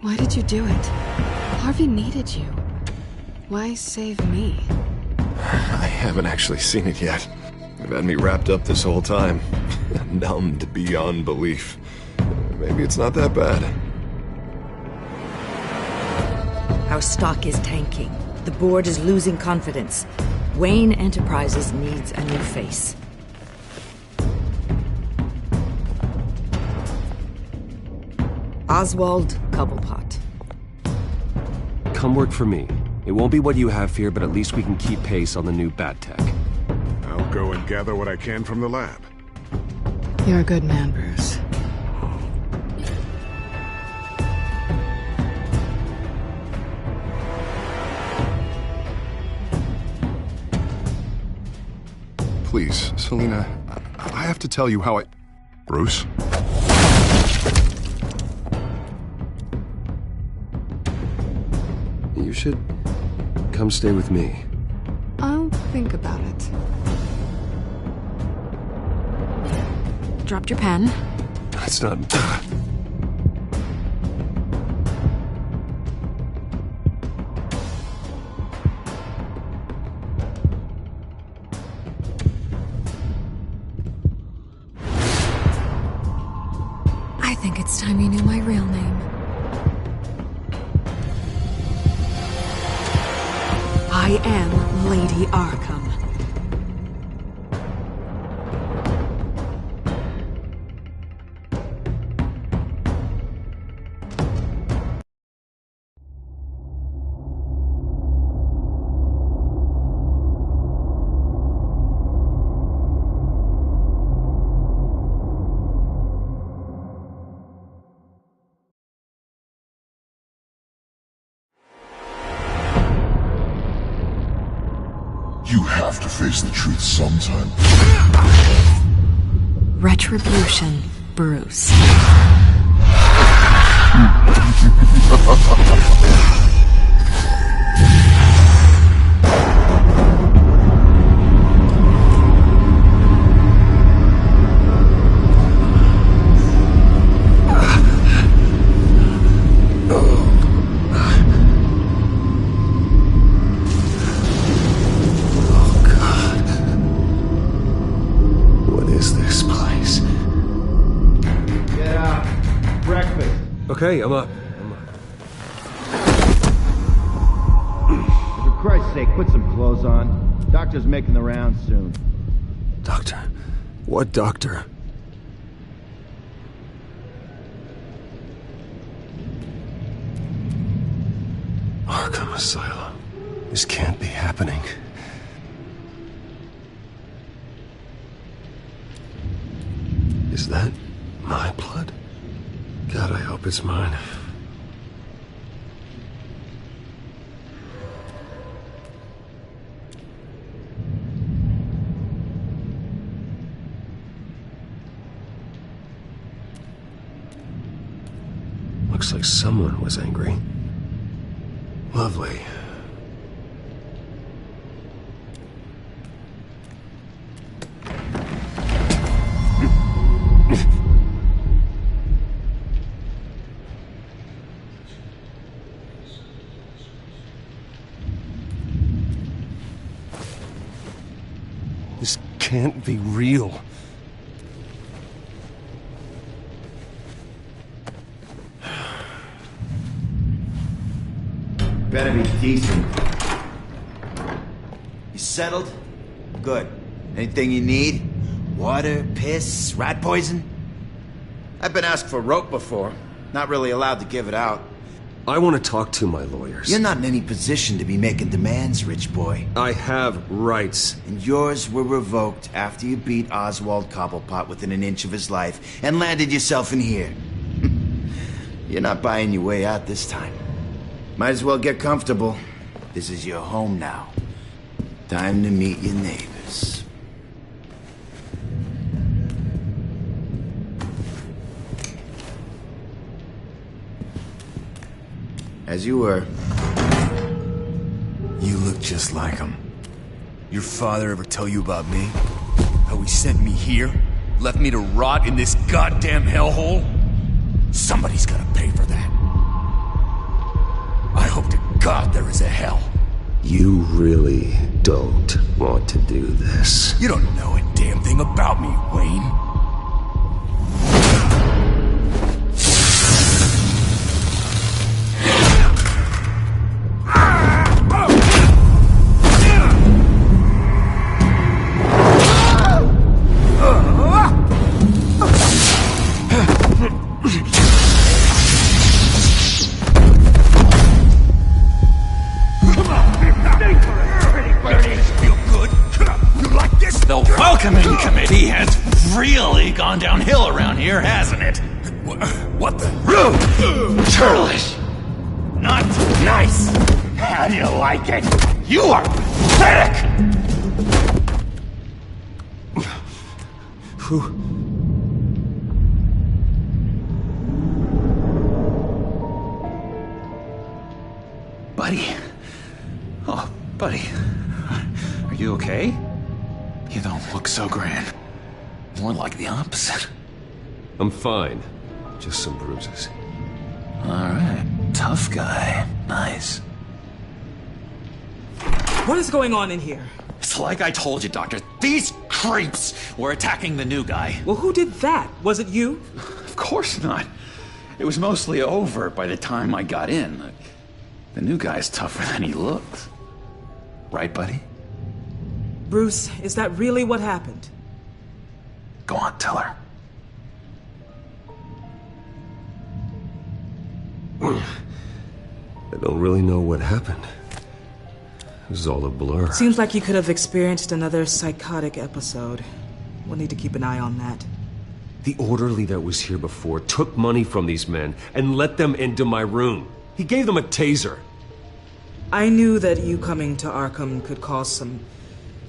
Why did you do it? Harvey needed you. Why save me? I haven't actually seen it yet. They've had me wrapped up this whole time. Numbed beyond belief. Maybe it's not that bad. Our stock is tanking. The board is losing confidence. Wayne Enterprises needs a new face. Oswald Cobblepot. Come work for me. It won't be what you have here, but at least we can keep pace on the new bat tech. I'll go and gather what I can from the lab. You're a good man, Bruce. Please, Selina, I have to tell you how I... Bruce? You should come stay with me. I'll think about it. Dropped your pen. That's not... I think it's time you knew my real name. I am Lady Arkham. You have to face the truth sometime. Retribution, Bruce. Okay, I'm up. For Christ's sake, put some clothes on. Doctor's making the rounds soon. Doctor? What doctor? Arkham Asylum. This can't be happening. Is that my blood? God, I hope it's mine. Looks like someone was angry. Lovely. This can't be real. Better be decent. You settled? Good. Anything you need? Water, piss, rat poison? I've been asked for rope before. Not really allowed to give it out. I want to talk to my lawyers. You're not in any position to be making demands, rich boy. I have rights. And yours were revoked after you beat Oswald Cobblepot within an inch of his life and landed yourself in here. You're not buying your way out this time. Might as well get comfortable. This is your home now. Time to meet your neighbors. As you were. You look just like him. Your father ever tell you about me? How he sent me here? Left me to rot in this goddamn hellhole? Somebody's gotta pay for that. God, there is a hell. You really don't want to do this. You don't know a damn thing about me, Wayne. The welcoming committee has really gone downhill around here, hasn't it? What the? Rude! Churlish! Not nice! How do you like it? You are pathetic! Buddy? Oh, buddy. Are you okay? You don't look so grand. More like the opposite. I'm fine. Just some bruises. Alright. Tough guy. Nice. What is going on in here? It's like I told you, Doctor. These creeps were attacking the new guy. Well, who did that? Was it you? Of course not. It was mostly over by the time I got in. The new guy's tougher than he looks. Right, buddy? Bruce, is that really what happened? Go on, tell her. I don't really know what happened. It was all a blur. Seems like you could have experienced another psychotic episode. We'll need to keep an eye on that. The orderly that was here before took money from these men and let them into my room. He gave them a taser. I knew that you coming to Arkham could cause some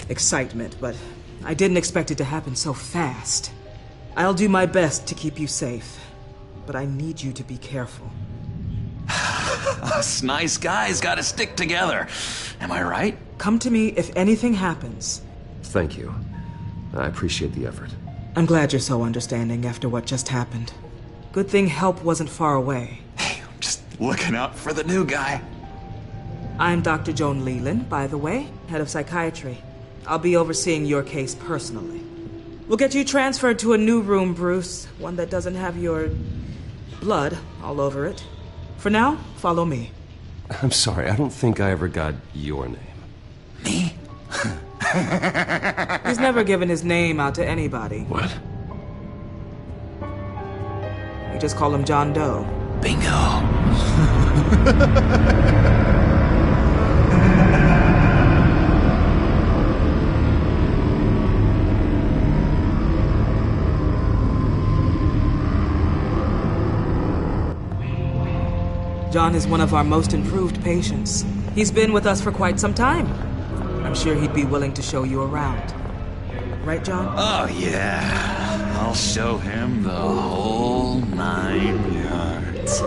excitement, but I didn't expect it to happen so fast. I'll do my best to keep you safe, but I need you to be careful. Us nice guys gotta stick together. Am I right? Come to me if anything happens. Thank you. I appreciate the effort. I'm glad you're so understanding after what just happened. Good thing help wasn't far away. Hey, I'm just looking out for the new guy. I'm Dr. Joan Leland, by the way, head of psychiatry. I'll be overseeing your case personally. We'll get you transferred to a new room, Bruce. One that doesn't have your blood all over it. For now, follow me. I'm sorry, I don't think I ever got your name. Me? He's never given his name out to anybody. What? We just call him John Doe. Bingo. John is one of our most improved patients. He's been with us for quite some time. I'm sure he'd be willing to show you around. Right, John? Oh, yeah. I'll show him the whole 9 yards.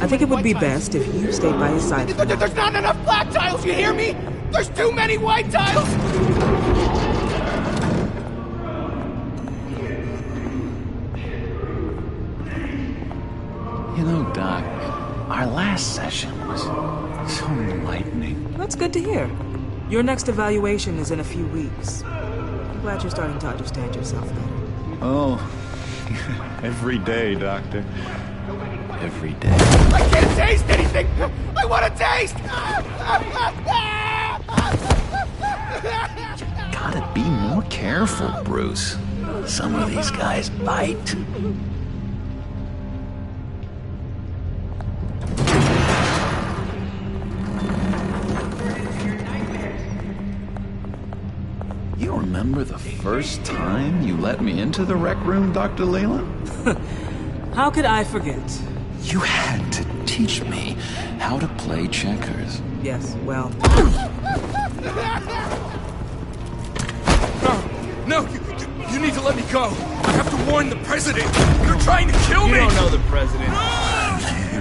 I think it would be best if you stayed by his side. There's not enough black tiles, you hear me? There's too many white tiles! You know, Doc, our last session was so enlightening. That's good to hear. Your next evaluation is in a few weeks. I'm glad you're starting to understand yourself better. Oh, every day, Doctor. Every day. I can't taste anything! I want to taste! Gotta be more careful, Bruce. Some of these guys bite. You remember the first time you let me into the rec room, Dr. Leland? How could I forget? You had to teach me how to play checkers. Yes, well... No, you need to let me go. I have to warn the president. They're trying to kill me. You don't know the president.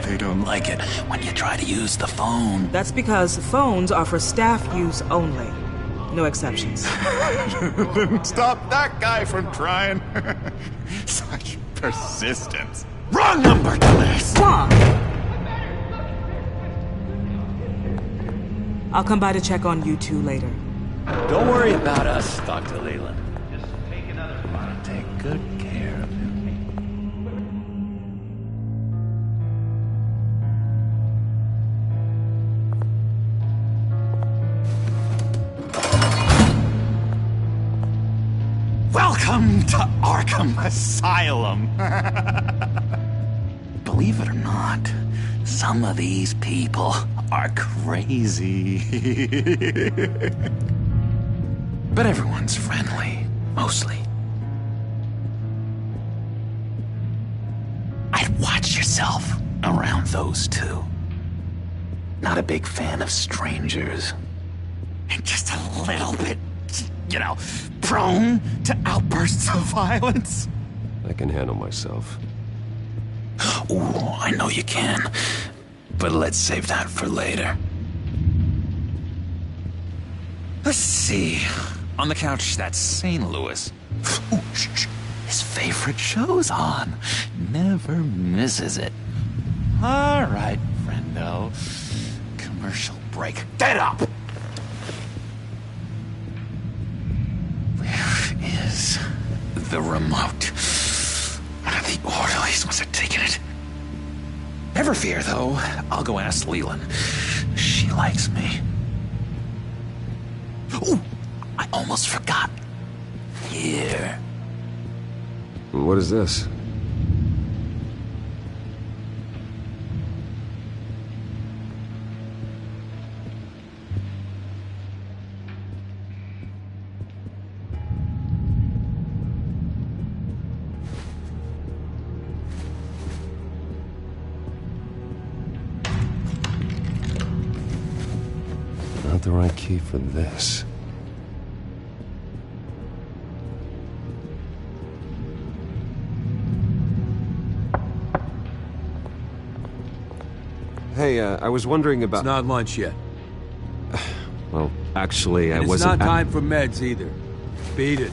They don't like it when you try to use the phone. That's because phones are for staff use only. No exceptions. Stop that guy from trying. Such persistence. Wrong number, dumbass! Stop! I'll come by to check on you two later. Don't worry about us, Dr. Leland. Just take another flight. Take good care of him. Welcome to Arkham Asylum. Believe it or not, some of these people are crazy. But everyone's friendly, mostly. I'd watch yourself around those two. Not a big fan of strangers. And just a little bit, prone to outbursts of violence. I can handle myself. Ooh, I know you can. But let's save that for later. Let's see. On the couch, that's St. Louis. Ooh, shh. His favorite show's on. Never misses it. All right, friendo. Commercial break. Get up! Where is the remote? One of the orderlies must have taken it. Never fear, though. I'll go ask Leland. She likes me. Ooh, I almost forgot. Here. What is this? Not the right key for this. Hey, I was wondering about... It's not lunch yet. Well, actually, I It's wasn't... not time for meds either. Beat it.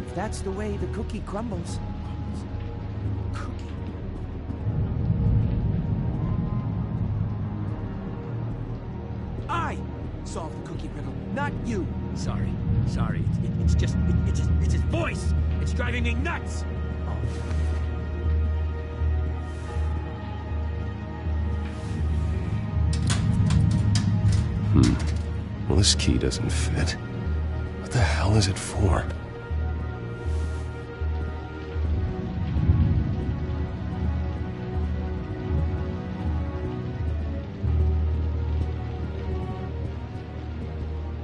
If that's the way the cookie crumbles. I solved the cookie riddle, not you. Sorry. It's his voice. It's driving me nuts. Well, this key doesn't fit. What the hell is it for?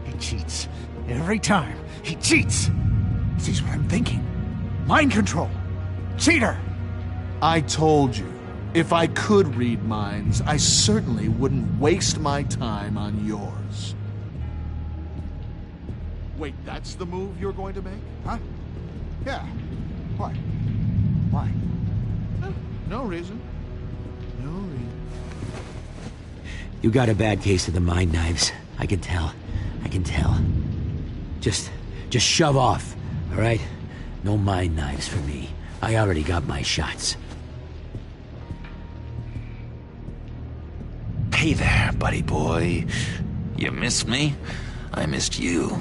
He cheats. Every time. He cheats. Sees what I'm thinking. Mind control. Cheater. I told you, if I could read minds, I certainly wouldn't waste my time on yours. Wait, that's the move you're going to make? Huh? Yeah. What? Why? No reason. No reason. You got a bad case of the mind knives. I can tell. Just shove off, all right? No mind knives for me. I already got my shots. Hey there, buddy boy. You miss me? I missed you.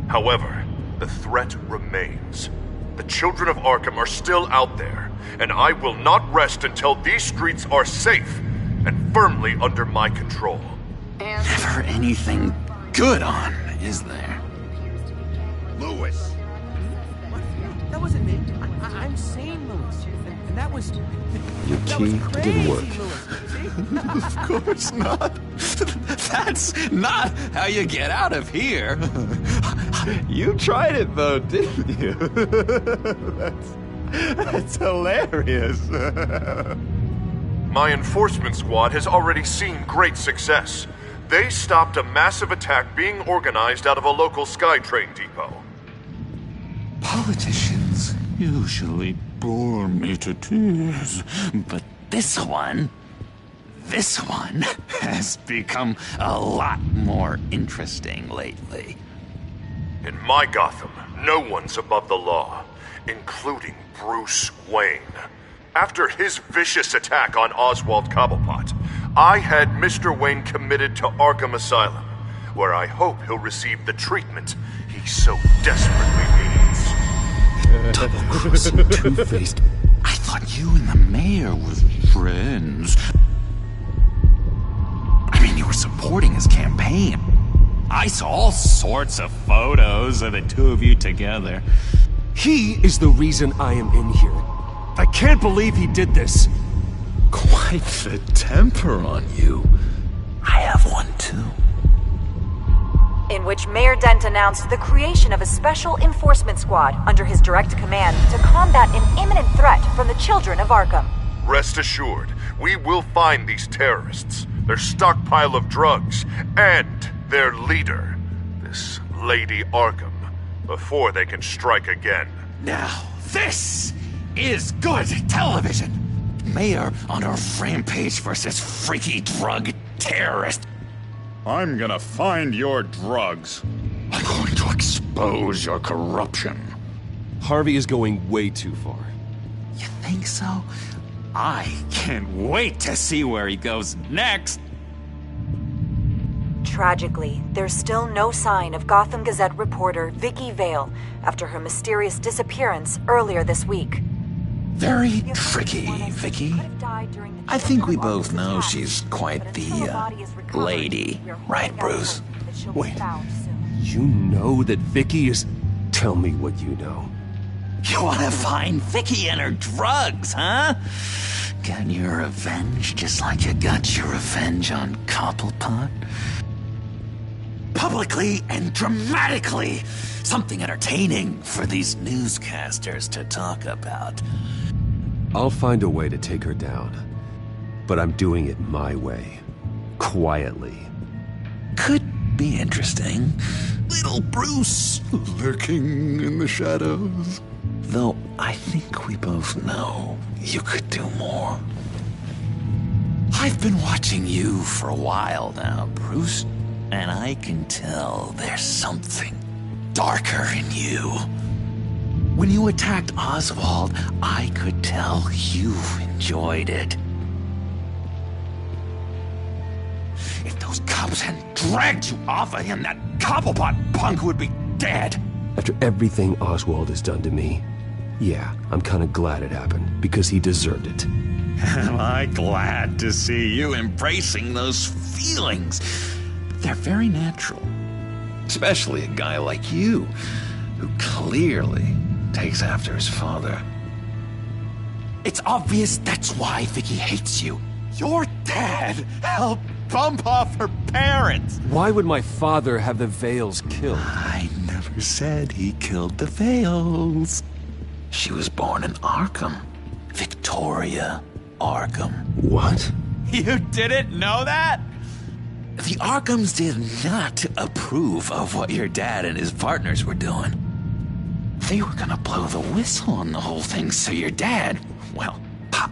However, the threat remains. The children of Arkham are still out there, and I will not rest until these streets are safe and firmly under my control. Never anything good on, is there? Lewis! That wasn't me. I'm sane, Lewis. And that was... Your key didn't work. Of course not. That's not how you get out of here. You tried it though, didn't you? That's hilarious. My enforcement squad has already seen great success. They stopped a massive attack being organized out of a local SkyTrain depot. Politicians usually bore me to tears, but this one has become a lot more interesting lately. In my Gotham, no one's above the law. including Bruce Wayne. After his vicious attack on Oswald Cobblepot, I had Mr. Wayne committed to Arkham Asylum, where I hope he'll receive the treatment he so desperately needs. Double-crossing, two-faced. I thought you and the mayor were friends. I mean, you were supporting his campaign. I saw all sorts of photos of the two of you together. He is the reason I am in here. I can't believe he did this. Quite the temper on you. I have one too. In which Mayor Dent announced the creation of a special enforcement squad under his direct command to combat an imminent threat from the children of Arkham. Rest assured, we will find these terrorists, their stockpile of drugs, and their leader, this Lady Arkham, before they can strike again. Now, this is good television. Mayor on a rampage versus freaky drug terrorist. I'm gonna find your drugs. I'm going to expose your corruption. Harvey is going way too far. You think so? I can't wait to see where he goes next. Tragically, there's still no sign of Gotham Gazette reporter Vicky Vale after her mysterious disappearance earlier this week. Very tricky, Vicky. I think we both know she's quite the, lady, right, Bruce? Wait, you know that Vicky is... Tell me what you know. You want to find Vicky and her drugs, huh? Get your revenge just like you got your revenge on Cobblepot? Publicly and dramatically! Something entertaining for these newscasters to talk about. I'll find a way to take her down. But I'm doing it my way. Quietly. Could be interesting. Little Bruce lurking in the shadows. Though I think we both know you could do more. I've been watching you for a while now, Bruce, and I can tell there's something darker in you. When you attacked Oswald, I could tell you enjoyed it. If those cops hadn't dragged you off of him, that Cobblepot punk would be dead. After everything Oswald has done to me, yeah, I'm kinda glad it happened, because he deserved it. Am I glad to see you embracing those feelings? They're very natural. Especially a guy like you, who clearly takes after his father. It's obvious that's why Vicky hates you. Your dad helped bump off her parents. Why would my father have the Vales killed? I never said he killed the Vales. She was born in Arkham. Victoria Arkham. What? You didn't know that? The Arkhams did not approve of what your dad and his partners were doing. They were gonna blow the whistle on the whole thing, so your dad, well, pop.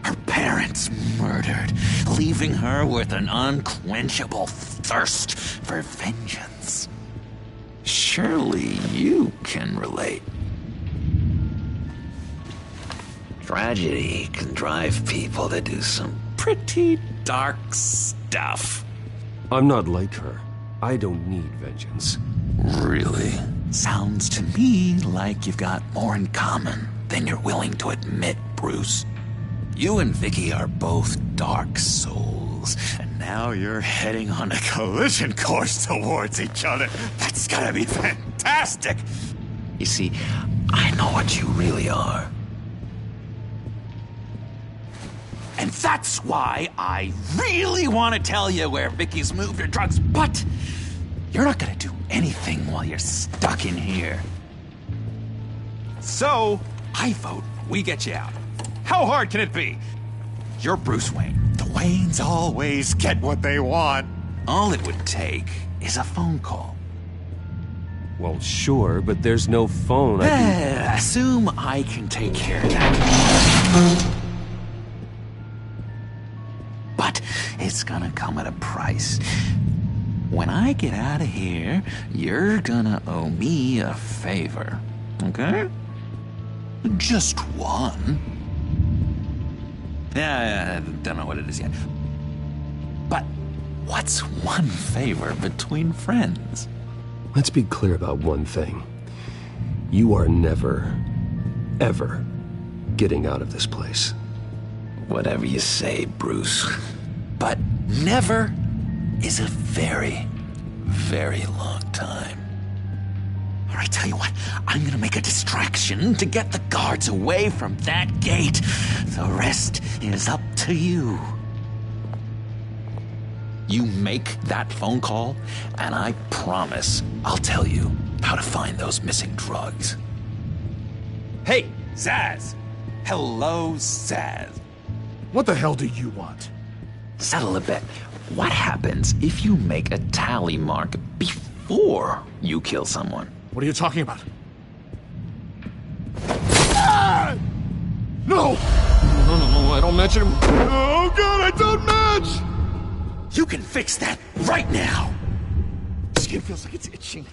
Her parents murdered, leaving her with an unquenchable thirst for vengeance. Surely you can relate. Tragedy can drive people to do some pretty dark stuff. I'm not like her. I don't need vengeance. Really? Sounds to me like you've got more in common than you're willing to admit, Bruce. You and Vicky are both dark souls, and now you're heading on a collision course towards each other. That's gotta be fantastic! You see, I know what you really are. And that's why I really want to tell you where Vicky's moved her drugs, but you're not gonna do anything while you're stuck in here. So, I vote we get you out. How hard can it be? You're Bruce Wayne. The Waynes always get what they want. All it would take is a phone call. Well, sure, but there's no phone. Assume I can take care of that. But it's gonna come at a price. when I get out of here, you're gonna owe me a favor, okay? Just one. Yeah, I don't know what it is yet. But what's one favor between friends? Let's be clear about one thing. You are never, ever getting out of this place. Whatever you say, Bruce. But never is a very, very long time. All right, tell you what, I'm gonna make a distraction to get the guards away from that gate. The rest is up to you. You make that phone call, and I promise I'll tell you how to find those missing drugs. Hey, Zaz! Hello, Zaz. What the hell do you want? Settle a bet. What happens if you make a tally mark before you kill someone? What are you talking about? Ah! No! No, I don't match him. Oh, God, I don't match! You can fix that right now! Skin feels like it's itching.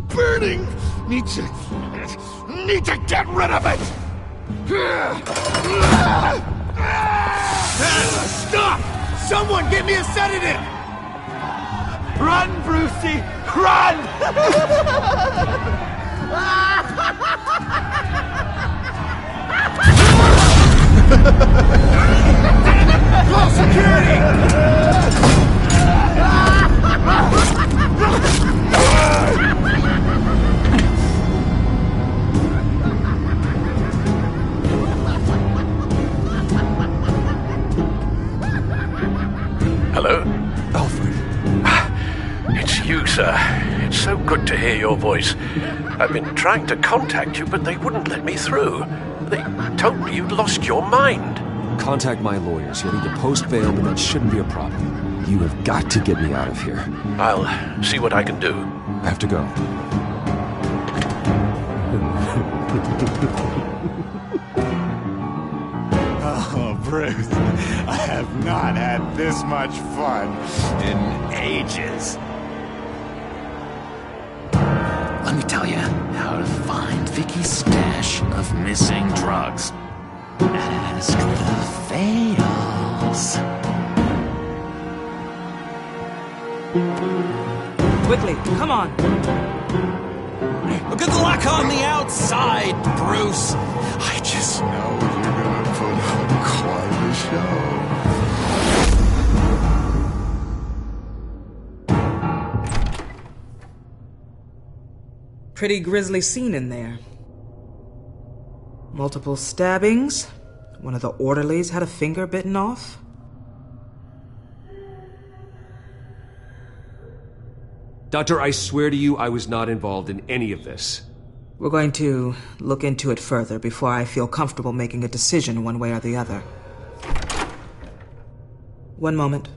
Burning! Need to get rid of it! Stop! Someone give me a sedative! Run, Brucey! Run! Call security! Hello? Alfred. It's you, sir. It's so good to hear your voice. I've been trying to contact you, but they wouldn't let me through. They told me you'd lost your mind. Contact my lawyers. You'll need to post bail, but that shouldn't be a problem. You have got to get me out of here. I'll see what I can do. I have to go. Oh, Bruce, I have not had this much fun in ages. Let me tell you how to find Vicky's stash of missing drugs. Astra fails. Quickly, come on. Good luck on the outside, Bruce. I just know you're gonna put on quite a show. Pretty grisly scene in there. Multiple stabbings. One of the orderlies had a finger bitten off. Doctor, I swear to you, I was not involved in any of this. We're going to look into it further before I feel comfortable making a decision one way or the other. One moment.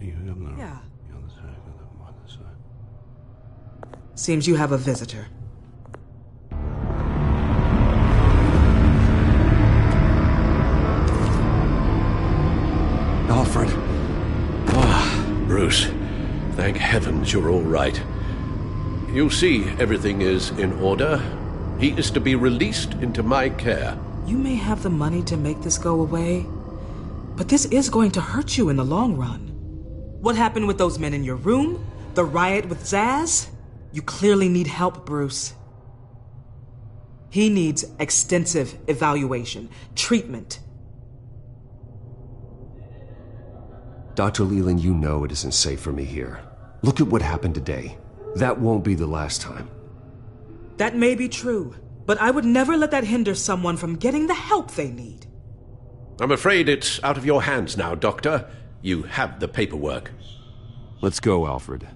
Yeah. Seems you have a visitor. Alfred. Bruce, thank heavens you're all right. You see, everything is in order. He is to be released into my care. You may have the money to make this go away, but this is going to hurt you in the long run. What happened with those men in your room? The riot with Zaz? You clearly need help, Bruce. He needs extensive evaluation, treatment. Dr. Leland, you know it isn't safe for me here. Look at what happened today. That won't be the last time. That may be true, but I would never let that hinder someone from getting the help they need. I'm afraid it's out of your hands now, Doctor. You have the paperwork. Let's go, Alfred.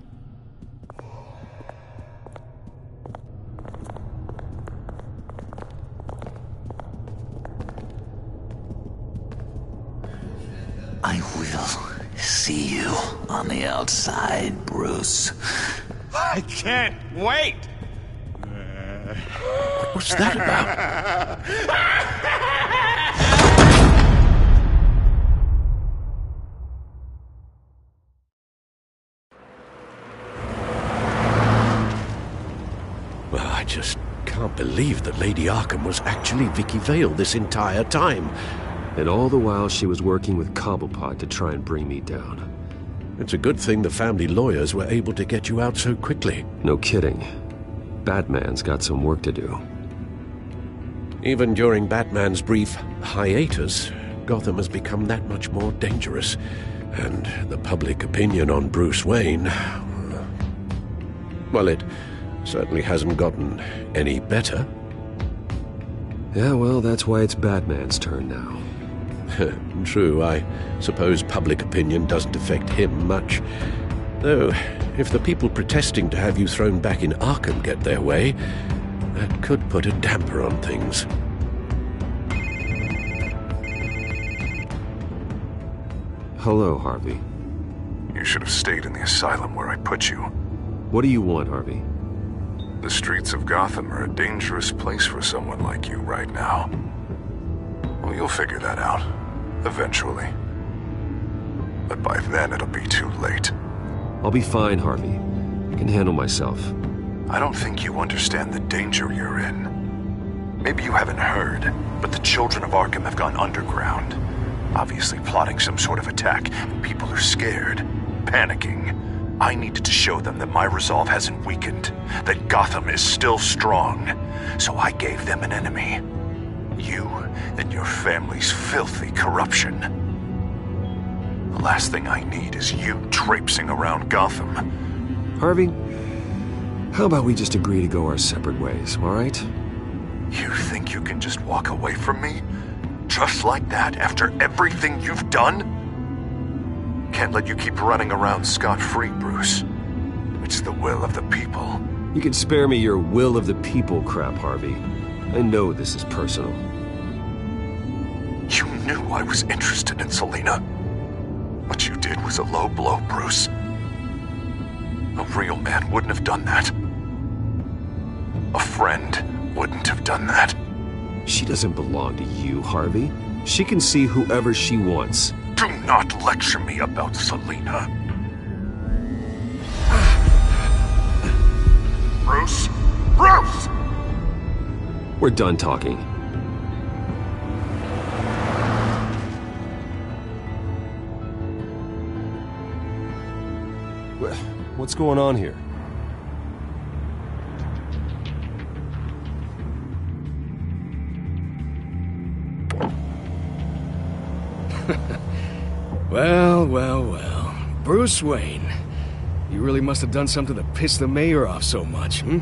I will see you on the outside, Bruce. I can't wait! What's that about? just can't believe that Lady Arkham was actually Vicky Vale this entire time. And all the while she was working with Cobblepot to try and bring me down. It's a good thing the family lawyers were able to get you out so quickly. No kidding. Batman's got some work to do. Even during Batman's brief hiatus, Gotham has become that much more dangerous. And the public opinion on Bruce Wayne... well, it certainly hasn't gotten any better. Yeah, well, that's why it's Batman's turn now. True, I suppose public opinion doesn't affect him much. Though, if the people protesting to have you thrown back in Arkham get their way, that could put a damper on things. Hello, Harvey. You should have stayed in the asylum where I put you. What do you want, Harvey? The streets of Gotham are a dangerous place for someone like you right now. Well, you'll figure that out, eventually. But by then it'll be too late. I'll be fine, Harvey. I can handle myself. I don't think you understand the danger you're in. Maybe you haven't heard, but the children of Arkham have gone underground. Obviously plotting some sort of attack, and people are scared, panicking. I needed to show them that my resolve hasn't weakened, that Gotham is still strong. So I gave them an enemy. You and your family's filthy corruption. The last thing I need is you traipsing around Gotham. Harvey, how about we just agree to go our separate ways, all right? You think you can just walk away from me? Just like that, after everything you've done? Can't let you keep running around scot-free, Bruce. It's the will of the people. You can spare me your will of the people crap, Harvey. I know this is personal. You knew I was interested in Selina. What you did was a low blow, Bruce. A real man wouldn't have done that. A friend wouldn't have done that. She doesn't belong to you, Harvey. She can see whoever she wants. Do not lecture me about Selina. Bruce? Bruce! We're done talking. What's going on here? Well. Bruce Wayne. You really must have done something to piss the mayor off so much, hmm?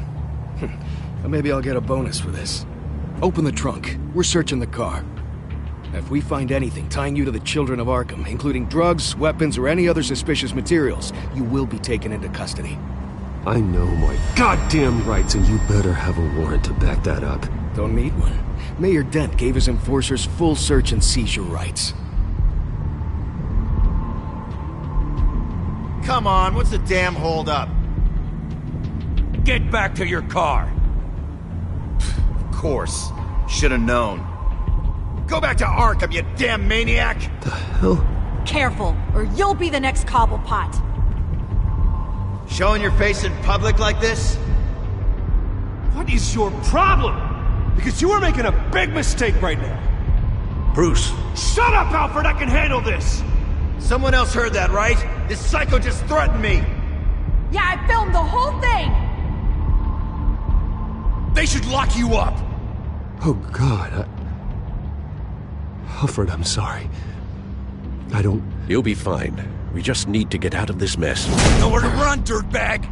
Well, maybe I'll get a bonus for this. Open the trunk. We're searching the car. If we find anything tying you to the children of Arkham, including drugs, weapons, or any other suspicious materials, you will be taken into custody. I know my goddamn rights, and you better have a warrant to back that up. Don't need one. Mayor Dent gave his enforcers full search and seizure rights. Come on, what's the damn holdup? Get back to your car! Of course. Should've known. Go back to Arkham, you damn maniac! The hell? Careful, or you'll be the next Cobblepot. Showing your face in public like this? What is your problem? Because you are making a big mistake right now. Bruce. Shut up, Alfred! I can handle this! Someone else heard that, right? This psycho just threatened me! Yeah, I filmed the whole thing! They should lock you up! Oh, God, Alfred, I'm sorry. I don't... You'll be fine. We just need to get out of this mess. Nowhere to run, dirtbag!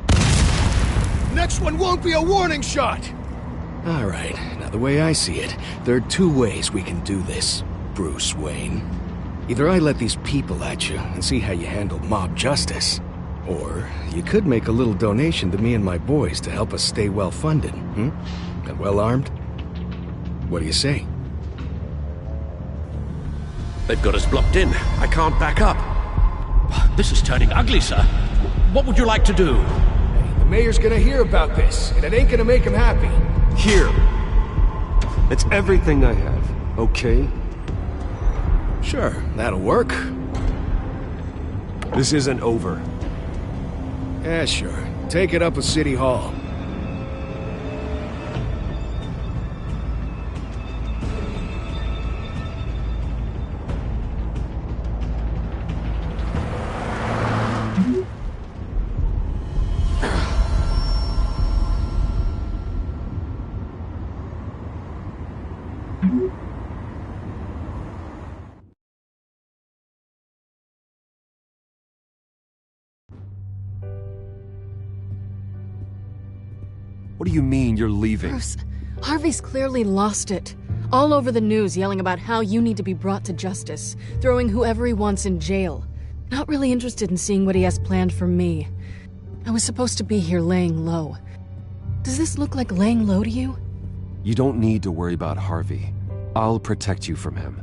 Next one won't be a warning shot! All right, now the way I see it, there are two ways we can do this, Bruce Wayne. Either I let these people at you and see how you handle mob justice, or you could make a little donation to me and my boys to help us stay well-funded, and well-armed. What do you say? They've got us blocked in. I can't back up. This is turning ugly, sir. What would you like to do? The mayor's gonna hear about this, and it ain't gonna make him happy. Here. It's everything I have, okay? Sure, that'll work. This isn't over. Yeah, sure. Take it up with City Hall. What do you mean you're leaving? Bruce, Harvey's clearly lost it. All over the news yelling about how you need to be brought to justice, throwing whoever he wants in jail. Not really interested in seeing what he has planned for me. I was supposed to be here laying low. Does this look like laying low to you? You don't need to worry about Harvey. I'll protect you from him.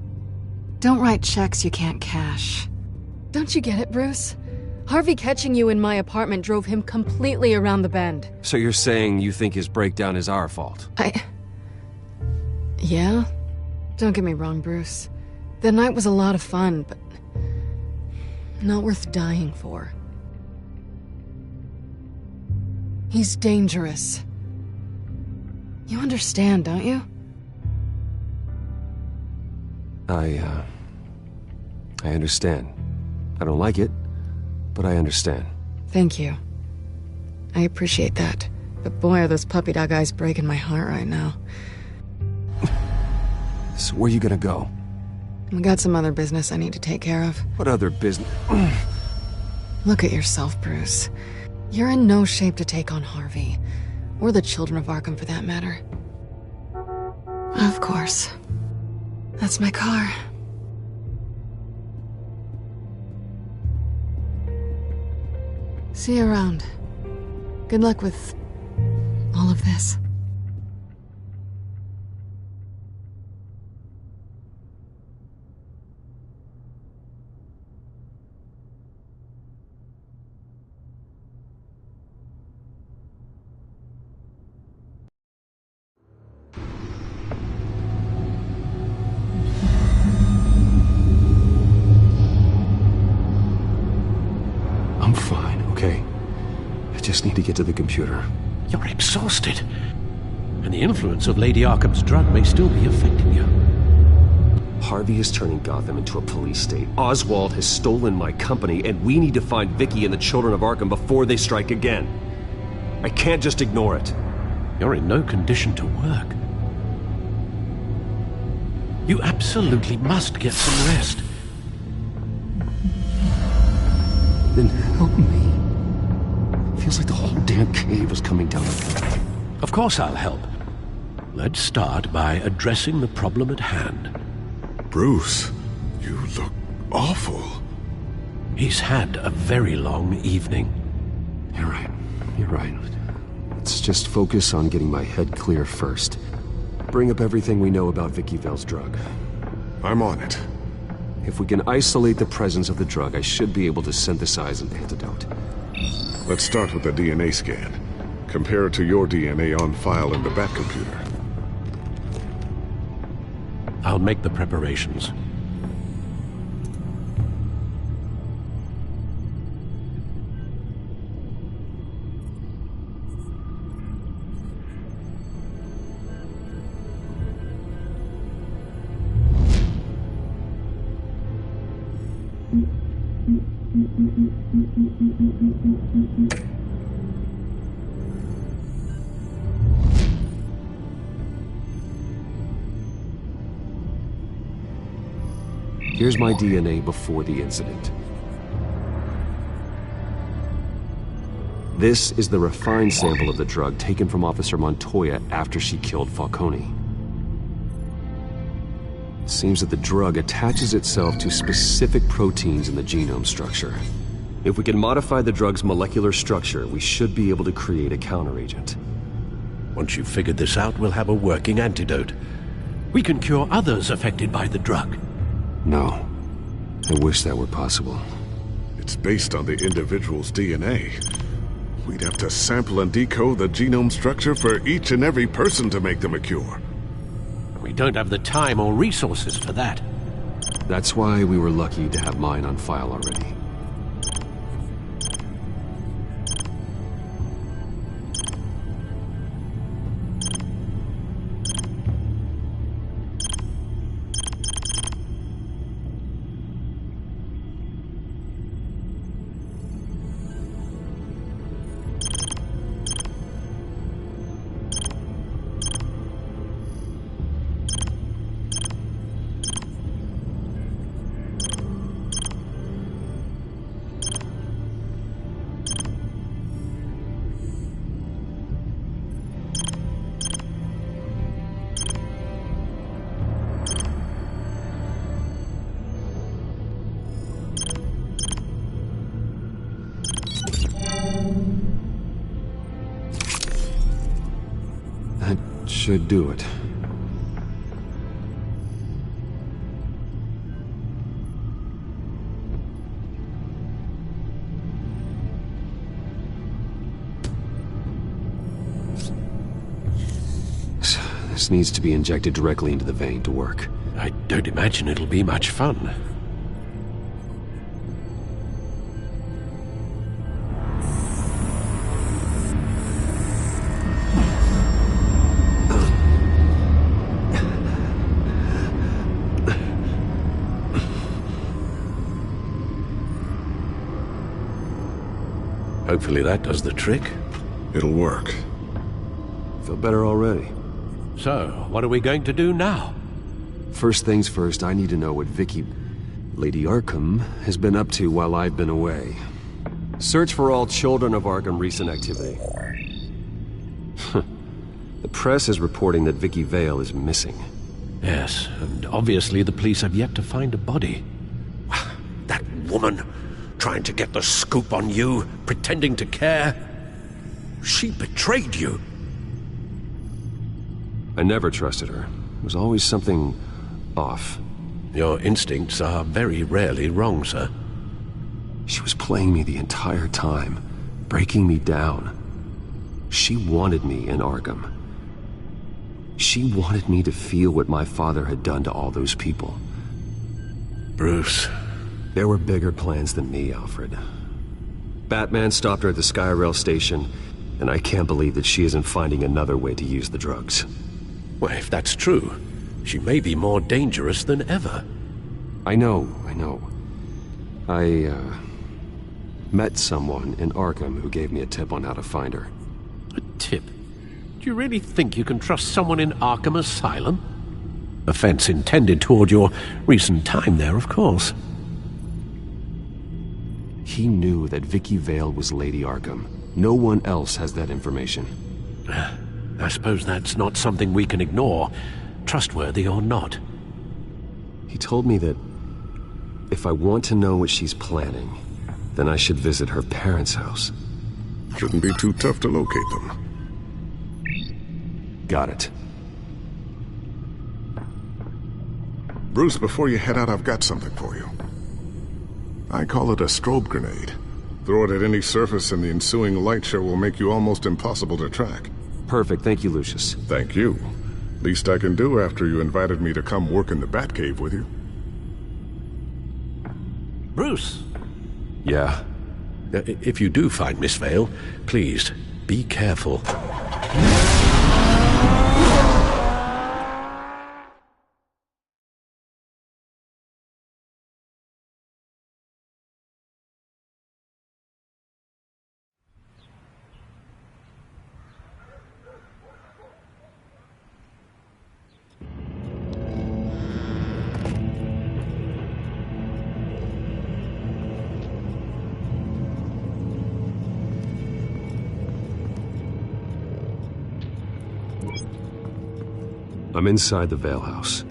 Don't write checks you can't cash. Don't you get it, Bruce? Harvey catching you in my apartment drove him completely around the bend. So you're saying you think his breakdown is our fault? Yeah? Don't get me wrong, Bruce. The night was a lot of fun, but not worth dying for. He's dangerous. You understand, don't you? I understand. I don't like it, but I understand. Thank you. I appreciate that. But boy, are those puppy dog eyes breaking my heart right now. So where you gonna go? I got some other business I need to take care of. What other business? Look at yourself, Bruce. You're in no shape to take on Harvey. Or the children of Arkham, for that matter. Of course. That's my car. See you around. Good luck with all of this. I'm fine, okay? I just need to get to the computer. You're exhausted. And the influence of Lady Arkham's drug may still be affecting you. Harvey is turning Gotham into a police state. Oswald has stolen my company, and we need to find Vicky and the children of Arkham before they strike again. I can't just ignore it. You're in no condition to work. You absolutely must get some rest. Then help me. Feels like the whole damn cave is coming down on me. Of course I'll help. Let's start by addressing the problem at hand. Bruce, you look awful. He's had a very long evening. You're right. You're right. Let's just focus on getting my head clear first. Bring up everything we know about Vicky Vale's drug. I'm on it. If we can isolate the presence of the drug, I should be able to synthesize an antidote. Let's start with the DNA scan. Compare it to your DNA on file in the Bat computer. I'll make the preparations. Here's my DNA before the incident. This is the refined sample of the drug taken from Officer Montoya after she killed Falcone. It seems that the drug attaches itself to specific proteins in the genome structure. If we can modify the drug's molecular structure, we should be able to create a counteragent. Once you've figured this out, we'll have a working antidote. We can cure others affected by the drug. No. I wish that were possible. It's based on the individual's DNA. We'd have to sample and decode the genome structure for each and every person to make them a cure. We don't have the time or resources for that. That's why we were lucky to have mine on file already. should do it. This needs to be injected directly into the vein to work. I don't imagine it'll be much fun. Hopefully that does the trick. It'll work. Feel better already. So, what are we going to do now? First things first, I need to know what Vicky, Lady Arkham, has been up to while I've been away. Search for all children of Arkham recent activity. The press is reporting that Vicky Vale is missing. Yes, and obviously the police have yet to find a body. That woman, trying to get the scoop on you, pretending to care. She betrayed you. I never trusted her. There was always something off. Your instincts are very rarely wrong, sir. She was playing me the entire time, breaking me down. She wanted me in Arkham. She wanted me to feel what my father had done to all those people. Bruce. There were bigger plans than me, Alfred. Batman stopped her at the Skyrail station, and I can't believe that she isn't finding another way to use the drugs. Well, if that's true, she may be more dangerous than ever. I know. I met someone in Arkham who gave me a tip on how to find her. A tip? Do you really think you can trust someone in Arkham Asylum? Offense intended toward your recent time there, of course. He knew that Vicky Vale was Lady Arkham. No one else has that information. I suppose that's not something we can ignore, trustworthy or not. He told me that if I want to know what she's planning, then I should visit her parents' house. Shouldn't be too tough to locate them. Got it. Bruce, before you head out, I've got something for you. I call it a strobe grenade. Throw it at any surface and the ensuing light show will make you almost impossible to track. Perfect, thank you, Lucius. Thank you. Least I can do after you invited me to come work in the Batcave with you. Bruce! Yeah? If you do find Miss Vale, please, be careful. I'm inside the Vale house.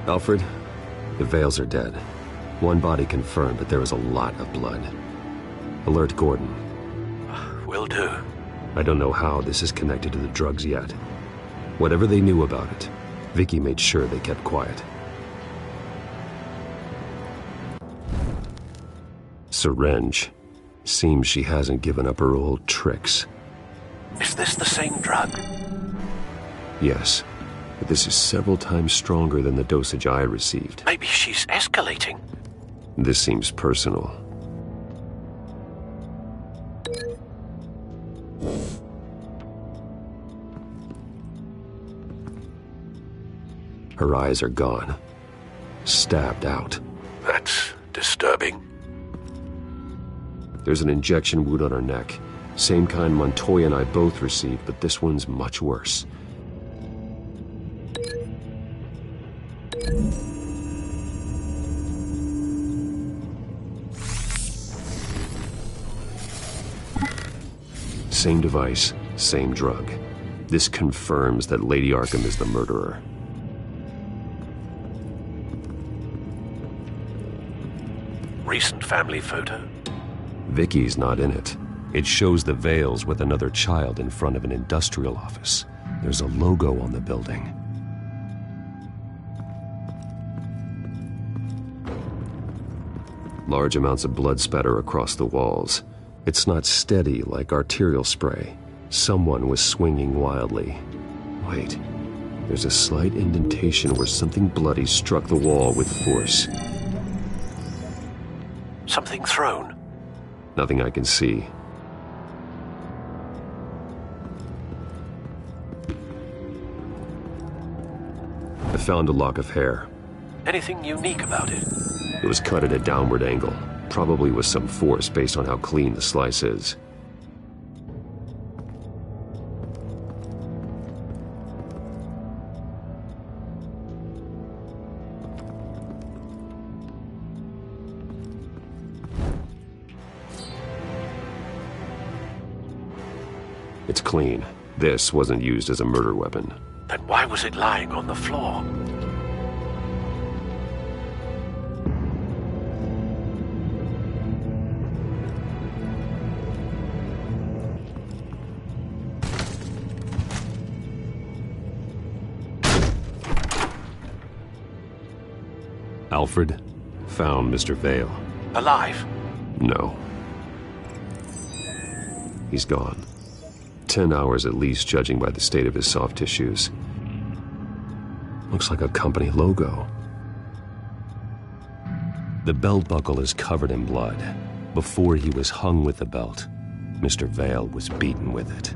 Alfred, the Vales are dead. One body confirmed, but there is a lot of blood. Alert Gordon. Will do. I don't know how this is connected to the drugs yet. Whatever they knew about it, Vicky made sure they kept quiet. Syringe. Seems she hasn't given up her old tricks. Is this the same drug? Yes, but this is several times stronger than the dosage I received. Maybe she's escalating. This seems personal. Her eyes are gone. Stabbed out. That's disturbing. There's an injection wound on her neck. Same kind Montoya and I both received, but this one's much worse. Same device, same drug. This confirms that Lady Arkham is the murderer. Recent family photo? Vicky's not in it. It shows the Vales with another child in front of an industrial office. There's a logo on the building. Large amounts of blood spatter across the walls. It's not steady like arterial spray. Someone was swinging wildly. Wait, there's a slight indentation where something bloody struck the wall with force. Something thrown? Nothing I can see. I found a lock of hair. Anything unique about it? It was cut at a downward angle, probably with some force based on how clean the slice is. It's clean. This wasn't used as a murder weapon. Then why was it lying on the floor? Alfred found Mr. Vale. Alive? No. He's gone. 10 hours at least, judging by the state of his soft tissues. Looks like a company logo. The belt buckle is covered in blood. Before he was hung with the belt, Mr. Vale was beaten with it.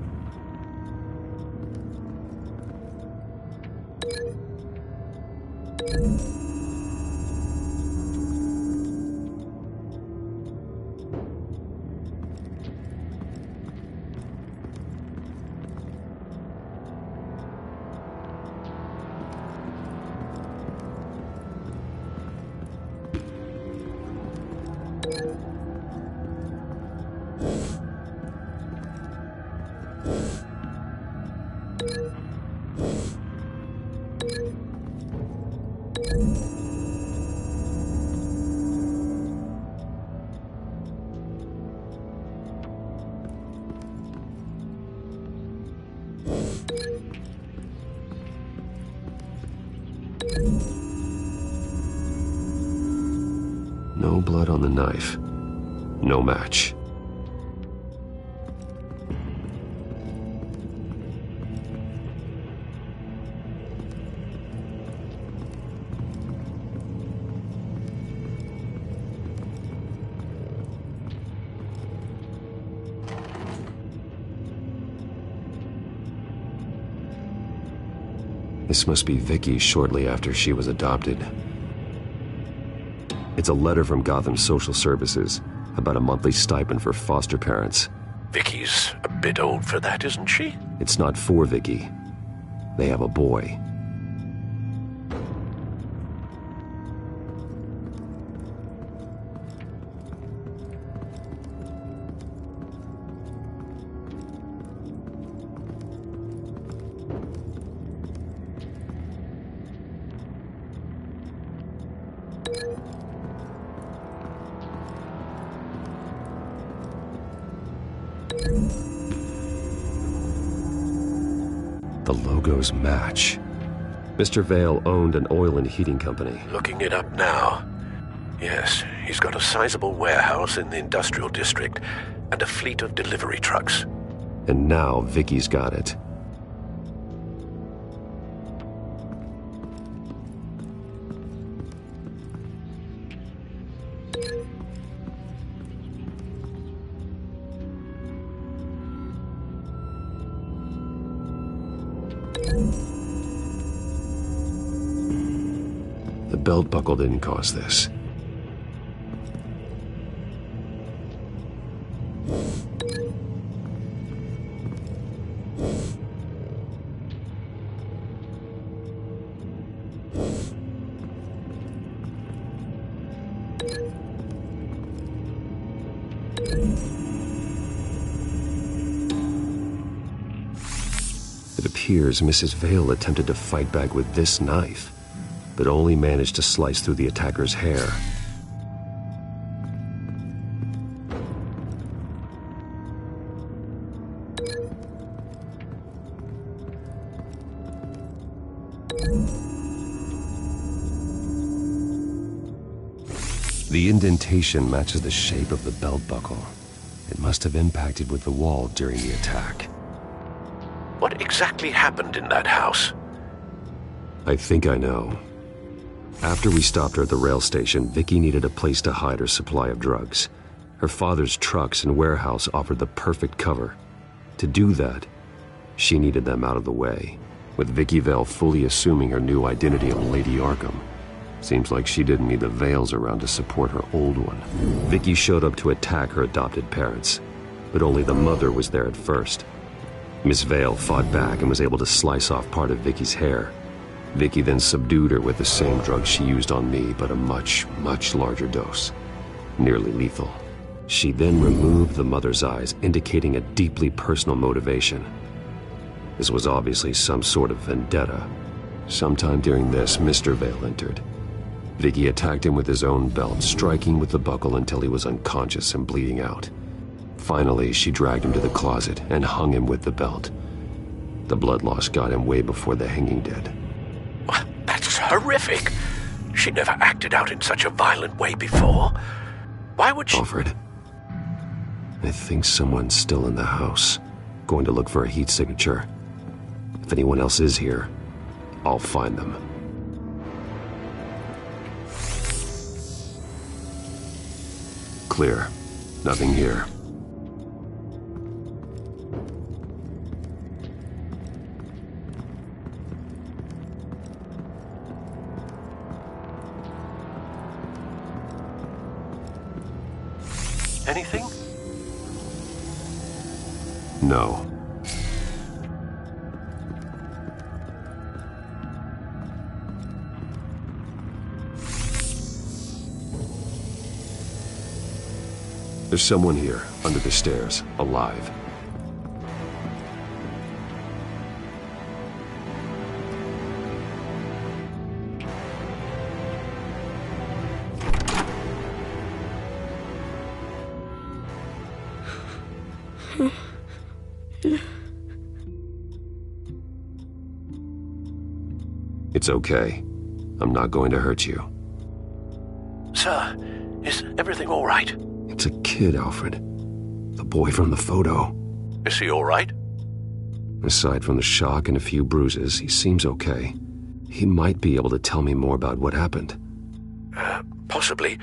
No blood on the knife. No match. This must be Vicky shortly after she was adopted. It's a letter from Gotham Social Services about a monthly stipend for foster parents. Vicky's a bit old for that, isn't she? It's not for Vicky. They have a boy. The logos match. Mr. Vale owned an oil and heating company. Looking it up now. Yes, he's got a sizable warehouse in the industrial district and a fleet of delivery trucks. And now Vicky's got it. The belt buckle didn't cause this. appears Mrs. Vale attempted to fight back with this knife, but only managed to slice through the attacker's hair. The indentation matches the shape of the belt buckle. It must have impacted with the wall during the attack. What exactly happened in that house? I think I know. After we stopped her at the rail station, Vicky needed a place to hide her supply of drugs. Her father's trucks and warehouse offered the perfect cover. To do that, she needed them out of the way, with Vicky Vale fully assuming her new identity of Lady Arkham. Seems like she didn't need the Vales around to support her old one. Vicky showed up to attack her adopted parents, but only the mother was there at first. Miss Vale fought back and was able to slice off part of Vicky's hair. Vicky then subdued her with the same drug she used on me, but a much, much larger dose. Nearly lethal. She then removed the mother's eyes, indicating a deeply personal motivation. This was obviously some sort of vendetta. Sometime during this, Mr. Vale entered. Vicky attacked him with his own belt, striking with the buckle until he was unconscious and bleeding out. Finally, she dragged him to the closet and hung him with the belt. The blood loss got him way before the hanging did. That's horrific. She never acted out in such a violent way before. Why would she... Alfred, I think someone's still in the house. Going to look for a heat signature. If anyone else is here, I'll find them. Clear. Nothing here. Anything? No. There's someone here, under the stairs, alive. It's okay. I'm not going to hurt you. Sir, is everything all right? It's a kid, Alfred. The boy from the photo. Is he all right? Aside from the shock and a few bruises, he seems okay. He might be able to tell me more about what happened. Possibly.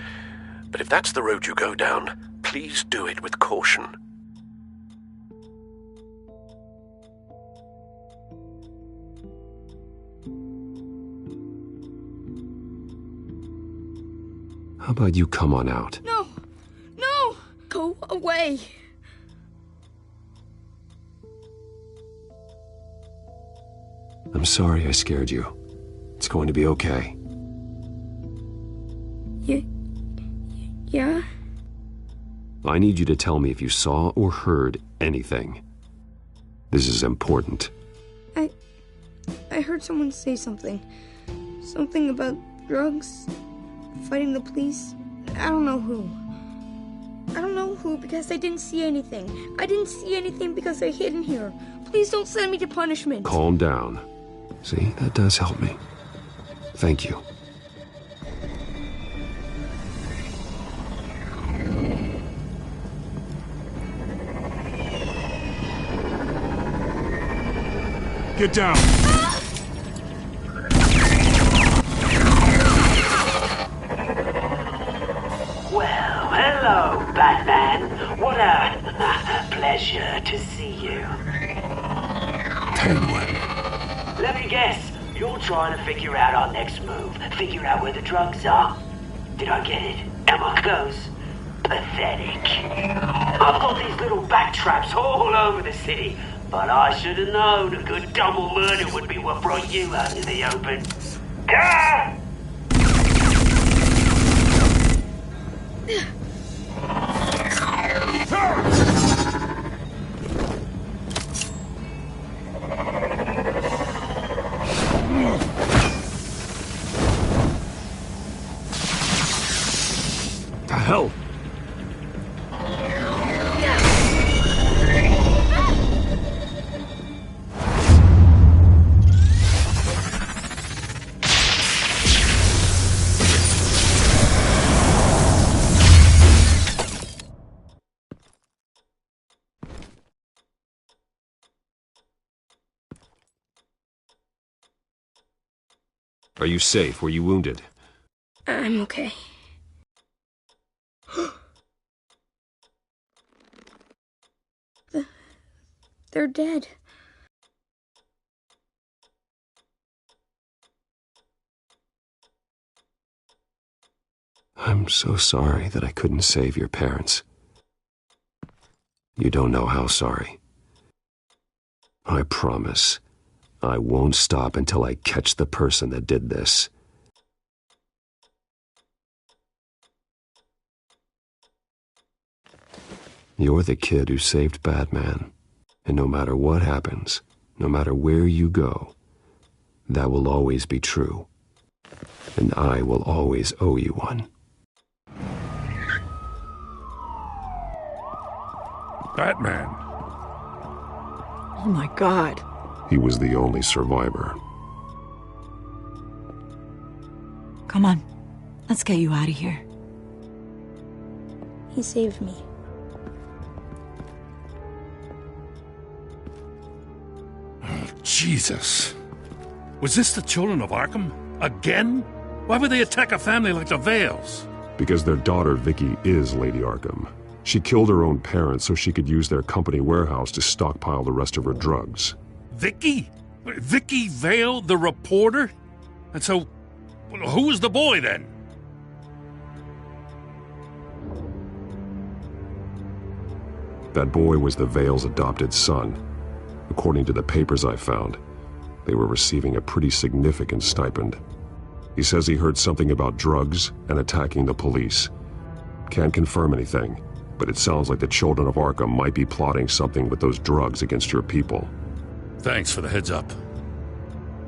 But if that's the road you go down, please do it with caution. How about you come on out? No! No! Go away! I'm sorry I scared you. It's going to be okay. Yeah? I need you to tell me if you saw or heard anything. This is important. I heard someone say something. Something about drugs, fighting the police. I don't know who. I don't know who because I didn't see anything. I didn't see anything because I hid in here. Please don't send me to punishment. Calm down. See, that does help me. Thank you. Get down! Well, hello, Batman. What a pleasure to see you. Penguin. Let me guess. You're trying to figure out our next move. Figure out where the drugs are. Did I get it? Am I close? Pathetic. I've got these little bat traps all over the city, but I should have known a good double murder would be what brought you out in the open. Ah! The hell? Are you safe? Were you wounded? I'm okay. They're dead. I'm so sorry that I couldn't save your parents. You don't know how sorry. I promise, I won't stop until I catch the person that did this. You're the kid who saved Batman, and no matter what happens, no matter where you go, that will always be true, and I will always owe you one. Batman. Oh my God. He was the only survivor. Come on, let's get you out of here. He saved me. Jesus. Was this the children of Arkham? Again? Why would they attack a family like the Vales? Because their daughter, Vicky, is Lady Arkham. She killed her own parents so she could use their company warehouse to stockpile the rest of her drugs. Vicky? Vicky Vale, the reporter? And so, who was the boy then? That boy was the Vale's adopted son. According to the papers I found, they were receiving a pretty significant stipend. He says he heard something about drugs and attacking the police. Can't confirm anything, but it sounds like the children of Arkham might be plotting something with those drugs against your people. Thanks for the heads up.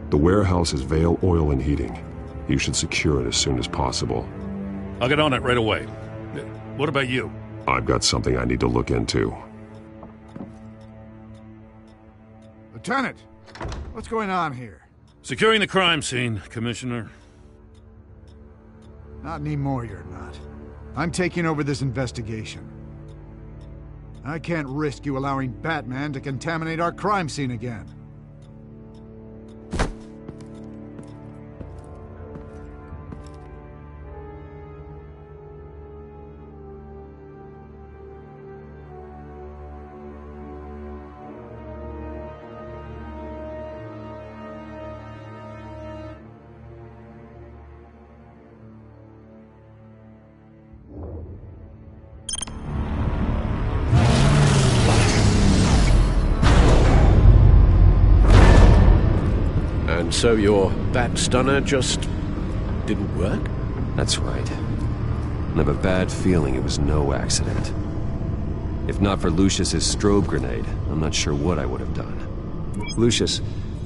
The warehouse is Vale Oil and Heating. You should secure it as soon as possible. I'll get on it right away. What about you? I've got something I need to look into. Lieutenant, what's going on here? Securing the crime scene, Commissioner. Not anymore, you're not. I'm taking over this investigation. I can't risk you allowing Batman to contaminate our crime scene again. And so your bat stunner just didn't work? That's right. I have a bad feeling it was no accident. If not for Lucius's strobe grenade, I'm not sure what I would have done. Lucius,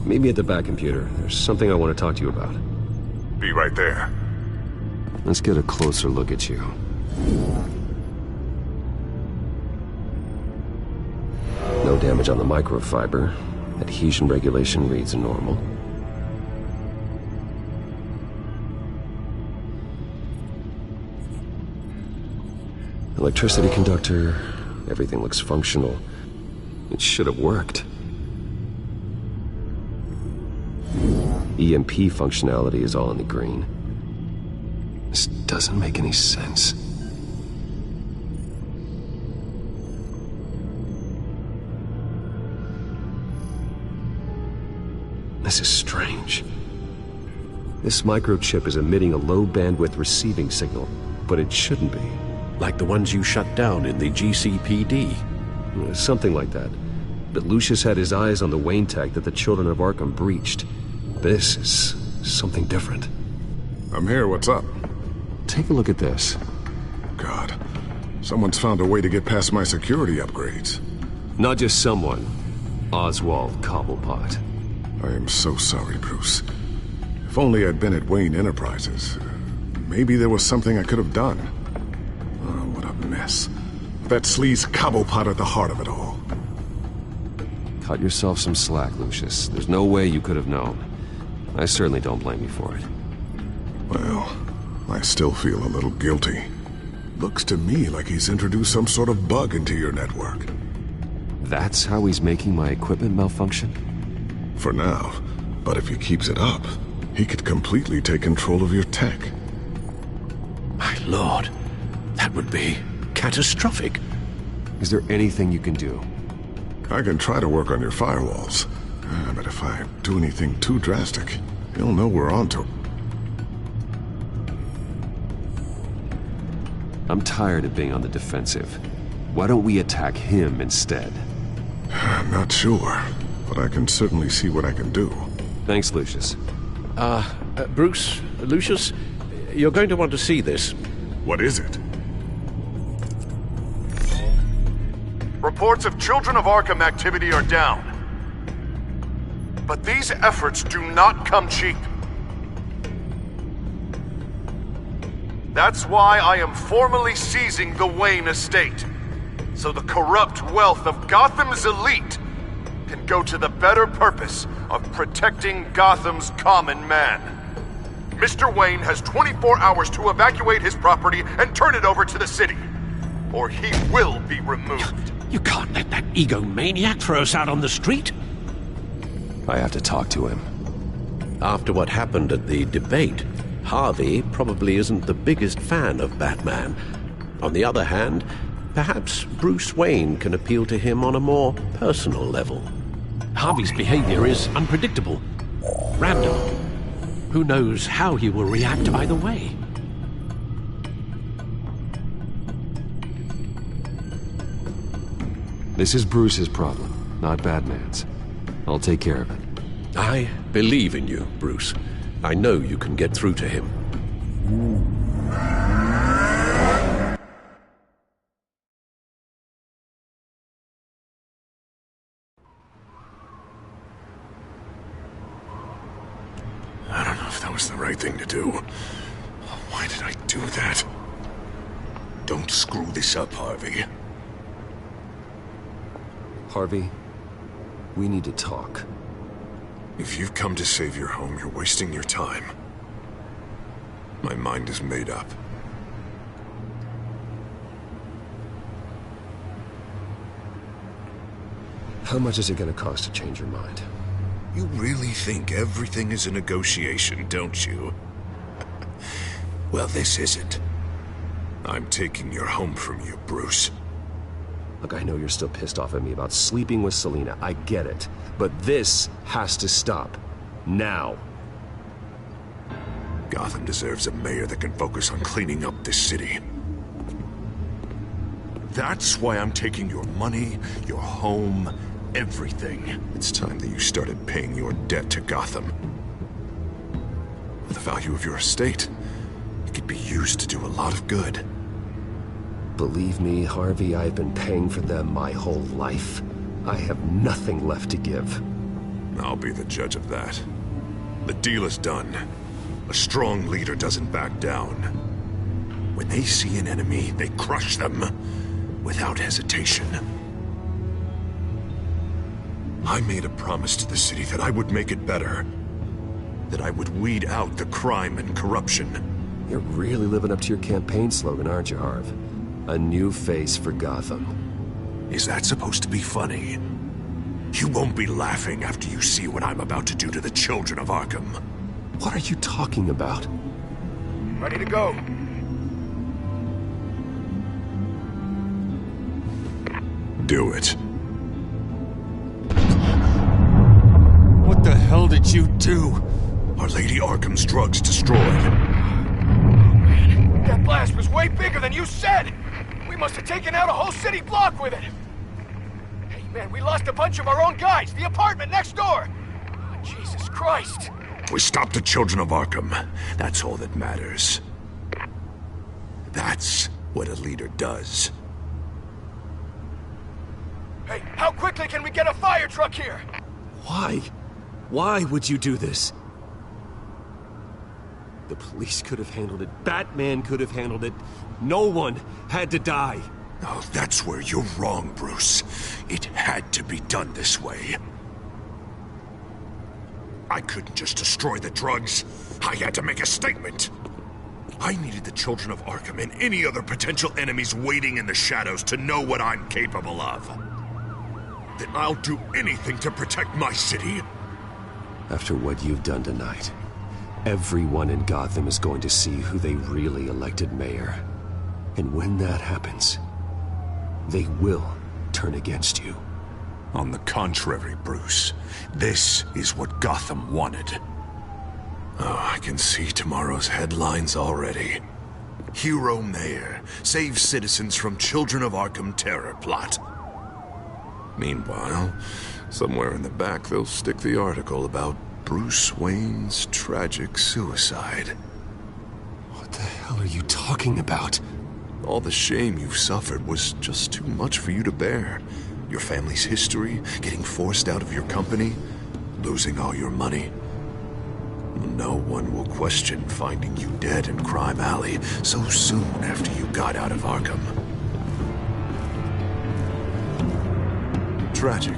meet me at the back computer. There's something I want to talk to you about. Be right there. Let's get a closer look at you. No damage on the microfiber. Adhesion regulation reads normal. Electricity conductor, everything looks functional. It should have worked. EMP functionality is all in the green. This doesn't make any sense. This is strange. This microchip is emitting a low-bandwidth receiving signal, but it shouldn't be. Like the ones you shut down in the GCPD. Something like that. But Lucius had his eyes on the Wayne tech that the children of Arkham breached. This is something different. I'm here, what's up? Take a look at this. God, someone's found a way to get past my security upgrades. Not just someone. Oswald Cobblepot. I am so sorry, Bruce. If only I'd been at Wayne Enterprises. Maybe there was something I could have done. Oh, what a mess. That sleaze Cobblepot at the heart of it all. Cut yourself some slack, Lucius. There's no way you could have known. I certainly don't blame you for it. Well, I still feel a little guilty. Looks to me like he's introduced some sort of bug into your network. That's how he's making my equipment malfunction? For now. But if he keeps it up, he could completely take control of your tech. My lord, that would be catastrophic. Is there anything you can do? I can try to work on your firewalls. But if I do anything too drastic, he'll know we're onto it. I'm tired of being on the defensive. Why don't we attack him instead? Not sure, but I can certainly see what I can do. Thanks, Lucius. Bruce, Lucius, you're going to want to see this. What is it? Reports of Children of Arkham activity are down. But these efforts do not come cheap. That's why I am formally seizing the Wayne estate, so the corrupt wealth of Gotham's elite can go to the better purpose of protecting Gotham's common man. Mr. Wayne has 24 hours to evacuate his property and turn it over to the city, or he will be removed. You can't let that egomaniac throw us out on the street. I have to talk to him. After what happened at the debate, Harvey probably isn't the biggest fan of Batman. On the other hand, perhaps Bruce Wayne can appeal to him on a more personal level. Harvey's behavior is unpredictable, random. Who knows how he will react either way? This is Bruce's problem, not Batman's. I'll take care of it. I believe in you, Bruce. I know you can get through to him. I don't know if that was the right thing to do. Why did I do that? Don't screw this up, Harvey. Harvey, we need to talk. If you've come to save your home, you're wasting your time. My mind is made up. How much is it going to cost to change your mind? You really think everything is a negotiation, don't you? Well, this isn't. I'm taking your home from you, Bruce. Look, I know you're still pissed off at me about sleeping with Selina. I get it. But this has to stop. Now. Gotham deserves a mayor that can focus on cleaning up this city. That's why I'm taking your money, your home, everything. It's time that you started paying your debt to Gotham. For the value of your estate, it could be used to do a lot of good. Believe me, Harvey, I've been paying for them my whole life. I have nothing left to give. I'll be the judge of that. The deal is done. A strong leader doesn't back down. When they see an enemy, they crush them without hesitation. I made a promise to the city that I would make it better. That I would weed out the crime and corruption. You're really living up to your campaign slogan, aren't you, Harv? A new face for Gotham. Is that supposed to be funny? You won't be laughing after you see what I'm about to do to the children of Arkham. What are you talking about? Ready to go. Do it. What the hell did you do? Our Lady Arkham's drugs destroyed. That blast was way bigger than you said! We must have taken out a whole city block with it! Hey man, we lost a bunch of our own guys! The apartment next door! Oh, Jesus Christ! We stopped the children of Arkham. That's all that matters. That's what a leader does. Hey, how quickly can we get a fire truck here? Why? Why would you do this? The police could have handled it. Batman could have handled it. No one had to die. Oh, that's where you're wrong, Bruce. It had to be done this way. I couldn't just destroy the drugs. I had to make a statement. I needed the children of Arkham and any other potential enemies waiting in the shadows to know what I'm capable of. Then I'll do anything to protect my city. After what you've done tonight, everyone in Gotham is going to see who they really elected mayor. And when that happens, they will turn against you. On the contrary, Bruce, this is what Gotham wanted. Oh, I can see tomorrow's headlines already. Hero Mayor saves citizens from Children of Arkham terror plot. Meanwhile, somewhere in the back they'll stick the article about Bruce Wayne's tragic suicide. What the hell are you talking about? All the shame you've suffered was just too much for you to bear. Your family's history, getting forced out of your company, losing all your money. No one will question finding you dead in Crime Alley so soon after you got out of Arkham. Tragic,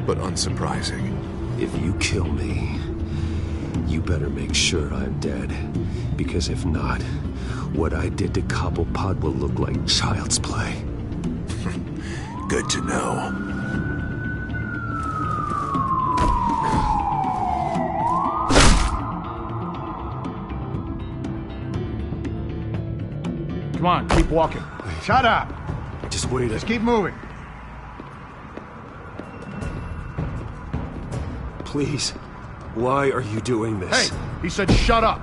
but unsurprising. If you kill me, you better make sure I'm dead. Because if not, what I did to Cobblepot will look like child's play. Good to know. Come on, keep walking. Shut up! Just wait. Just keep moving. Please, why are you doing this? Hey, he said shut up!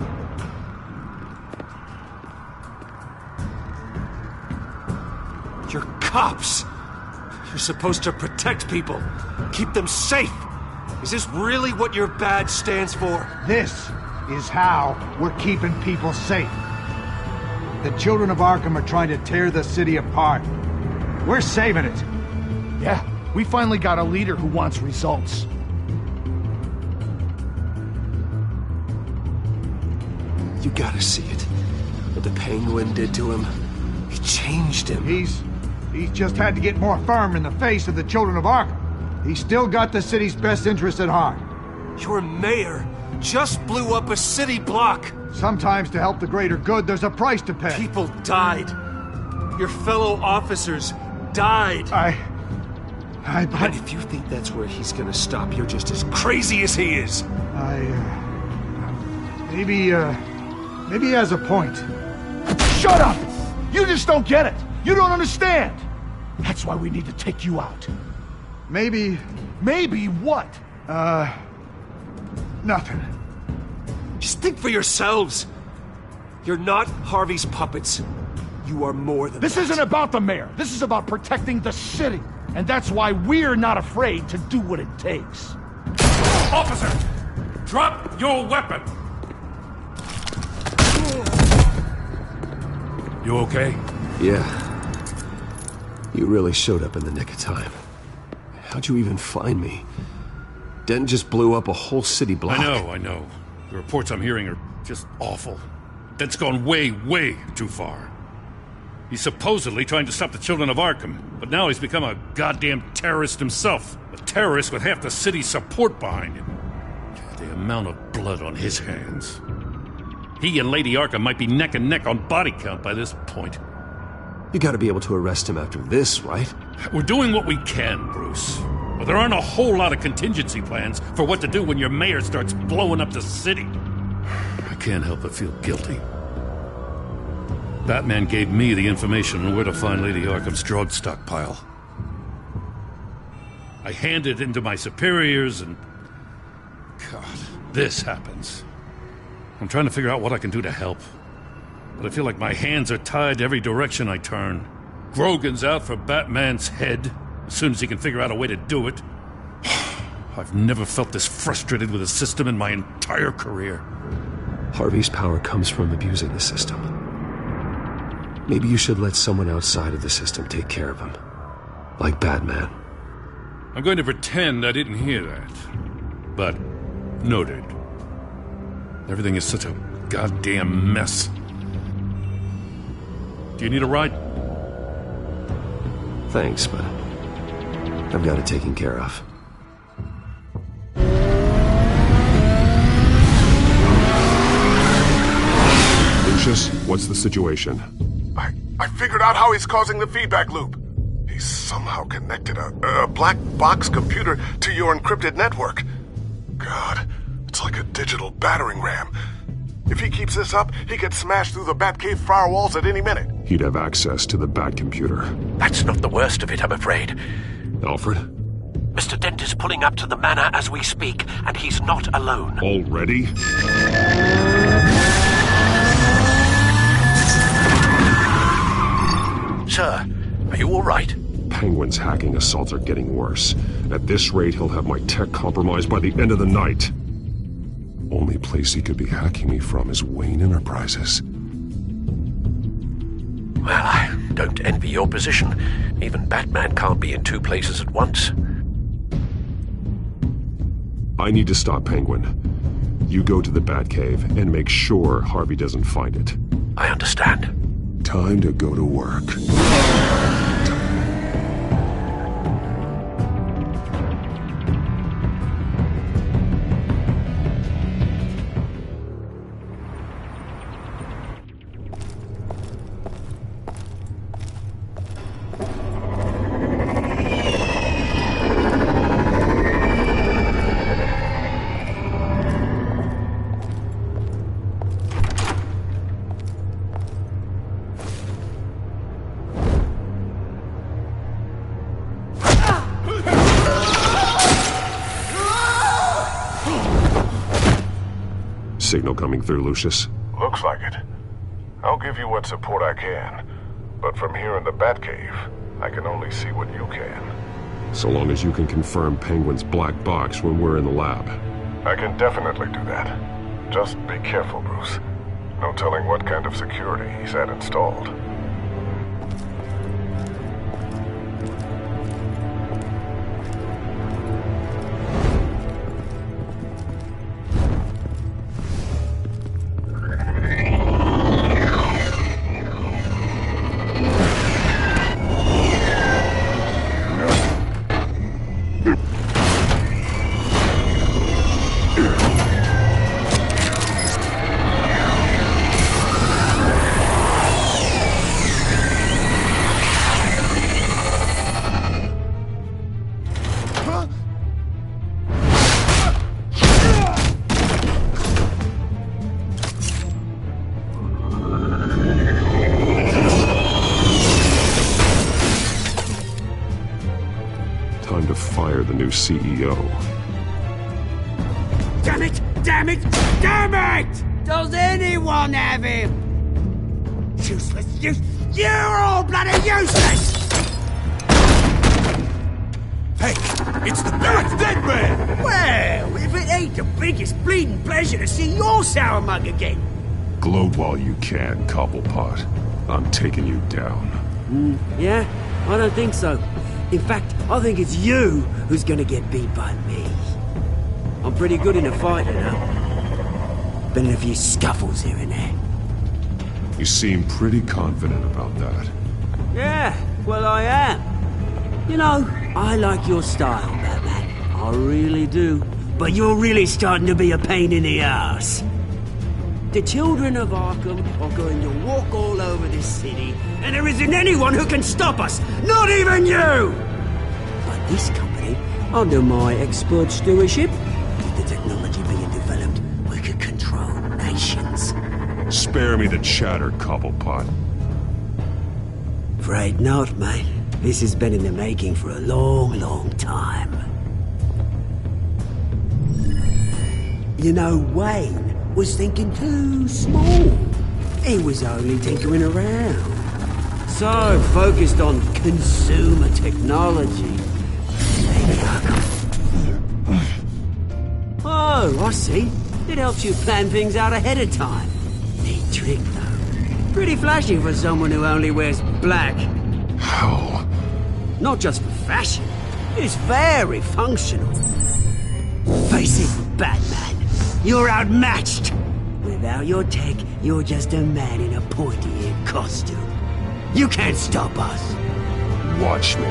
You're cops! You're supposed to protect people, keep them safe. Is this really what your badge stands for? This is how we're keeping people safe. The children of Arkham are trying to tear the city apart. We're saving it. Yeah, we finally got a leader who wants results. You gotta see it. What the Penguin did to him, it changed him. He's just had to get more firm in the face of the children of Arkham. He's still got the city's best interest at heart. Your mayor just blew up a city block. Sometimes to help the greater good, there's a price to pay. People died. Your fellow officers died. And if you think that's where he's gonna stop, you're just as crazy as he is. Maybe he has a point. Shut up! You just don't get it. You don't understand. That's why we need to take you out. Maybe what? Nothing. Just think for yourselves. You're not Harvey's puppets. You are more than This isn't about the mayor. This is about protecting the city. And that's why we're not afraid to do what it takes. Officer! Drop your weapon! You okay? Yeah. You really showed up in the nick of time. How'd you even find me? Dent just blew up a whole city block. I know. The reports I'm hearing are just awful. Dent's gone way, way too far. He's supposedly trying to stop the children of Arkham, but now he's become a goddamn terrorist himself. A terrorist with half the city's support behind him. The amount of blood on his hands. He and Lady Arkham might be neck and neck on body count by this point. You gotta be able to arrest him after this, right? We're doing what we can, Bruce. But there aren't a whole lot of contingency plans for what to do when your mayor starts blowing up the city. I can't help but feel guilty. Batman gave me the information on where to find Lady Arkham's drug stockpile. I handed it into my superiors and... God, this happens. I'm trying to figure out what I can do to help. But I feel like my hands are tied every direction I turn. Grogan's out for Batman's head, as soon as he can figure out a way to do it. I've never felt this frustrated with a system in my entire career. Harvey's power comes from abusing the system. Maybe you should let someone outside of the system take care of him. Like Batman. I'm going to pretend I didn't hear that. But, noted. Everything is such a goddamn mess. Do you need a ride? Thanks, but I've got it taken care of. Lucius, what's the situation? I figured out how he's causing the feedback loop. He's somehow connected a black box computer to your encrypted network. God, it's like a digital battering ram. If he keeps this up, he could smash through the Batcave firewalls at any minute. He'd have access to the Bat computer. That's not the worst of it, I'm afraid. Alfred? Mr. Dent is pulling up to the manor as we speak, and he's not alone. Already? Sir, are you all right? Penguin's hacking assaults are getting worse. At this rate, he'll have my tech compromised by the end of the night. Only place he could be hacking me from is Wayne Enterprises. Well, I don't envy your position. Even Batman can't be in two places at once. I need to stop Penguin. You go to the Batcave and make sure Harvey doesn't find it. I understand. Time to go to work. Signal coming through, Lucius. Looks like it. I'll give you what support I can. But from here in the Batcave, I can only see what you can. So long as you can confirm Penguin's black box when we're in the lab. I can definitely do that. Just be careful, Bruce. No telling what kind of security he's had installed. Time to fire the new CEO. Damn it! Damn it! Damn it! Does anyone have him? Useless! You're all bloody useless! Hey, it's the Bat's dead man! Well, if it ain't the biggest bleeding pleasure to see your sour mug again. Gloat while you can, Cobblepot. I'm taking you down. Yeah? I don't think so. In fact, I think it's you who's gonna get beat by me. I'm pretty good in a fight, you know. Been in a few scuffles here and there. You seem pretty confident about that. Yeah, well I am. You know, I like your style, Batman. I really do. But you're really starting to be a pain in the ass. The children of Arkham are going to walk all over this city, and there isn't anyone who can stop us, not even you! But this company, under my expert stewardship, with the technology being developed, we could control nations. Spare me the chatter, Cobblepot. Afraid not, mate. This has been in the making for a long, long time. You know, Wayne was thinking too small. He was only tinkering around. So focused on consumer technology. Oh, I see. It helps you plan things out ahead of time. Neat trick, though. Pretty flashy for someone who only wears black. How? Not just for fashion. It's very functional. Face it, Batman. You're outmatched. without your tech, you're just a man in a pointy-eared costume. You can't stop us. Watch me.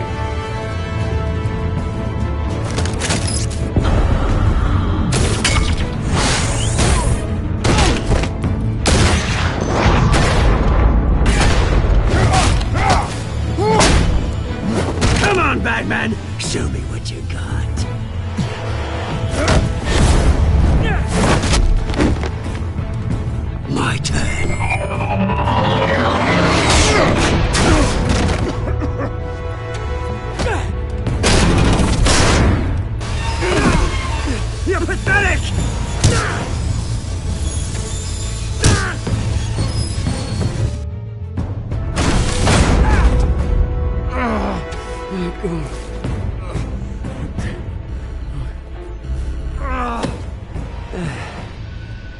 Come on, Batman! Show me what you got. My turn. You're pathetic!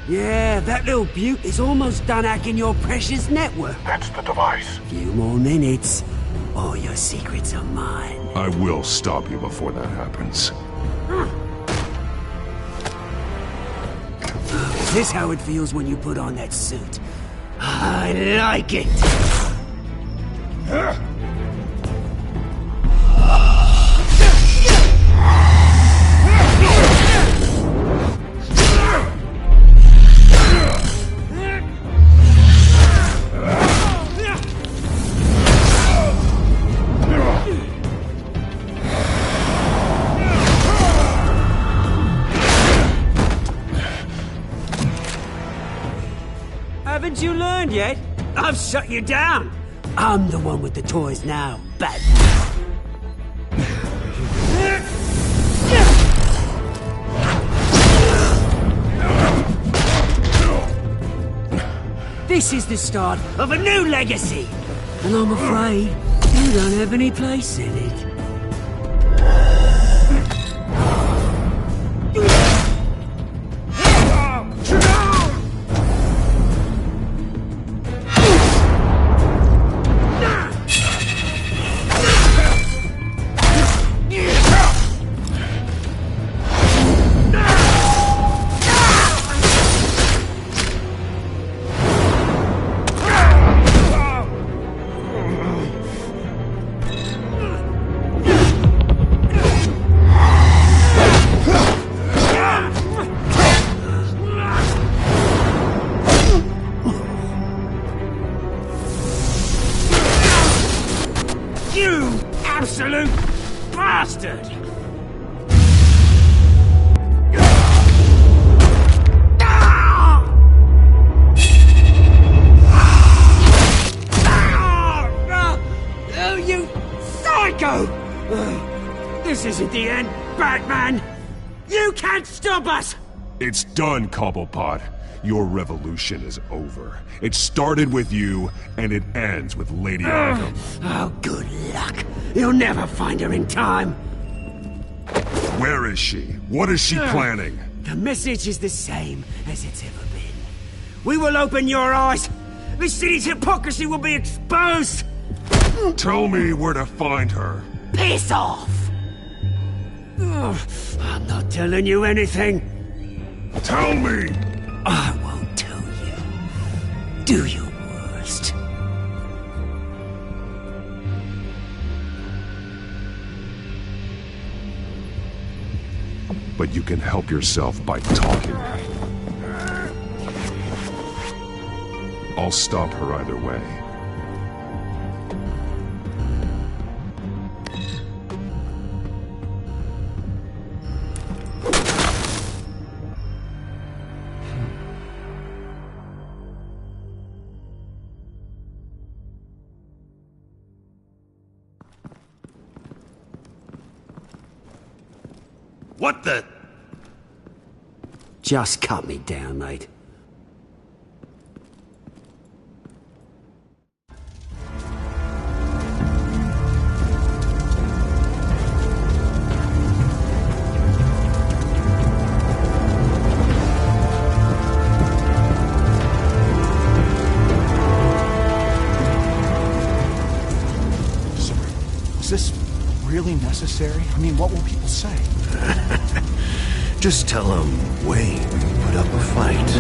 Yeah, that little beaut is almost done hacking your precious network. That's the device. Few more minutes. All your secrets are mine. I will stop you before that happens. Is this how it feels when you put on that suit? I like it! Haven't you learned yet? I've shut you down. I'm the one with the toys now, Batman. This is the start of a new legacy. And I'm afraid you don't have any place in it. You absolute bastard! Oh, you psycho! This isn't the end, Batman! You can't stop us! It's done, Cobblepot. Your revolution is over. It started with you, and it ends with Lady Arkham. Oh, good luck. You'll never find her in time. Where is she? What is she planning? The message is the same as it's ever been. We will open your eyes. The city's hypocrisy will be exposed. Tell me where to find her. Piss off! I'm not telling you anything. Tell me! I won't tell you. Do your worst. But you can help yourself by talking. I'll stop her either way. What the? Just cut me down, mate. Is this really necessary? I mean, what will people say? Just tell them Wayne put up a fight.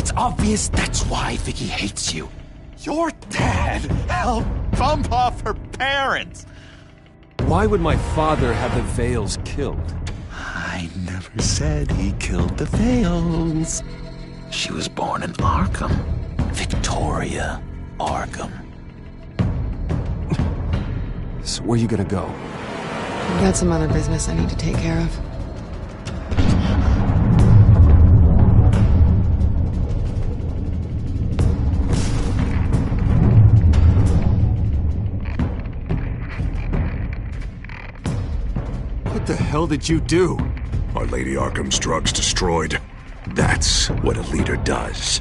It's obvious that's why Vicky hates you. Your dad helped bump off her parents. Why would my father have the Vales killed? I never said he killed the Vales. She was born in Arkham. Victoria Arkham. So where you gonna go? I've got some other business I need to take care of. What the hell did you do? Our Lady Arkham's drugs destroyed. That's what a leader does.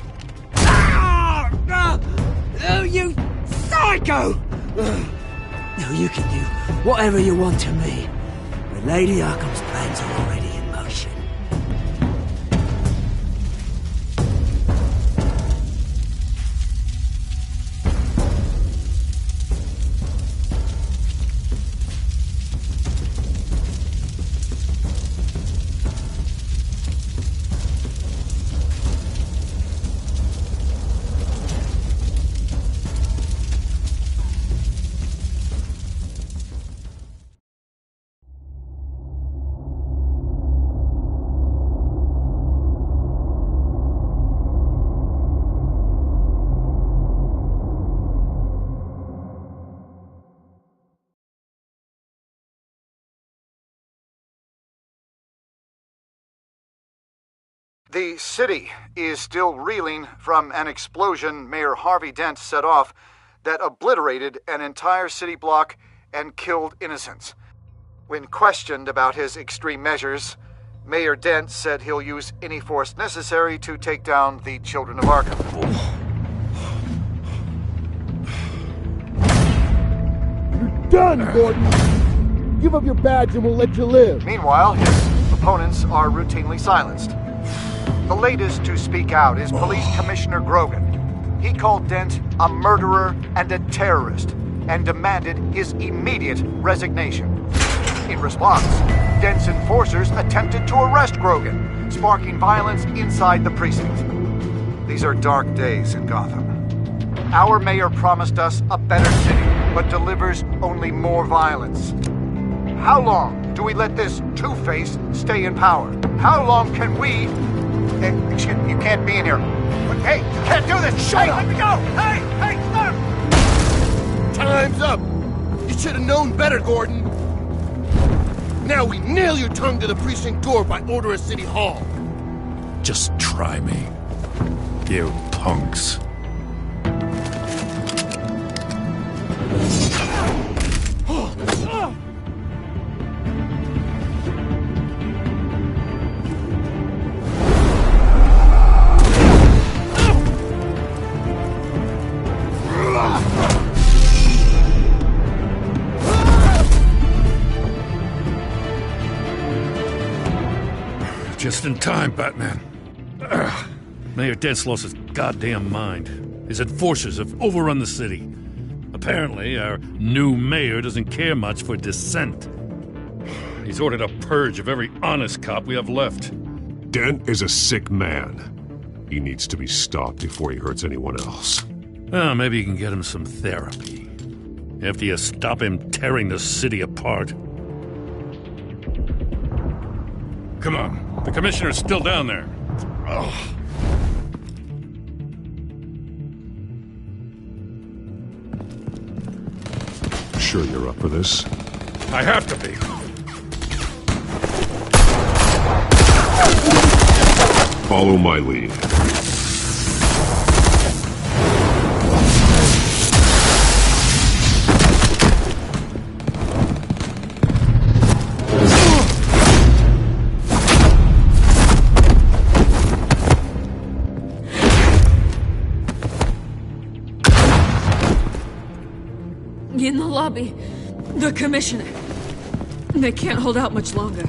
Oh, you psycho! No, you can do whatever you want to me. But Lady Arkham's plans are already in motion. The city is still reeling from an explosion Mayor Harvey Dent set off that obliterated an entire city block and killed innocents. When questioned about his extreme measures, Mayor Dent said he'll use any force necessary to take down the Children of Arkham. You're done, Gordon! Give up your badge and we'll let you live. Meanwhile, his opponents are routinely silenced. The latest to speak out is Police Commissioner Grogan. He called Dent a murderer and a terrorist and demanded his immediate resignation. In response, Dent's enforcers attempted to arrest Grogan, sparking violence inside the precinct. These are dark days in Gotham. Our mayor promised us a better city, but delivers only more violence. How long do we let this Two-Face stay in power? How long can we... You can't be in here. Hey, you can't do this! Shut up! Let me go! Hey, stop! Time's up! You should have known better, Gordon. Now we nail your tongue to the precinct door by order of City Hall. Just try me, you punks. Just in time, Batman. Mayor Dent's lost his goddamn mind. His enforcers have overrun the city. Apparently, our new mayor doesn't care much for dissent. He's ordered a purge of every honest cop we have left. Dent is a sick man. He needs to be stopped before he hurts anyone else. Well, maybe you can get him some therapy. After you stop him tearing the city apart. Come on. The commissioner's still down there. Ugh. Sure you're up for this? I have to be. Follow my lead. In the lobby, the commissioner. They can't hold out much longer.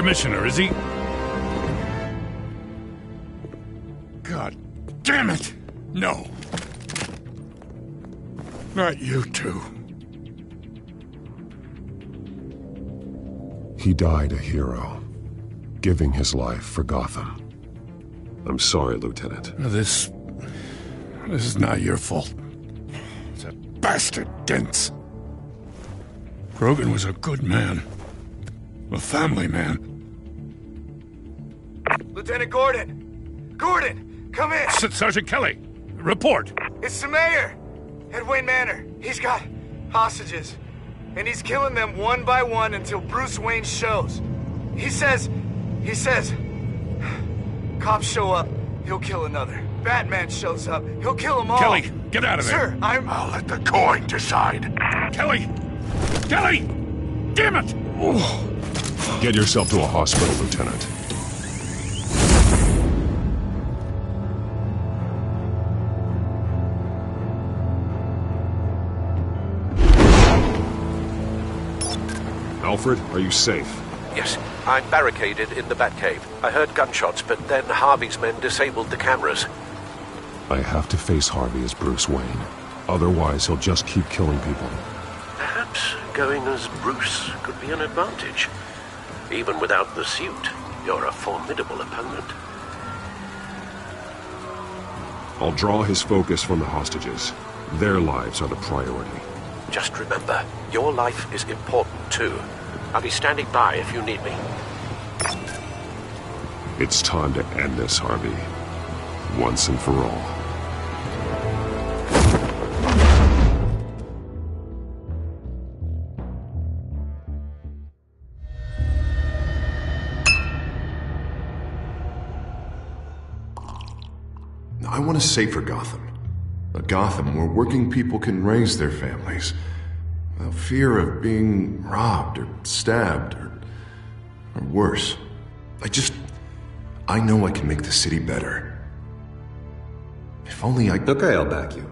commissioner, is he? God damn it! No. Not you two. He died a hero, giving his life for Gotham. I'm sorry, Lieutenant. This is not your fault. It's a bastard Dent. Grogan was a good man. A family man. Lieutenant Gordon! Gordon, come in! Sergeant Kelly, report. It's the mayor! At Wayne Manor. He's got hostages. And he's killing them one by one until Bruce Wayne shows. He says... Cops show up, he'll kill another. Batman shows up, he'll kill them all. Kelly, get out of there. Sir, I'll let the coin decide. Kelly! Kelly! Damn it! Get yourself to a hospital, Lieutenant. Alfred, are you safe? Yes, I'm barricaded in the Batcave. I heard gunshots, but then Harvey's men disabled the cameras. I have to face Harvey as Bruce Wayne. Otherwise, he'll just keep killing people. Perhaps going as Bruce could be an advantage. Even without the suit, you're a formidable opponent. I'll draw his focus from the hostages. Their lives are the priority. Just remember, your life is important too. I'll be standing by if you need me. It's time to end this, Harvey. Once and for all. I want a safer Gotham. A Gotham where working people can raise their families without fear of being robbed or stabbed or worse. I know I can make the city better. If only I... Okay, I'll back you.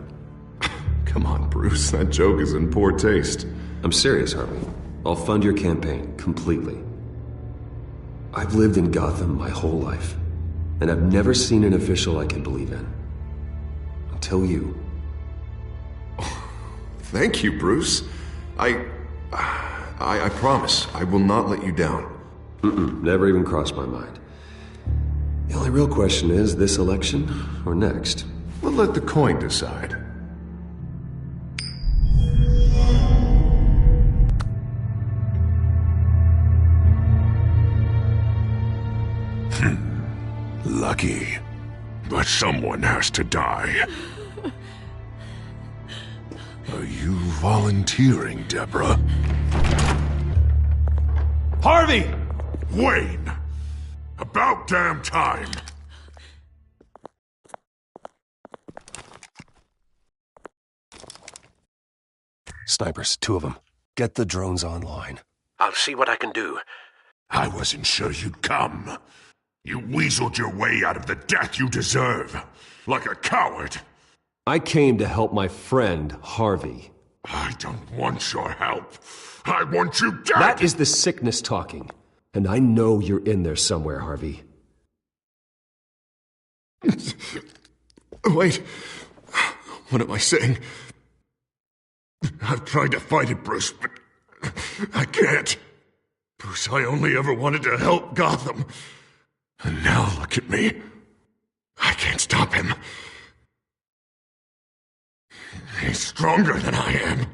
Come on, Bruce. That joke is in poor taste. I'm serious, Harvey. I'll fund your campaign, completely. I've lived in Gotham my whole life, and I've never seen an official I can believe in. Until you. Thank you, Bruce. I promise I will not let you down. Never even crossed my mind. The only real question is, this election or next? We'll let the coin decide. Lucky. But someone has to die. Are you volunteering, Deborah? Harvey! Wayne! About damn time! Snipers, 2 of them. Get the drones online. I'll see what I can do. I wasn't sure you'd come. You weaseled your way out of the death you deserve. Like a coward. I came to help my friend, Harvey. I don't want your help. I want you dead! That is the sickness talking. And I know you're in there somewhere, Harvey. Wait. What am I saying? I've tried to fight it, Bruce, but I can't. Bruce, I only ever wanted to help Gotham. And now look at me. I can't stop him. He's stronger than I am.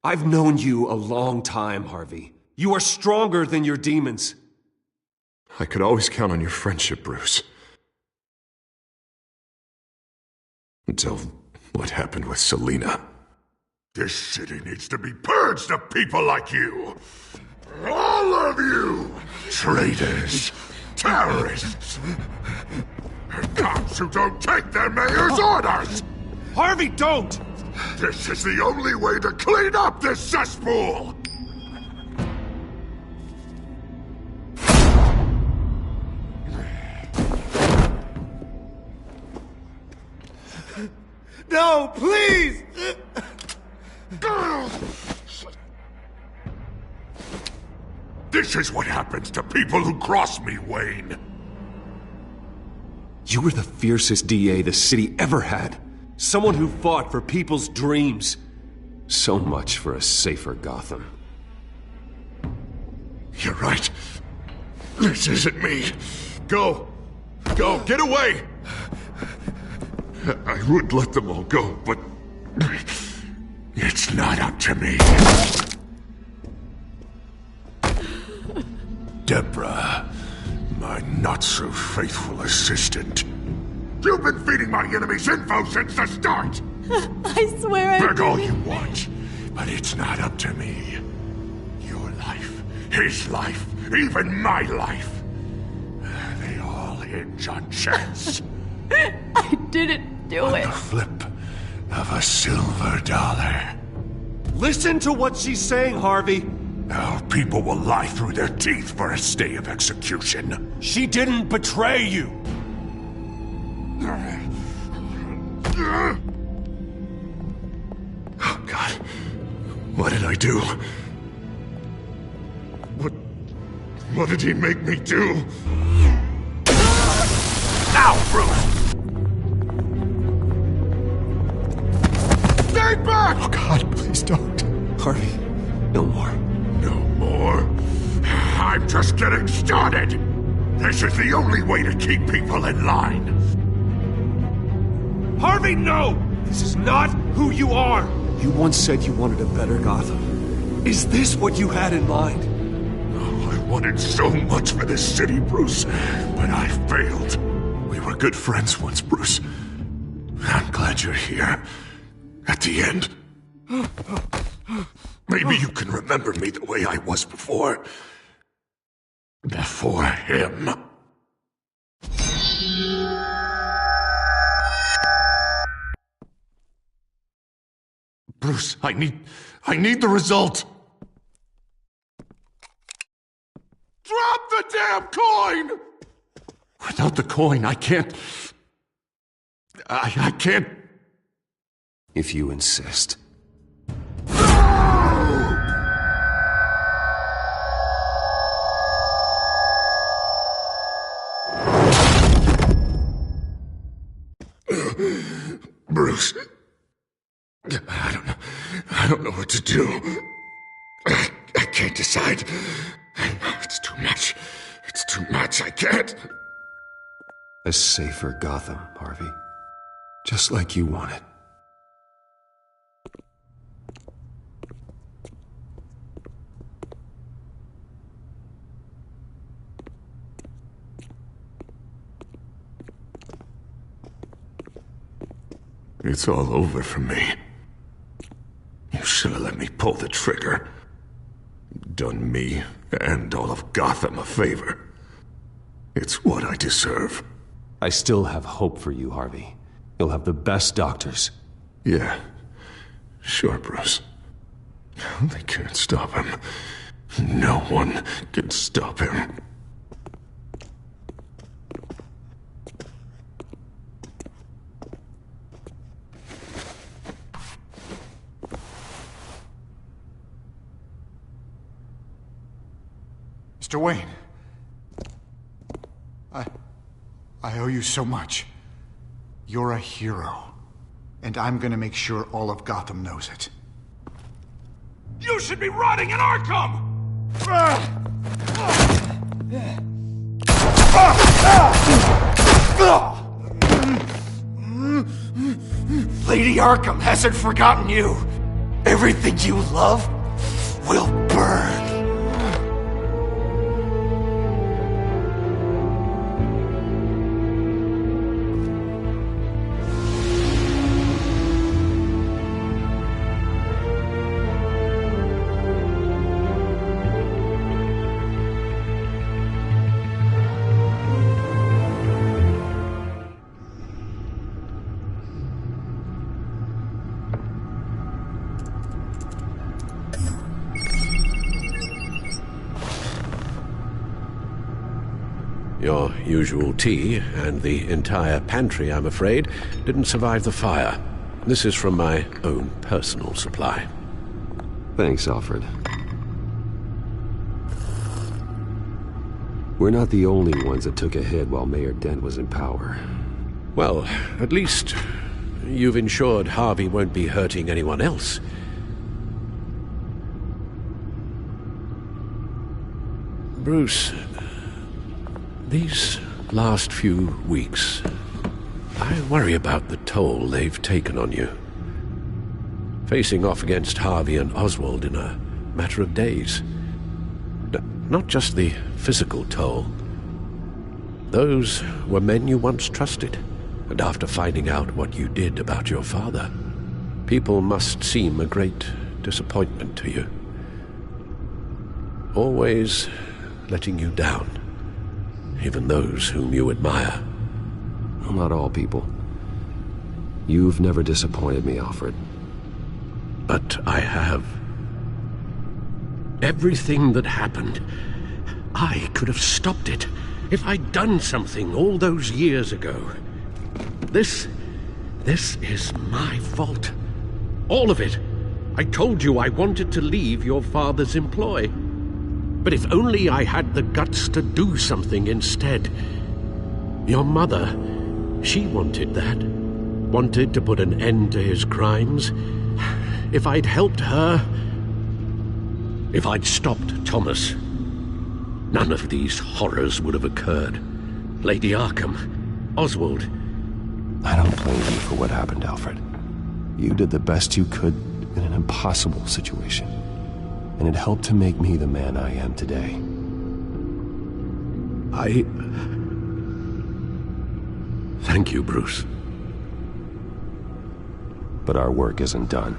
I've known you a long time, Harvey. You are stronger than your demons. I could always count on your friendship, Bruce. Until what happened with Selina. This city needs to be purged of people like you. All of you! Traitors! Terrorists! And cops who don't take their mayor's orders! Harvey, don't! This is the only way to clean up this cesspool! No, please! This This is what happens to people who cross me, Wayne. You were the fiercest DA the city ever had. Someone who fought for people's dreams. So much for a safer Gotham. You're right. This isn't me. Go. Go. Get away. I would let them all go, but it's not up to me. Deborah, my not-so-faithful assistant. You've been feeding my enemies info since the start! I swear I Beg all didn't. you want, but it's not up to me. Your life, his life, even my life. They all hinge on chance. I didn't do it. The flip of a silver dollar. Listen to what she's saying, Harvey. Now people will lie through their teeth for a stay of execution. She didn't betray you. Oh, God. What did I do? What did he make me do? Now, Bruce! Stay back! Oh, God, please don't. Harvey, no more. No more? I'm just getting started! This is the only way to keep people in line. Harvey, no! This is not who you are! You once said you wanted a better Gotham. Is this what you had in mind? Oh, I wanted so much for this city, Bruce, but I failed. We were good friends once, Bruce. I'm glad you're here. At the end. Maybe you can remember me the way I was before. Before him. Bruce, I need the result. Drop the damn coin! Without the coin, I can't... I can't... If you insist. Bruce, I don't know what to do. I can't decide. It's too much. It's too much. I can't. A safer Gotham, Harvey. Just like you wanted. It's all over for me. You should have let me pull the trigger. Done me and all of Gotham a favor. It's what I deserve. I still have hope for you, Harvey. You'll have the best doctors. Yeah. Sure, Bruce. They can't stop him. No one can stop him. Mr. Wayne. I owe you so much. You're a hero. And I'm gonna make sure all of Gotham knows it. You should be rotting in Arkham! Lady Arkham hasn't forgotten you. Everything you love will burn. Your usual tea and the entire pantry, I'm afraid, didn't survive the fire. This is from my own personal supply. Thanks, Alfred. We're not the only ones that took a hit while Mayor Dent was in power. Well, at least you've ensured Harvey won't be hurting anyone else. Bruce, these last few weeks, I worry about the toll they've taken on you. Facing off against Harvey and Oswald in a matter of days. Not just the physical toll. Those were men you once trusted, and after finding out what you did about your father, people must seem a great disappointment to you. Always letting you down, even those whom you admire. Well, not all people. You've never disappointed me, Alfred. But I have. Everything that happened, I could have stopped it if I'd done something all those years ago. This is my fault. All of it. I told you I wanted to leave your father's employ. But if only I had the guts to do something instead. Your mother, she wanted that. Wanted to put an end to his crimes. If I'd helped her, if I'd stopped Thomas, none of these horrors would have occurred. Lady Arkham, Oswald. I don't blame you for what happened, Alfred. You did the best you could in an impossible situation. And it helped to make me the man I am today. Thank you, Bruce. But our work isn't done.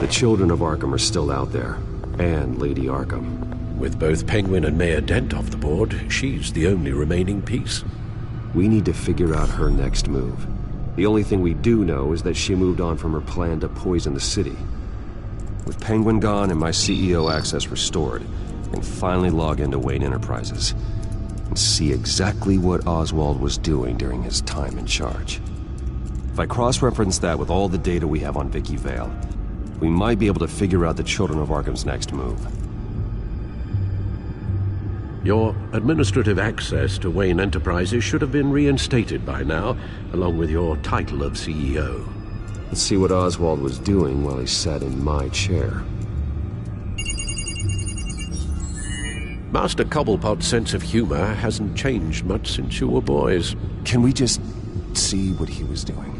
The children of Arkham are still out there, and Lady Arkham. With both Penguin and Mayor Dent off the board, she's the only remaining piece. We need to figure out her next move. The only thing we do know is that she moved on from her plan to poison the city. With Penguin gone and my CEO access restored, I can finally log into Wayne Enterprises and see exactly what Oswald was doing during his time in charge. If I cross-reference that with all the data we have on Vicky Vale, we might be able to figure out the Children of Arkham's next move. Your administrative access to Wayne Enterprises should have been reinstated by now, along with your title of CEO. Let's see what Oswald was doing while he sat in my chair. Master Cobblepot's sense of humor hasn't changed much since you were boys. Can we just see what he was doing?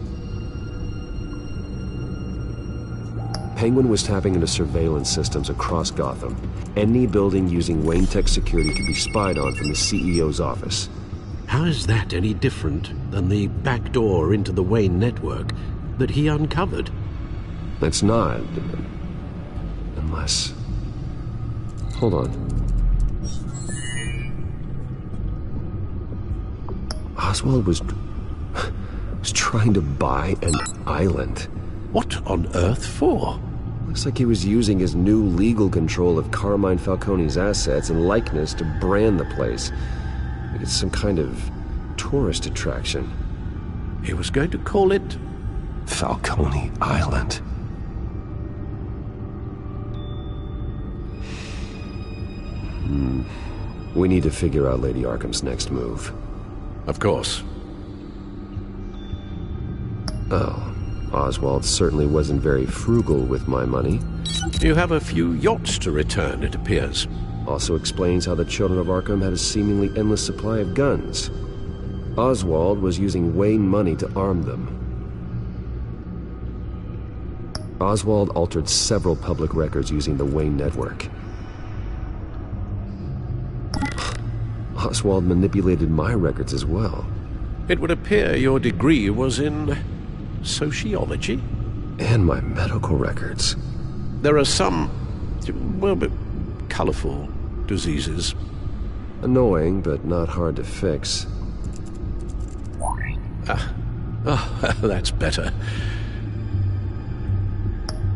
Penguin was tapping into surveillance systems across Gotham. Any building using Wayne Tech security could be spied on from the CEO's office. How is that any different than the back door into the Wayne network that he uncovered? That's not. Unless... Hold on. Oswald was trying to buy an island. What on earth for? Looks like he was using his new legal control of Carmine Falcone's assets and likeness to brand the place. It's some kind of tourist attraction. He was going to call it... Falcone Island. We need to figure out Lady Arkham's next move. Of course. Oh. Oswald certainly wasn't very frugal with my money. You have a few yachts to return, it appears. Also explains how the Children of Arkham had a seemingly endless supply of guns. Oswald was using Wayne money to arm them. Oswald altered several public records using the Wayne network. Oswald manipulated my records as well. It would appear your degree was in... sociology? And my medical records. There are some, well, but colorful diseases. Annoying, but not hard to fix. That's better.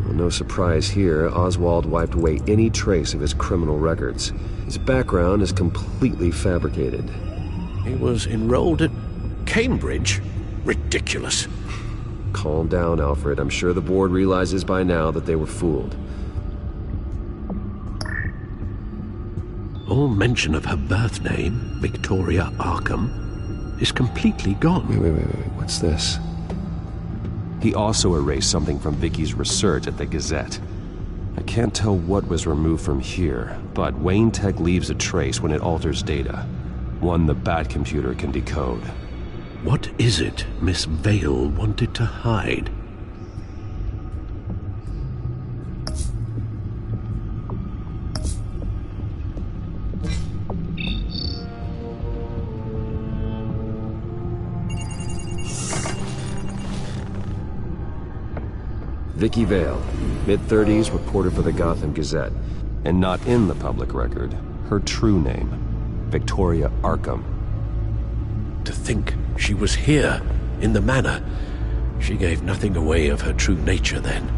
Well, no surprise here, Oswald wiped away any trace of his criminal records. His background is completely fabricated. He was enrolled at Cambridge? Ridiculous. Calm down, Alfred. I'm sure the board realizes by now that they were fooled. all mention of her birth name, Victoria Arkham, is completely gone. Wait. What's this? He also erased something from Vicky's research at the Gazette. I can't tell what was removed from here, but Wayne Tech leaves a trace when it alters data. One the Bat computer can decode. What is it Miss Vale wanted to hide? Vicky Vale, mid-30s, reporter for the Gotham Gazette. And not in the public record, her true name, Victoria Arkham. To think she was here, in the manor. She gave nothing away of her true nature then.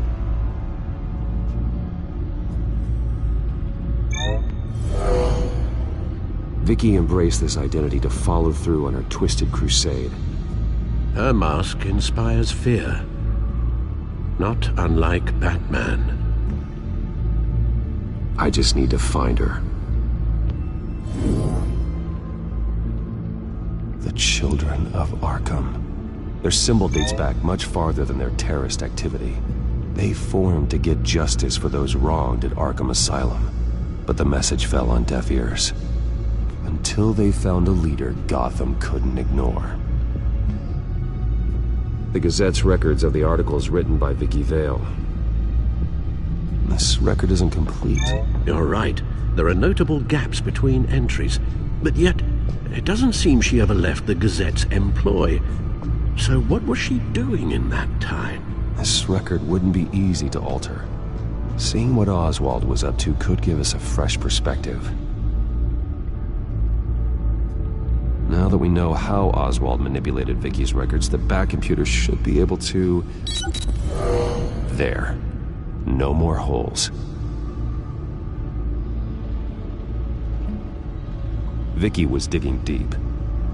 Vicky embraced this identity to follow through on her twisted crusade. Her mask inspires fear. Not unlike Batman. I just need to find her. The Children of Arkham. Their symbol dates back much farther than their terrorist activity. They formed to get justice for those wronged at Arkham Asylum. But the message fell on deaf ears. Until they found a leader Gotham couldn't ignore. The Gazette's records of the articles written by Vicky Vale. This record isn't complete. You're right. There are notable gaps between entries. But yet, it doesn't seem she ever left the Gazette's employ. So what was she doing in that time? This record wouldn't be easy to alter. Seeing what Oswald was up to could give us a fresh perspective. Now that we know how Oswald manipulated Vicky's records, the Bat computer should be able to... There. No more holes. Vicky was digging deep.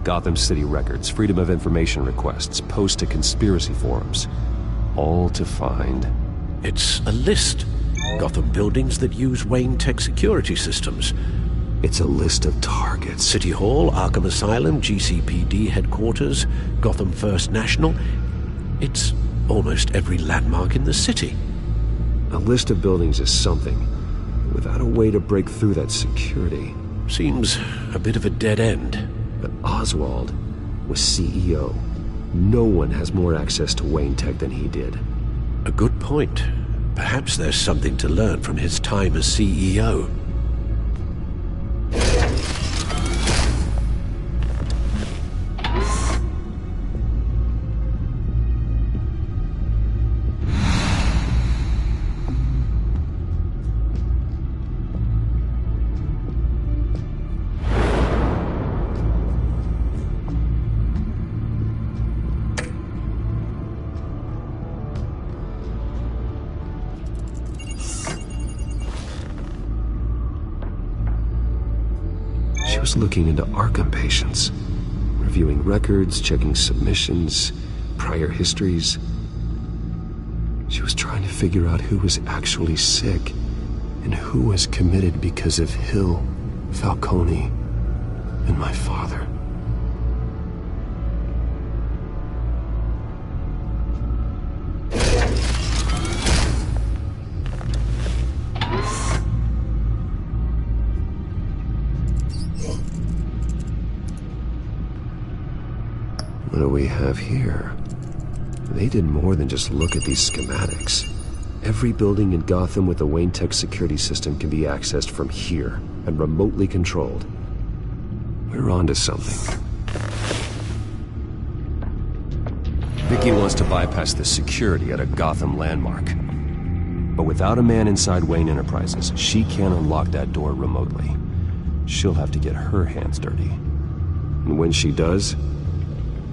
Gotham City records, Freedom of Information requests, posts to conspiracy forums. All to find... It's a list. Gotham buildings that use Wayne Tech security systems. It's a list of targets. City Hall, Arkham Asylum, GCPD headquarters, Gotham First National. It's almost every landmark in the city. A list of buildings is something. Without a way to break through that security... Seems a bit of a dead end. But Oswald was CEO. No one has more access to Wayne Tech than he did. A good point. Perhaps there's something to learn from his time as CEO. Looking into Arkham patients, reviewing records, checking submissions, prior histories. She was trying to figure out who was actually sick and who was committed because of Hill, Falcone, and my father. What do we have here? They did more than just look at these schematics. Every building in Gotham with a Wayne Tech security system can be accessed from here and remotely controlled. We're onto something. Vicky wants to bypass the security at a Gotham landmark. But without a man inside Wayne Enterprises, she can't unlock that door remotely. She'll have to get her hands dirty. And when she does,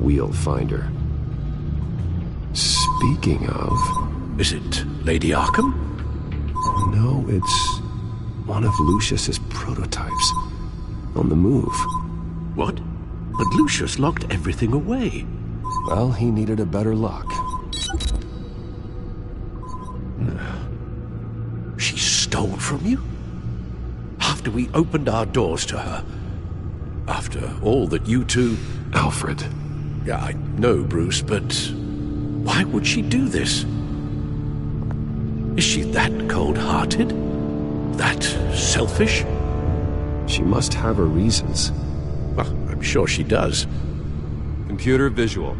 we'll find her. Speaking of... Is it Lady Arkham? No, it's one of Lucius's prototypes. On the move. What? But Lucius locked everything away. Well, he needed a better lock. She stole from you? After after we opened our doors to her. After all that you two... Alfred. Yeah, I know, Bruce, but why would she do this? Is she that cold-hearted? That selfish? She must have her reasons. Well, I'm sure she does. Computer visual.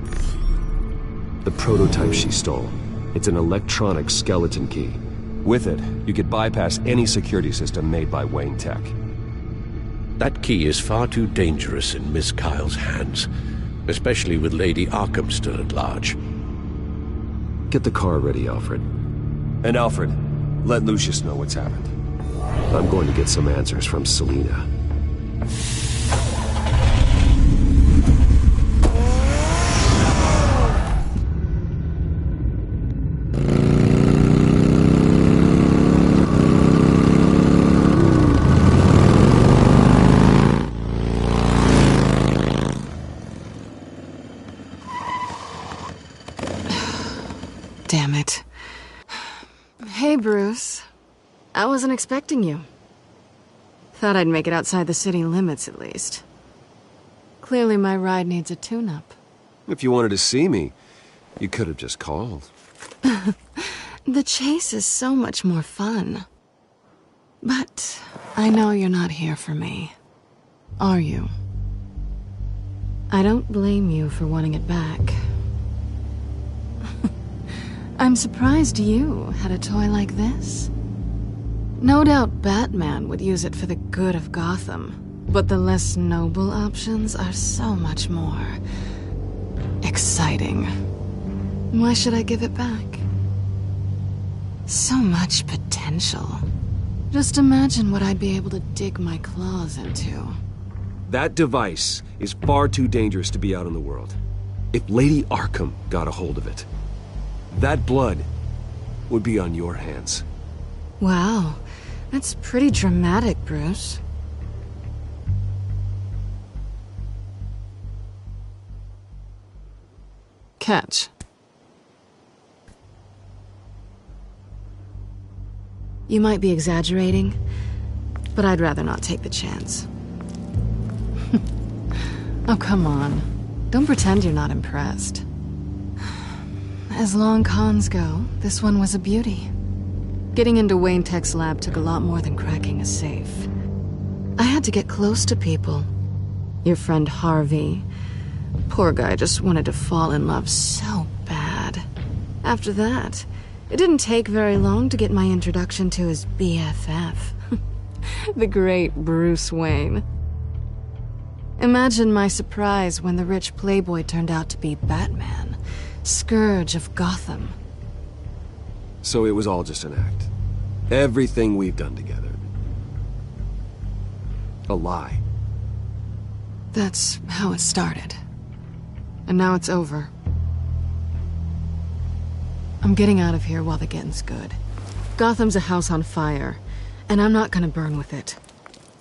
The prototype she stole. It's an electronic skeleton key. With it, you could bypass any security system made by Wayne Tech. That key is far too dangerous in Miss Kyle's hands, especially with Lady Arkham still at large. Get the car ready, Alfred. And Alfred, let Lucius know what's happened. I'm going to get some answers from Selina. Damn it. Hey, Bruce. I wasn't expecting you. Thought I'd make it outside the city limits, at least. Clearly my ride needs a tune-up. If you wanted to see me, you could have just called. The chase is so much more fun. But I know you're not here for me. Are you? I don't blame you for wanting it back. I'm surprised you had a toy like this. No doubt Batman would use it for the good of Gotham, but the less noble options are so much more exciting. Why should I give it back? So much potential. Just imagine what I'd be able to dig my claws into. That device is far too dangerous to be out in the world. If Lady Arkham got a hold of it, that blood would be on your hands. Wow, that's pretty dramatic, Bruce. Catch. You might be exaggerating, but I'd rather not take the chance. Oh, come on. Don't pretend you're not impressed. As long cons go, this one was a beauty. Getting into Wayne Tech's lab took a lot more than cracking a safe. I had to get close to people. Your friend Harvey. Poor guy just wanted to fall in love so bad. After that, it didn't take very long to get my introduction to his BFF. The great Bruce Wayne. Imagine my surprise when the rich playboy turned out to be Batman, Scourge of Gotham. So it was all just an act. Everything we've done together. A lie. That's how it started. And now it's over. I'm getting out of here while the getting's good. Gotham's a house on fire, and I'm not gonna burn with it.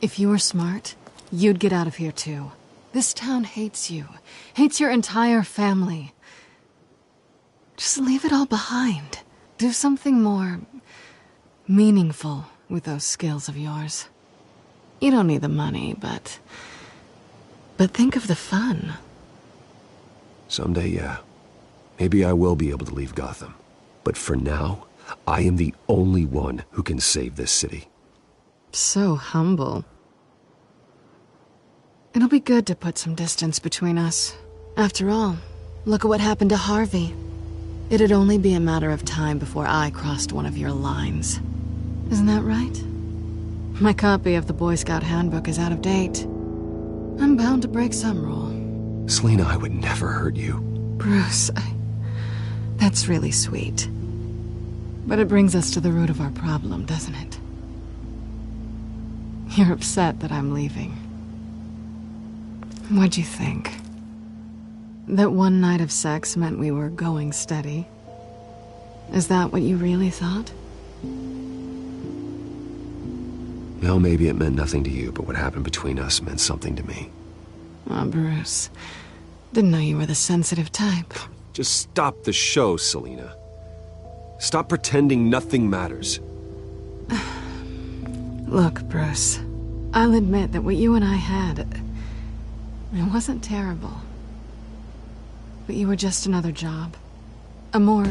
If you were smart, you'd get out of here too. This town hates you. Hates your entire family. Just leave it all behind. Do something more meaningful with those skills of yours. You don't need the money, but think of the fun. Someday, yeah. Maybe I will be able to leave Gotham. But for now, I am the only one who can save this city. So humble. It'll be good to put some distance between us. After all, look at what happened to Harvey. It'd only be a matter of time before I crossed one of your lines. Isn't that right? My copy of the Boy Scout Handbook is out of date. I'm bound to break some rule. Selina, I would never hurt you. Bruce, that's really sweet. But it brings us to the root of our problem, doesn't it? You're upset that I'm leaving. What'd you think? That one night of sex meant we were going steady? Is that what you really thought? Well, maybe it meant nothing to you, but what happened between us meant something to me. Oh, Bruce. Didn't know you were the sensitive type. Just stop the show, Selina. Stop pretending nothing matters. Look, Bruce. I'll admit that what you and I had, it wasn't terrible. But you were just another job. A more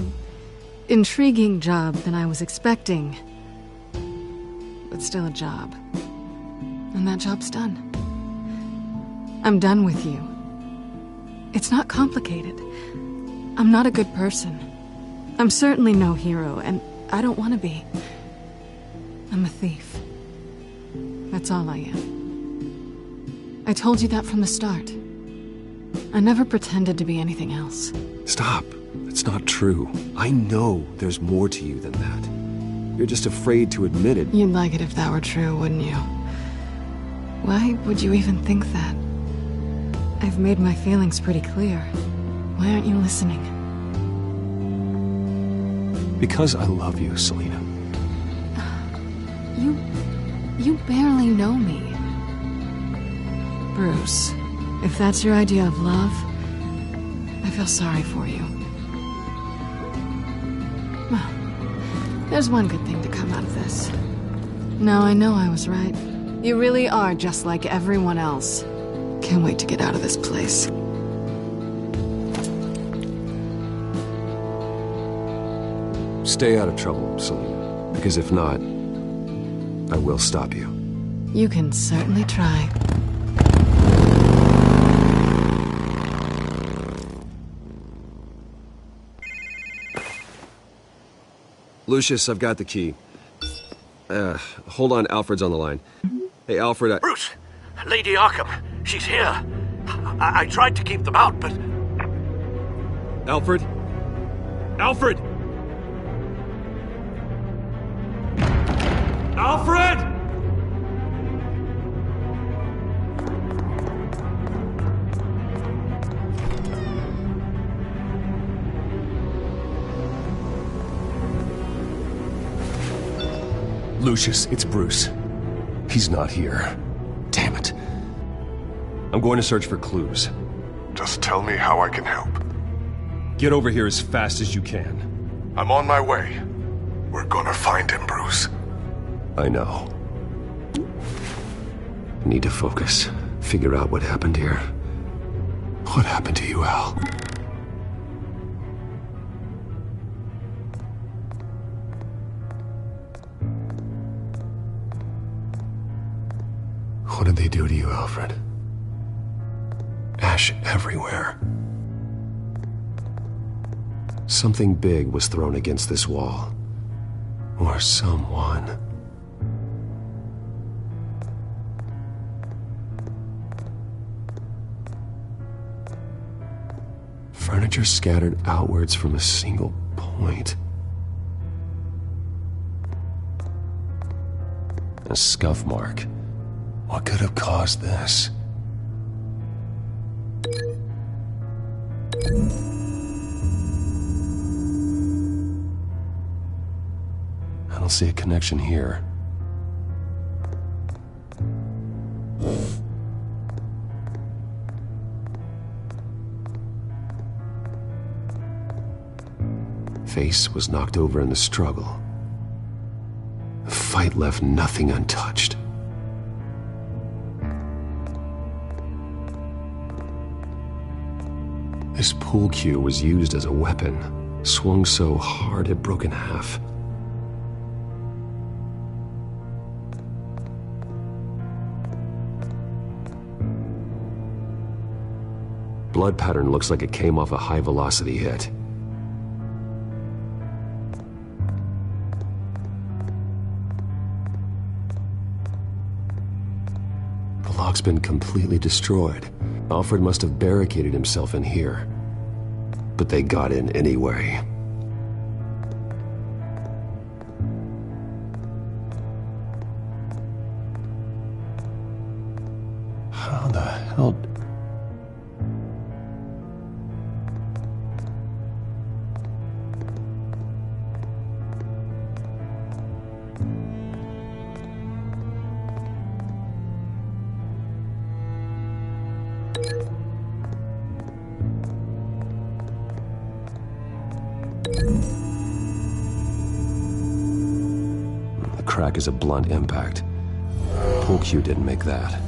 intriguing job than I was expecting. But still a job. And that job's done. I'm done with you. It's not complicated. I'm not a good person. I'm certainly no hero, and I don't want to be. I'm a thief. That's all I am. I told you that from the start. I never pretended to be anything else. Stop. It's not true. I know there's more to you than that. You're just afraid to admit it. You'd like it if that were true, wouldn't you? Why would you even think that? I've made my feelings pretty clear. Why aren't you listening? Because I love you, Selina. You barely know me. Bruce, if that's your idea of love, I feel sorry for you. Well, there's one good thing to come out of this. Now I know I was right. You really are just like everyone else. Can't wait to get out of this place. Stay out of trouble, Selina. Because if not, I will stop you. You can certainly try. Lucius, I've got the key. Hold on, Alfred's on the line. Hey, Alfred, Bruce! Lady Arkham, she's here. I tried to keep them out, but... Alfred? Alfred! Alfred! Lucius, it's Bruce. He's not here. Damn it. I'm going to search for clues. Just tell me how I can help. Get over here as fast as you can. I'm on my way. We're gonna find him, Bruce. I know. I need to focus. Figure out what happened here. What happened to you, Al? What did they do to you, Alfred? Ash everywhere. Something big was thrown against this wall. Or someone. Furniture scattered outwards from a single point. A scuff mark. What could have caused this? I don't see a connection here. Face was knocked over in the struggle. The fight left nothing untouched. This pool cue was used as a weapon, swung so hard it broke in half. Blood pattern looks like it came off a high-velocity hit. The lock's been completely destroyed. Alfred must have barricaded himself in here. But they got in anyway. How the hell... The crack is a blunt impact. pool cue didn't make that.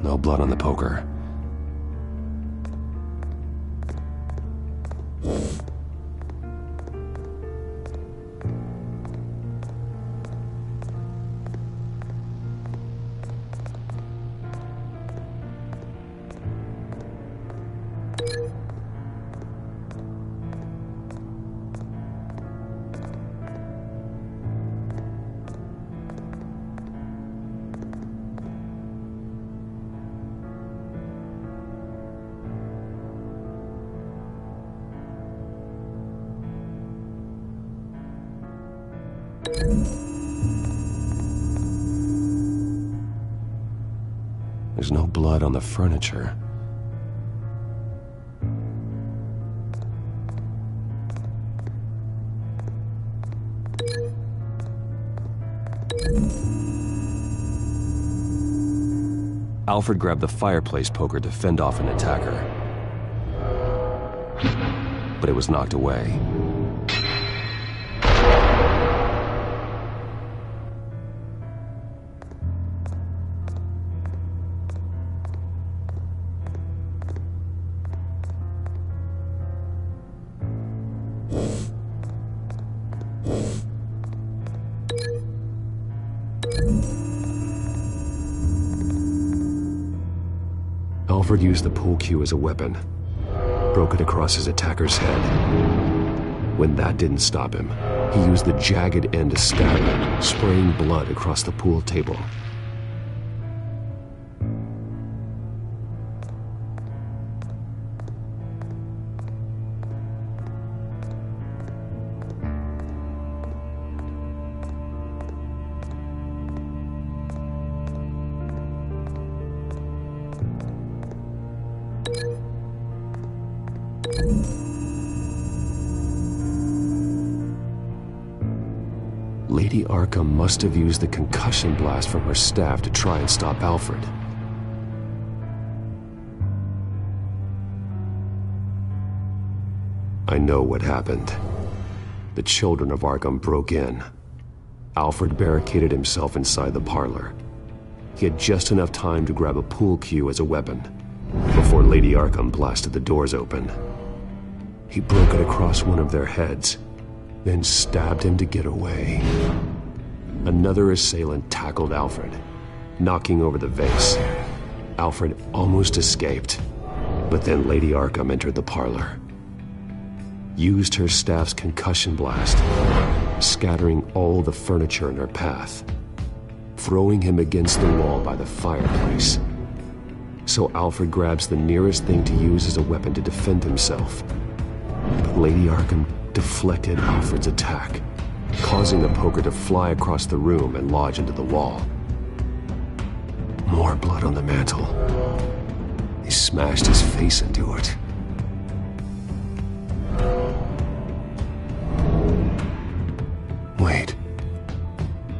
No blood on the poker. There's no blood on the furniture. Alfred grabbed the fireplace poker to fend off an attacker. But it was knocked away. Alfred used the pool cue as a weapon, broke it across his attacker's head. When that didn't stop him, he used the jagged end to stab him, spraying blood across the pool table. Lady Arkham must have used the concussion blast from her staff to try and stop Alfred. I know what happened. The children of Arkham broke in. Alfred barricaded himself inside the parlor. He had just enough time to grab a pool cue as a weapon before Lady Arkham blasted the doors open. He broke it across one of their heads, then stabbed him to get away. Another assailant tackled Alfred, knocking over the vase. Alfred almost escaped, but then Lady Arkham entered the parlor, used her staff's concussion blast, scattering all the furniture in her path, throwing him against the wall by the fireplace. So Alfred grabs the nearest thing to use as a weapon to defend himself. But Lady Arkham deflected Alfred's attack, causing the poker to fly across the room and lodge into the wall. More blood on the mantel. He smashed his face into it. Wait.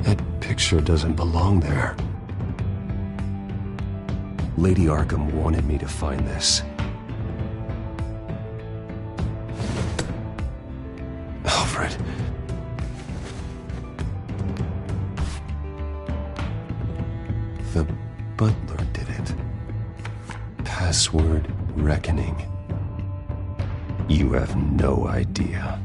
That picture doesn't belong there. Lady Arkham wanted me to find this. Alfred. The butler did it. Password reckoning. You have no idea.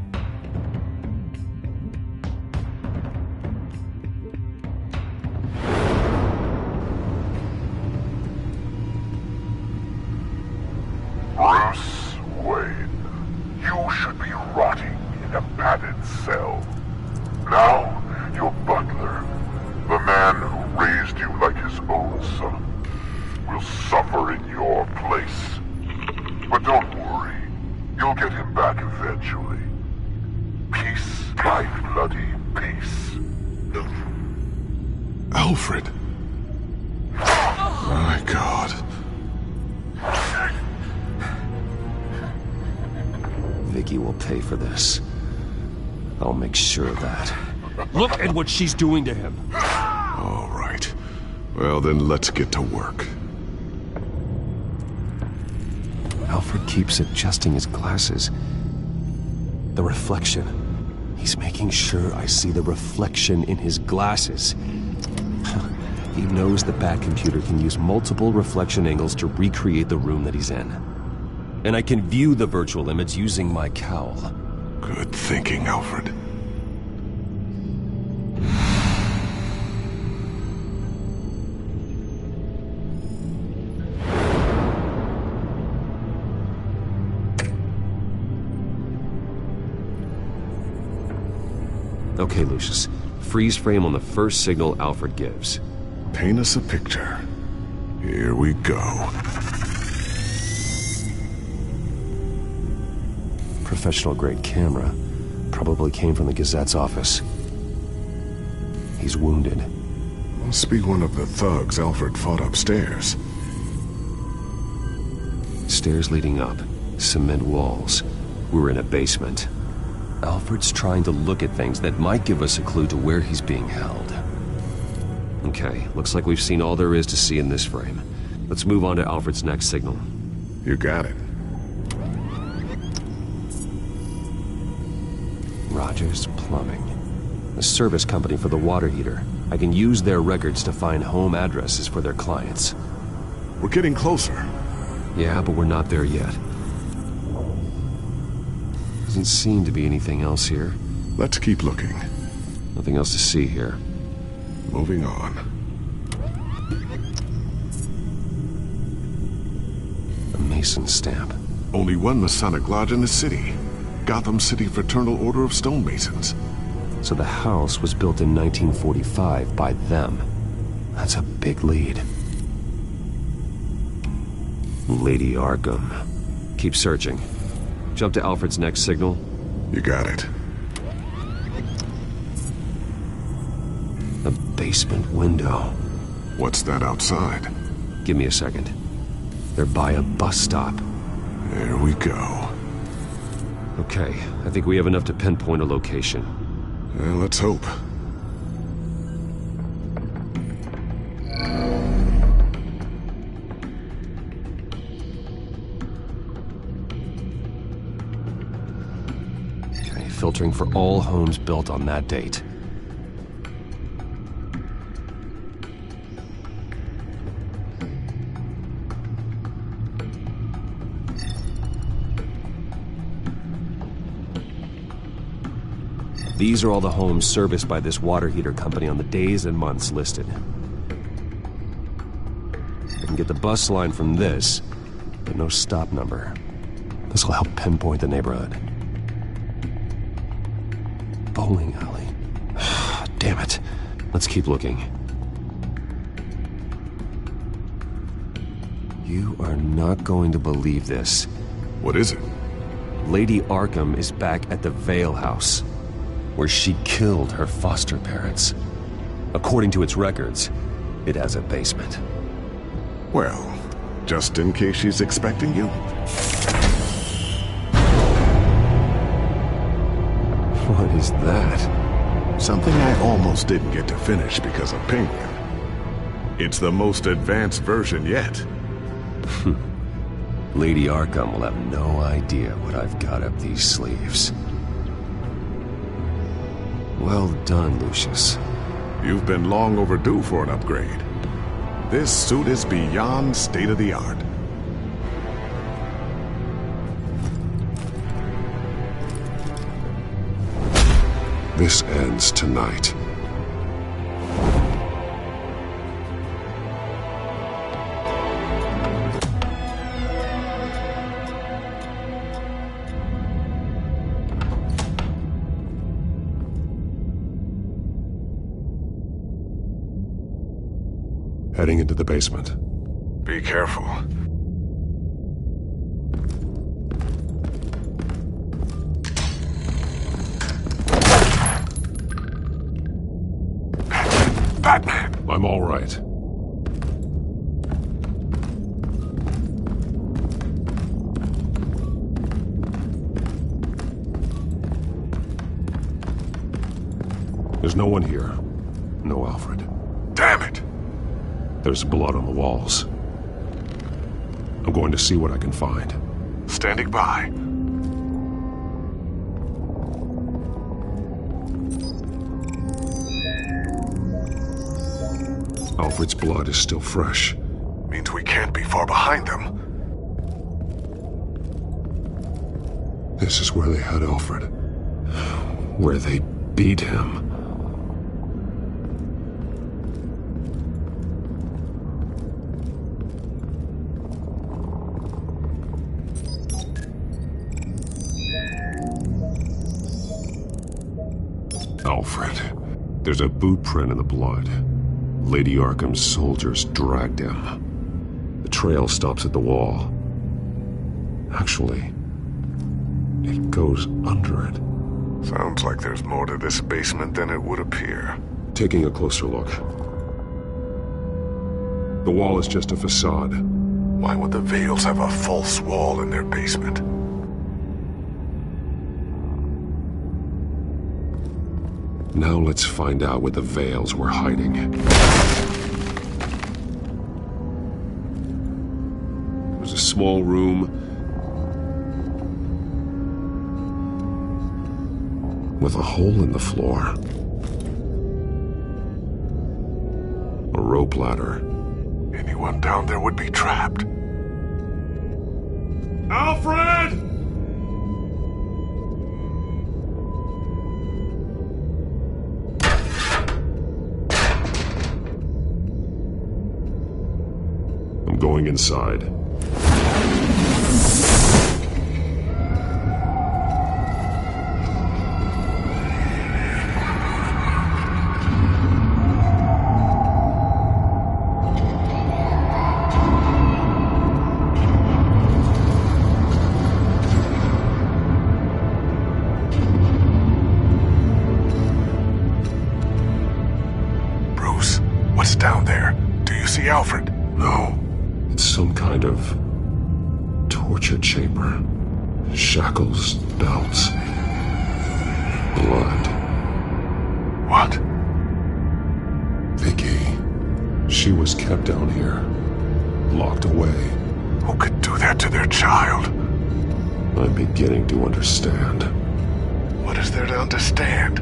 Bruce Wayne, you should be rotting in a padded cell. Now, your butler, the man who raised you like his own son, will suffer in your place. But don't worry, you'll get him back eventually. Alfred! My God. Vicky will pay for this. I'll make sure of that. Look at what she's doing to him. All right. Well, then let's get to work. Alfred keeps adjusting his glasses. The reflection. He's making sure I see the reflection in his glasses. He knows the Batcomputer can use multiple reflection angles to recreate the room that he's in. And I can view the virtual image using my cowl. Good thinking, Alfred. Okay, Lucius. Freeze frame on the first signal Alfred gives. Paint us a picture. Here we go. Professional-grade camera. Probably came from the Gazette's office. He's wounded. Must be one of the thugs Alfred fought upstairs. Stairs leading up. Cement walls. We're in a basement. Alfred's trying to look at things that might give us a clue to where he's being held. Okay, looks like we've seen all there is to see in this frame. Let's move on to Alfred's next signal. You got it. Rogers Plumbing. The service company for the water heater. I can use their records to find home addresses for their clients. We're getting closer. Yeah, but we're not there yet. Doesn't seem to be anything else here. Let's keep looking. Nothing else to see here. Moving on. A Mason stamp. Only one Masonic lodge in the city. Gotham City Fraternal Order of Stonemasons. So the house was built in 1945 by them. That's a big lead. Lady Arkham. Keep searching. Jump to Alfred's next signal. You got it. A basement window. What's that outside? Give me a second. They're by a bus stop. There we go. Okay, I think we have enough to pinpoint a location. Well, let's hope. Okay, filtering for all homes built on that date. These are all the homes serviced by this water heater company on the days and months listed. I can get the bus line from this, but no stop number. This will help pinpoint the neighborhood. Bowling alley. Damn it. Let's keep looking. You are not going to believe this. What is it? Lady Arkham is back at the Vale House, where she killed her foster parents. According to its records, it has a basement. Well, just in case she's expecting you. What is that? Something I almost didn't get to finish because of Penguin. It's the most advanced version yet. Lady Arkham will have no idea what I've got up these sleeves. Well done, Lucius. You've been long overdue for an upgrade. This suit is beyond state-of-the-art. This ends tonight. Heading into the basement. Be careful. Batman! I'm all right. There's no one here. No Alfred. Damn it! There's blood on the walls. I'm going to see what I can find. Standing by. Alfred's blood is still fresh. Means we can't be far behind them. This is where they had Alfred. Where they beat him. Alfred. There's a boot print in the blood. Lady Arkham's soldiers dragged him. The trail stops at the wall. Actually, it goes under it. Sounds like there's more to this basement than it would appear. Taking a closer look. The wall is just a facade. Why would the Vales have a false wall in their basement? Now let's find out where the Vales were hiding. It was a small room with a hole in the floor. A rope ladder. Anyone down there would be trapped. Alfred! I'm going inside. Bruce, what's down there? Do you see Alfred? No. It's some kind of torture chamber. Shackles, belts, blood. What? Vicky. She was kept down here, locked away. Who could do that to their child? I'm beginning to understand. What is there to understand?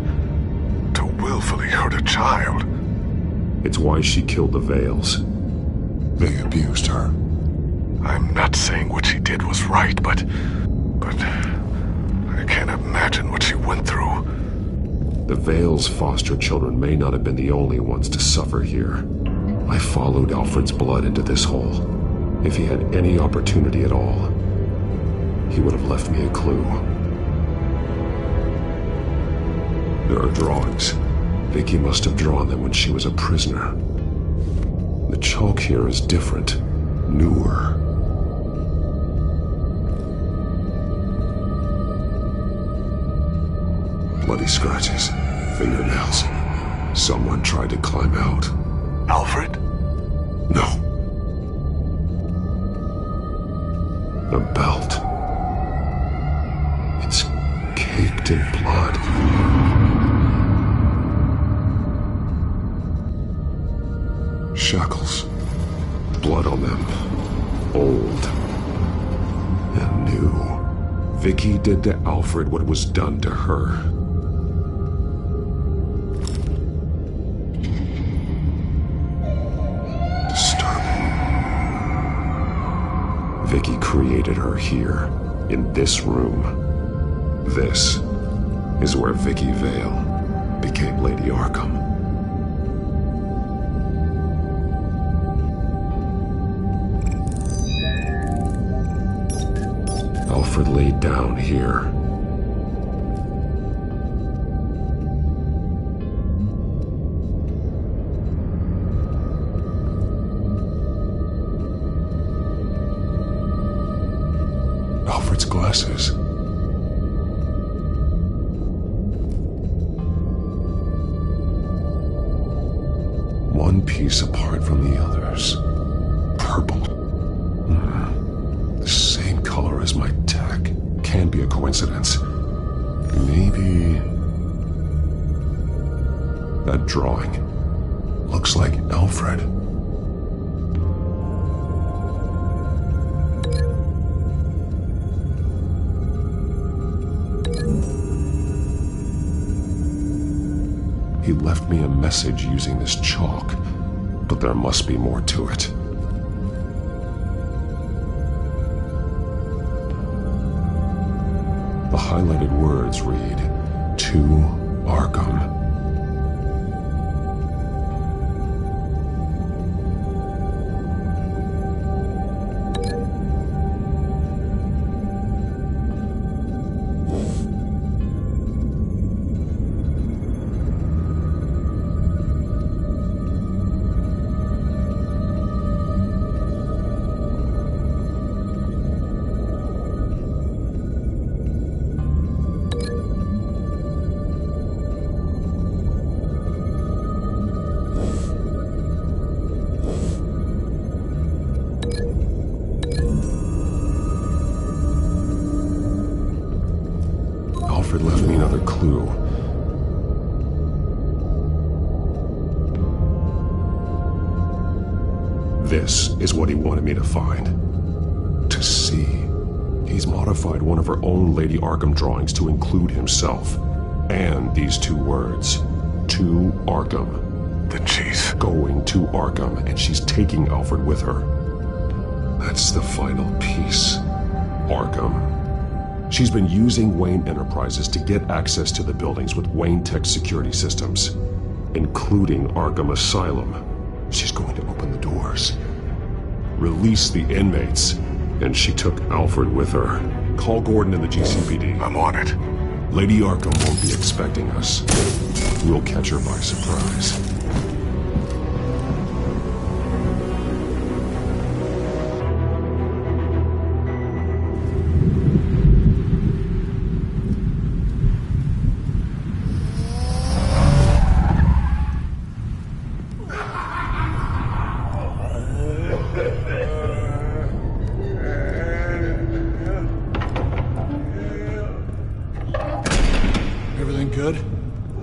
To willfully hurt a child? It's why she killed the Vales. They abused her. I'm not saying what she did was right, but I can't imagine what she went through. The Vales' foster children may not have been the only ones to suffer here. I followed Alfred's blood into this hole. If he had any opportunity at all, he would have left me a clue. There are drawings. Vicky must have drawn them when she was a prisoner. The chalk here is different, newer. Bloody scratches, fingernails. Someone tried to climb out. Alfred? No. A belt. It's caked in blood. Shackles. Blood on them. Old. And new. Vicky did to Alfred what was done to her. Disturbing. Vicky created her here, in this room. This is where Vicky Vale became Lady Arkham. Alfred laid down here. Alfred's glasses. One one piece apart from the others. Purple. The same color as my tech. Can't be a coincidence. Maybe... That drawing looks like Alfred. He left me a message using this chalk, but there must be more to it. The highlighted words read, "To Arkham." Alfred left me another clue. This is what he wanted me to find. To see. He's modified one of her own Lady Arkham drawings to include himself. And these two words. To Arkham. Then she's going to Arkham, and she's taking Alfred with her. That's the final piece. Arkham. She's been using Wayne Enterprises to get access to the buildings with Wayne Tech security systems, including Arkham Asylum. She's going to open the doors, release the inmates, and she took Alfred with her. Call Gordon and the GCPD. I'm on it. Lady Arkham won't be expecting us. We'll catch her by surprise. Good?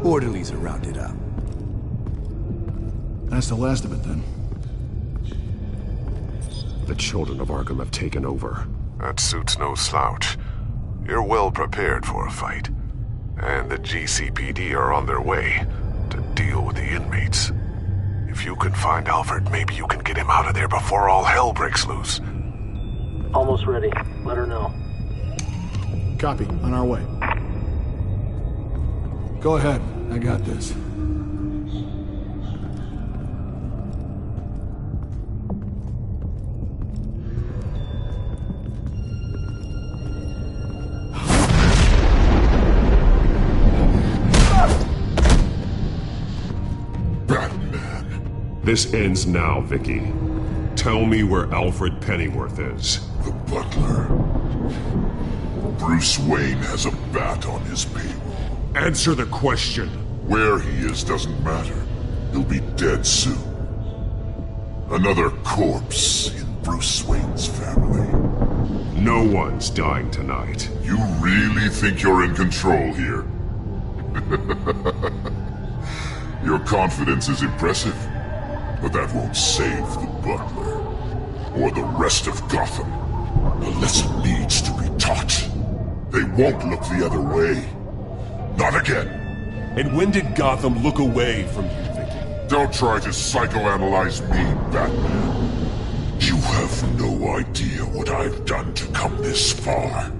Orderlies are rounded up. That's the last of it, then. The children of Arkham have taken over. That suit's no slouch. You're well prepared for a fight. And the GCPD are on their way to deal with the inmates. If you can find Alfred, maybe you can get him out of there before all hell breaks loose. Almost ready. Let her know. Copy. On our way. Go ahead. I got this. Batman. This ends now, Vicky. Tell me where Alfred Pennyworth is. The butler. Bruce Wayne has a bat on his payroll. Answer the question. Where he is doesn't matter. He'll be dead soon. Another corpse in Bruce Wayne's family. No one's dying tonight. You really think you're in control here? Your confidence is impressive, but that won't save the butler. Or the rest of Gotham. A lesson needs to be taught. They won't look the other way. Not again. And when did Gotham look away from you, Vicky? Don't try to psychoanalyze me, Batman. You have no idea what I've done to come this far.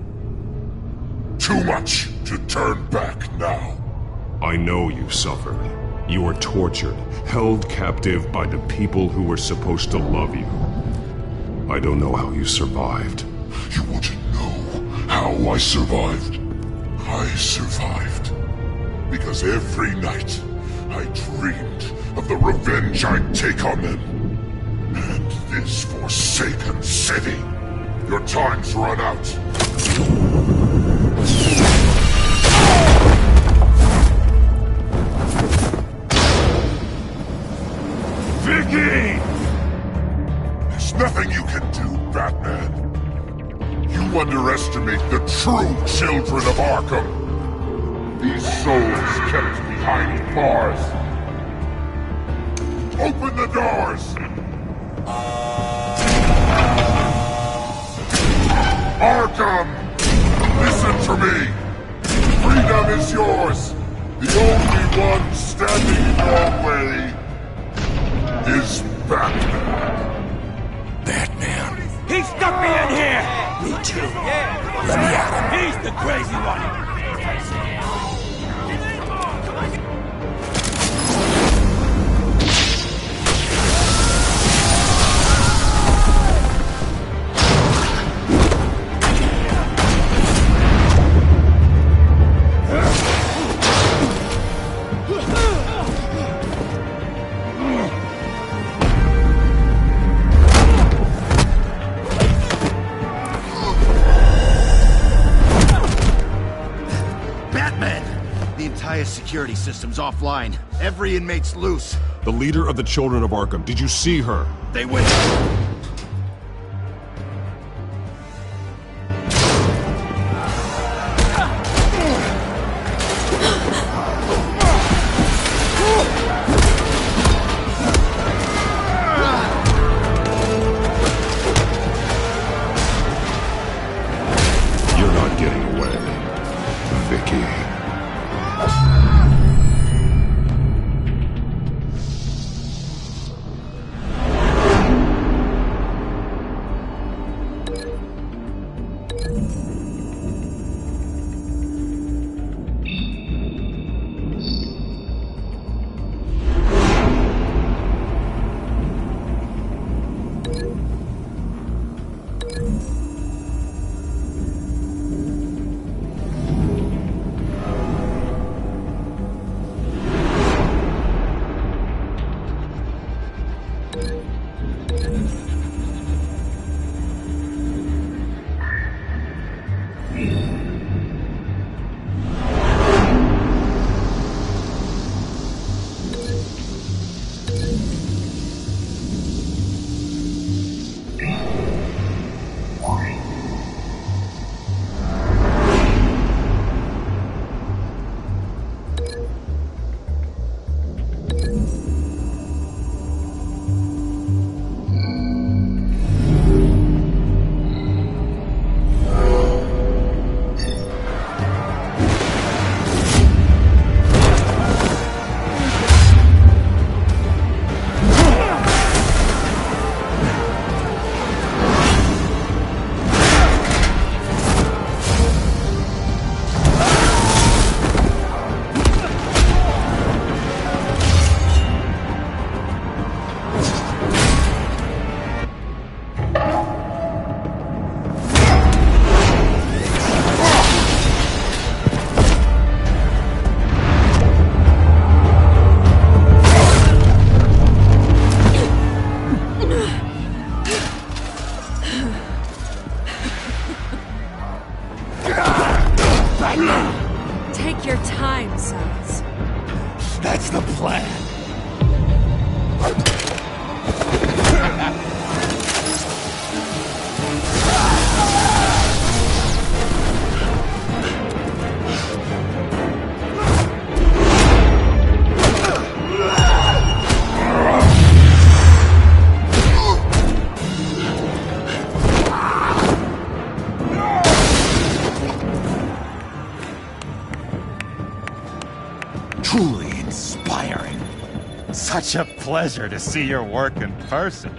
Too much to turn back now. I know you suffered. You were tortured, held captive by the people who were supposed to love you. I don't know how you survived. You want to know how I survived? I survived because every night I dreamed of the revenge I'd take on them. And this forsaken city. Your time's run out. Vicky! There's nothing you can do, Batman. You underestimate the true children of Arkham. These souls kept behind bars. Open the doors! Arkham! Listen to me! Freedom is yours! The only one standing in your way is Batman. Batman. He stuck me in here! Me too. Yeah. Let me at him. He's the crazy one. Security system's offline. Every inmate's loose. The leader of the Children of Arkham. Did you see her? They went... You're not getting away, Vicky. Take your time, sons. That's the plan. Truly inspiring. Such a pleasure to see your work in person.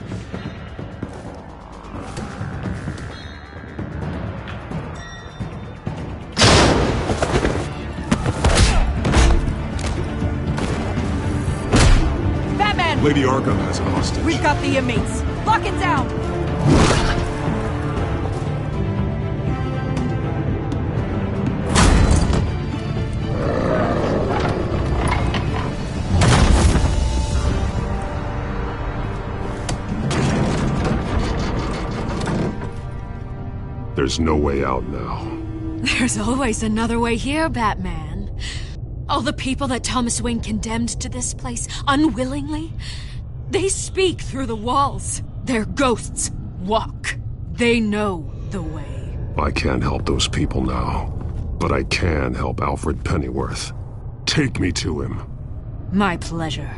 Batman! Lady Arkham has a hostage. We've got the inmates. Lock it down! There's no way out now. There's always another way here, Batman. All the people that Thomas Wayne condemned to this place unwillingly, They speak through the walls. Their ghosts walk. They know the way. I can't help those people now, but I can help Alfred Pennyworth. Take me to him. My pleasure.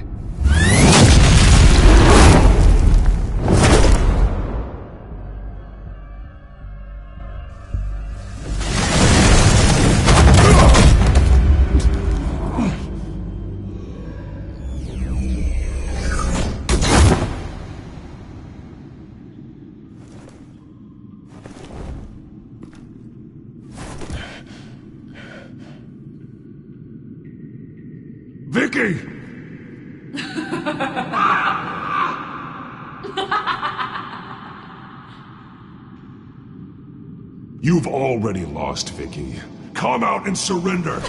Vicky! You've already lost, Vicky. Come out and surrender!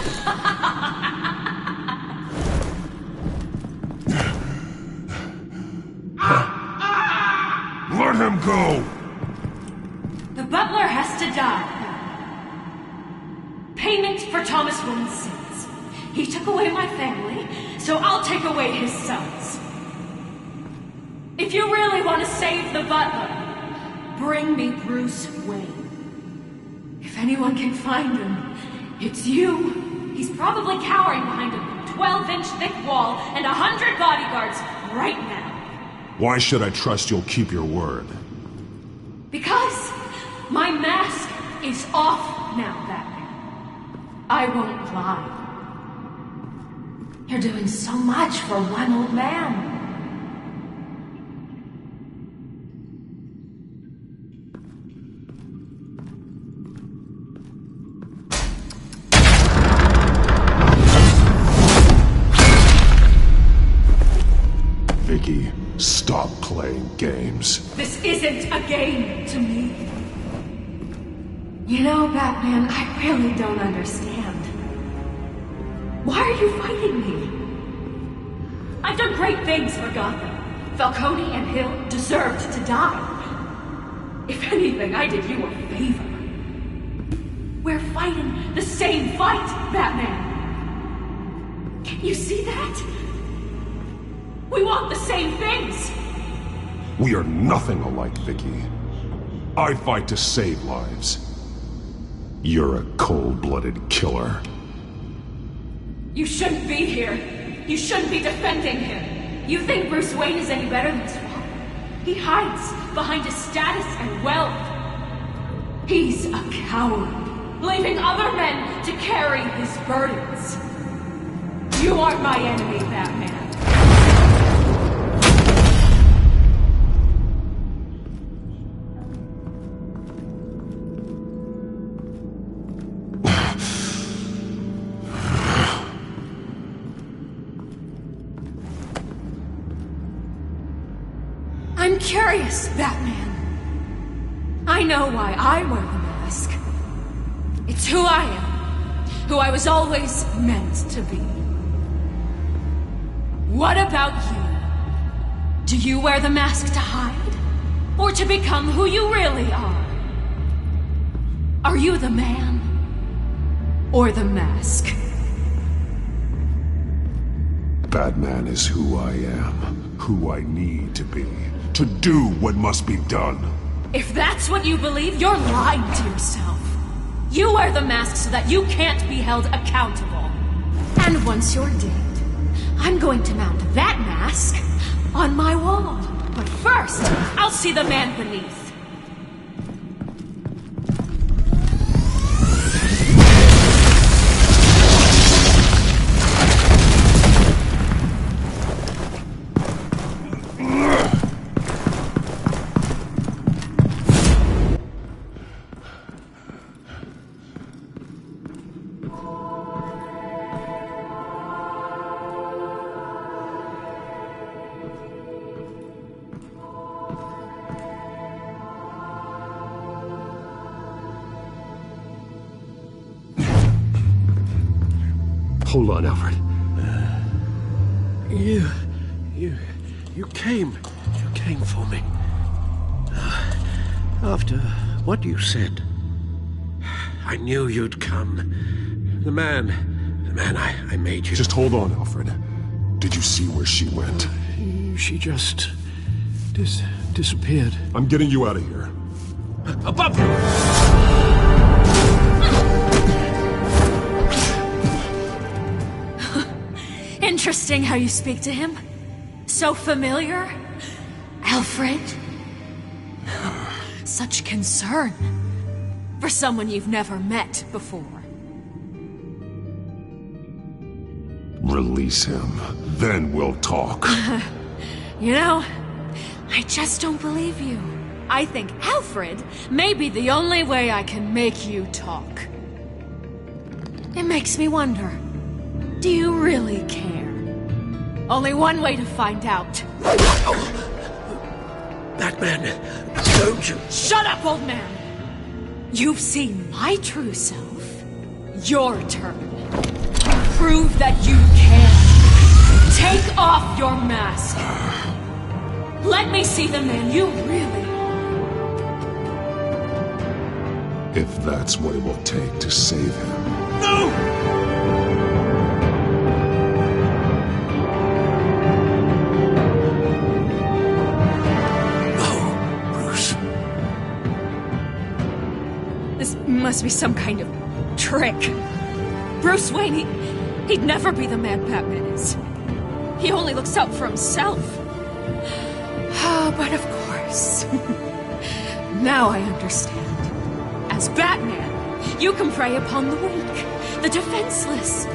Let him go! The butler has to die. Payment for Thomas Wayne's sins. He took away my family, so I'll take away his sons. If you really want to save the butler, bring me Bruce Wayne. If anyone can find him, it's you. He's probably cowering behind a 12-inch thick wall and 100 bodyguards right now. Why should I trust you'll keep your word? Because my mask is off now, Batman. I won't lie. You're doing so much for one old man. Vicky, stop playing games. This isn't a game to me. You know, Batman, I really don't understand. Why are you fighting me? I've done great things for Gotham. Falcone and Hill deserved to die. If anything, I did you a favor. We're fighting the same fight, Batman. Can you see that? We want the same things. We are nothing alike, Vicky. I fight to save lives. You're a cold-blooded killer. You shouldn't be here. You shouldn't be defending him. You think Bruce Wayne is any better than Swamp? He hides behind his status and wealth. He's a coward, leaving other men to carry his burdens. You aren't my enemy, Batman. I'm curious, Batman. I know why I wear the mask. It's who I am. Who I was always meant to be. What about you? Do you wear the mask to hide? Or to become who you really are? Are you the man? Or the mask? Batman is who I am. Who I need to be. To do what must be done. If that's what you believe, you're lying to yourself. You wear the mask so that you can't be held accountable. And once you're dead, I'm going to mount that mask on my wall. But first, I'll see the man beneath. Hold on, Alfred. You came for me. After what you said, I knew you'd come. The man I made you. Just hold on, Alfred. Did you see where she went? She just... disappeared. I'm getting you out of here. Above you! Interesting how you speak to him. So familiar. Alfred. Such concern. For someone you've never met before. Release him. Then we'll talk. You know, I just don't believe you. I think Alfred may be the only way I can make you talk. It makes me wonder, do you really care? Only one way to find out. Batman, don't you... Shut up, old man! You've seen my true self. Your turn. Prove that you can. Take off your mask. Let me see the man you really are. If that's what it will take to save him. No! This must be some kind of trick. Bruce Wayne, he'd never be the man Batman is. He only looks out for himself. But of course. Now I understand. As Batman, you can prey upon the weak, the defenseless,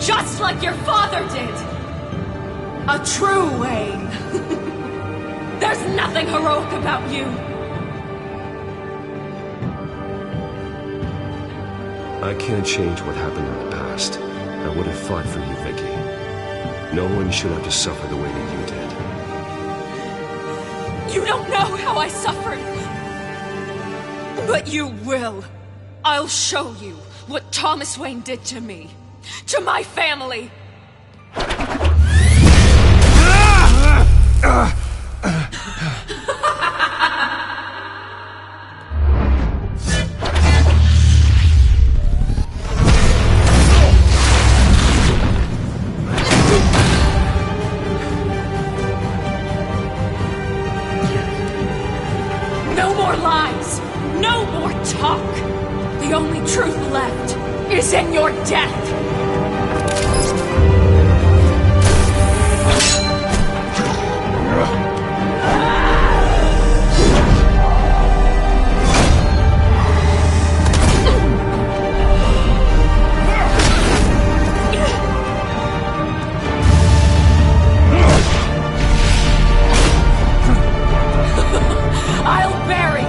just like your father did. A true Wayne. There's nothing heroic about you. I can't change what happened in the past. I would have fought for you, Vicky. No one should have to suffer the way that you did. You don't know how I suffered. But you will. I'll show you what Thomas Wayne did to me. To my family. No more lies! No more talk! The only truth left is in your death! I'll bury you!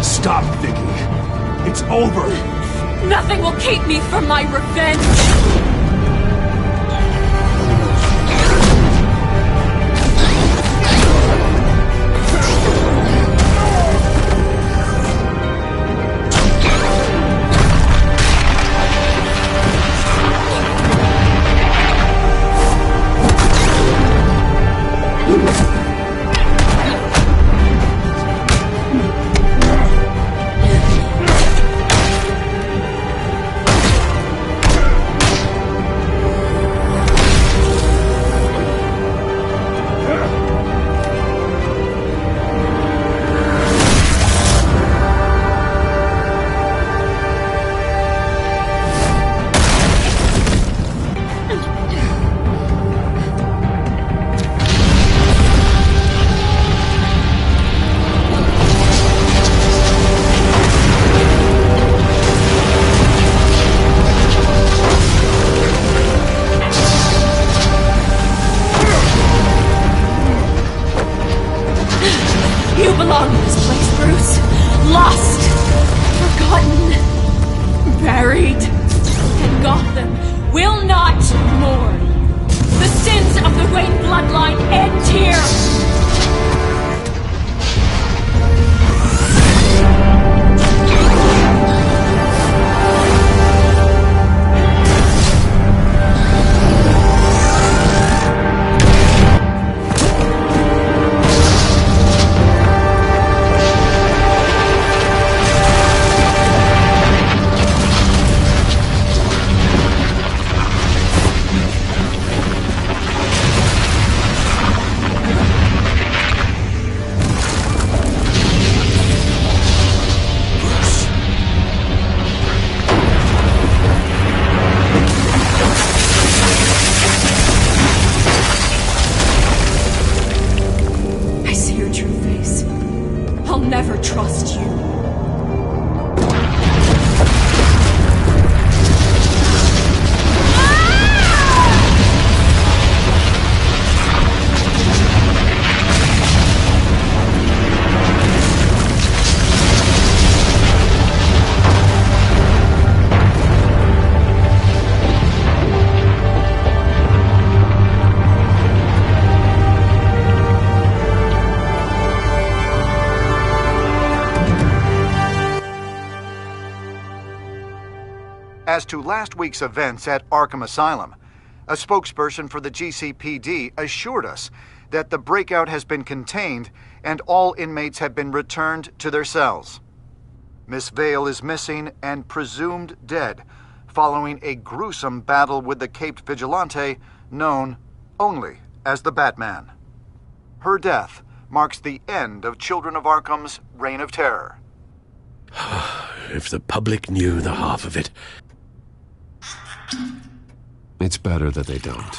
Stop, Vicky. It's over. Nothing will keep me from my revenge! buried, and Gotham will not mourn. The sins of the Wayne bloodline end here! As to last week's events at Arkham Asylum, a spokesperson for the GCPD assured us that the breakout has been contained and all inmates have been returned to their cells. Miss Vale is missing and presumed dead following a gruesome battle with the caped vigilante known only as the Batman. Her death marks the end of Children of Arkham's reign of terror. If the public knew the half of it. It's better that they don't.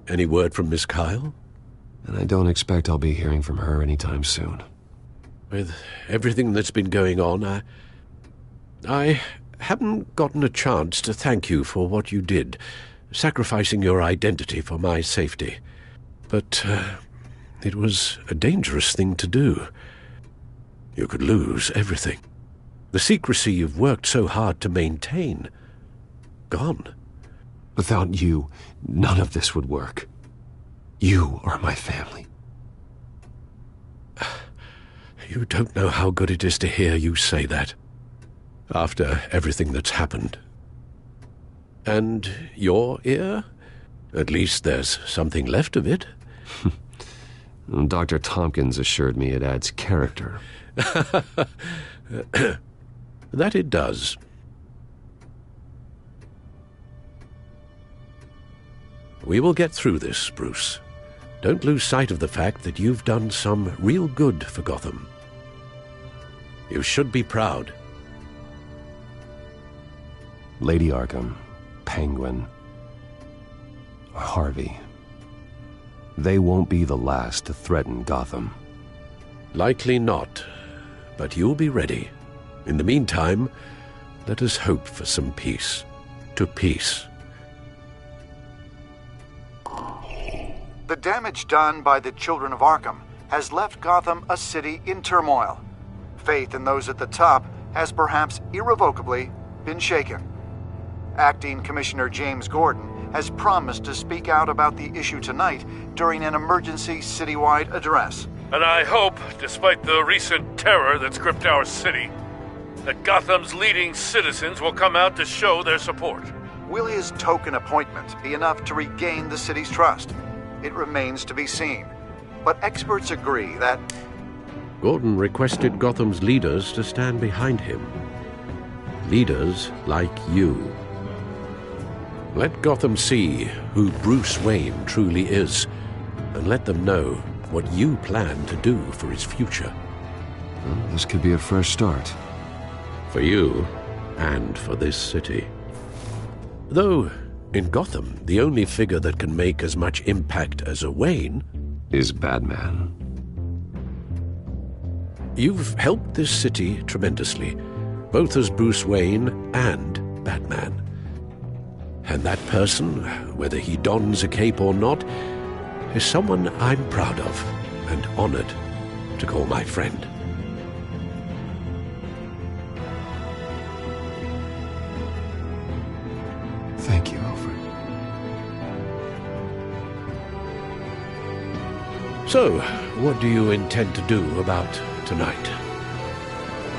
Any word from Miss Kyle? And I don't expect I'll be hearing from her anytime soon. With everything that's been going on, I haven't gotten a chance to thank you for what you did, sacrificing your identity for my safety. But it was a dangerous thing to do. You could lose everything. The secrecy you've worked so hard to maintain. Gone. Without you, none of this would work. You are my family. You don't know how good it is to hear you say that. After everything that's happened. And your ear? At least there's something left of it. Dr. Tompkins assured me it adds character. That it does. We will get through this, Bruce. Don't lose sight of the fact that you've done some real good for Gotham. You should be proud. Lady Arkham, Penguin, Harvey. They won't be the last to threaten Gotham. Likely not, but you'll be ready. In the meantime, let us hope for some peace. To peace. The damage done by the Children of Arkham has left Gotham a city in turmoil. Faith in those at the top has perhaps irrevocably been shaken. Acting Commissioner James Gordon has promised to speak out about the issue tonight during an emergency citywide address. And I hope, despite the recent terror that's gripped our city, that Gotham's leading citizens will come out to show their support. Will his token appointment be enough to regain the city's trust? It remains to be seen. But experts agree that Gordon requested Gotham's leaders to stand behind him. Leaders like you. Let Gotham see who Bruce Wayne truly is, and let them know what you plan to do for his future. Well, this could be a fresh start. For you, and for this city. Though, in Gotham, the only figure that can make as much impact as a Wayne is Batman. You've helped this city tremendously, both as Bruce Wayne and Batman. And that person, whether he dons a cape or not, is someone I'm proud of and honored to call my friend. So, what do you intend to do about tonight?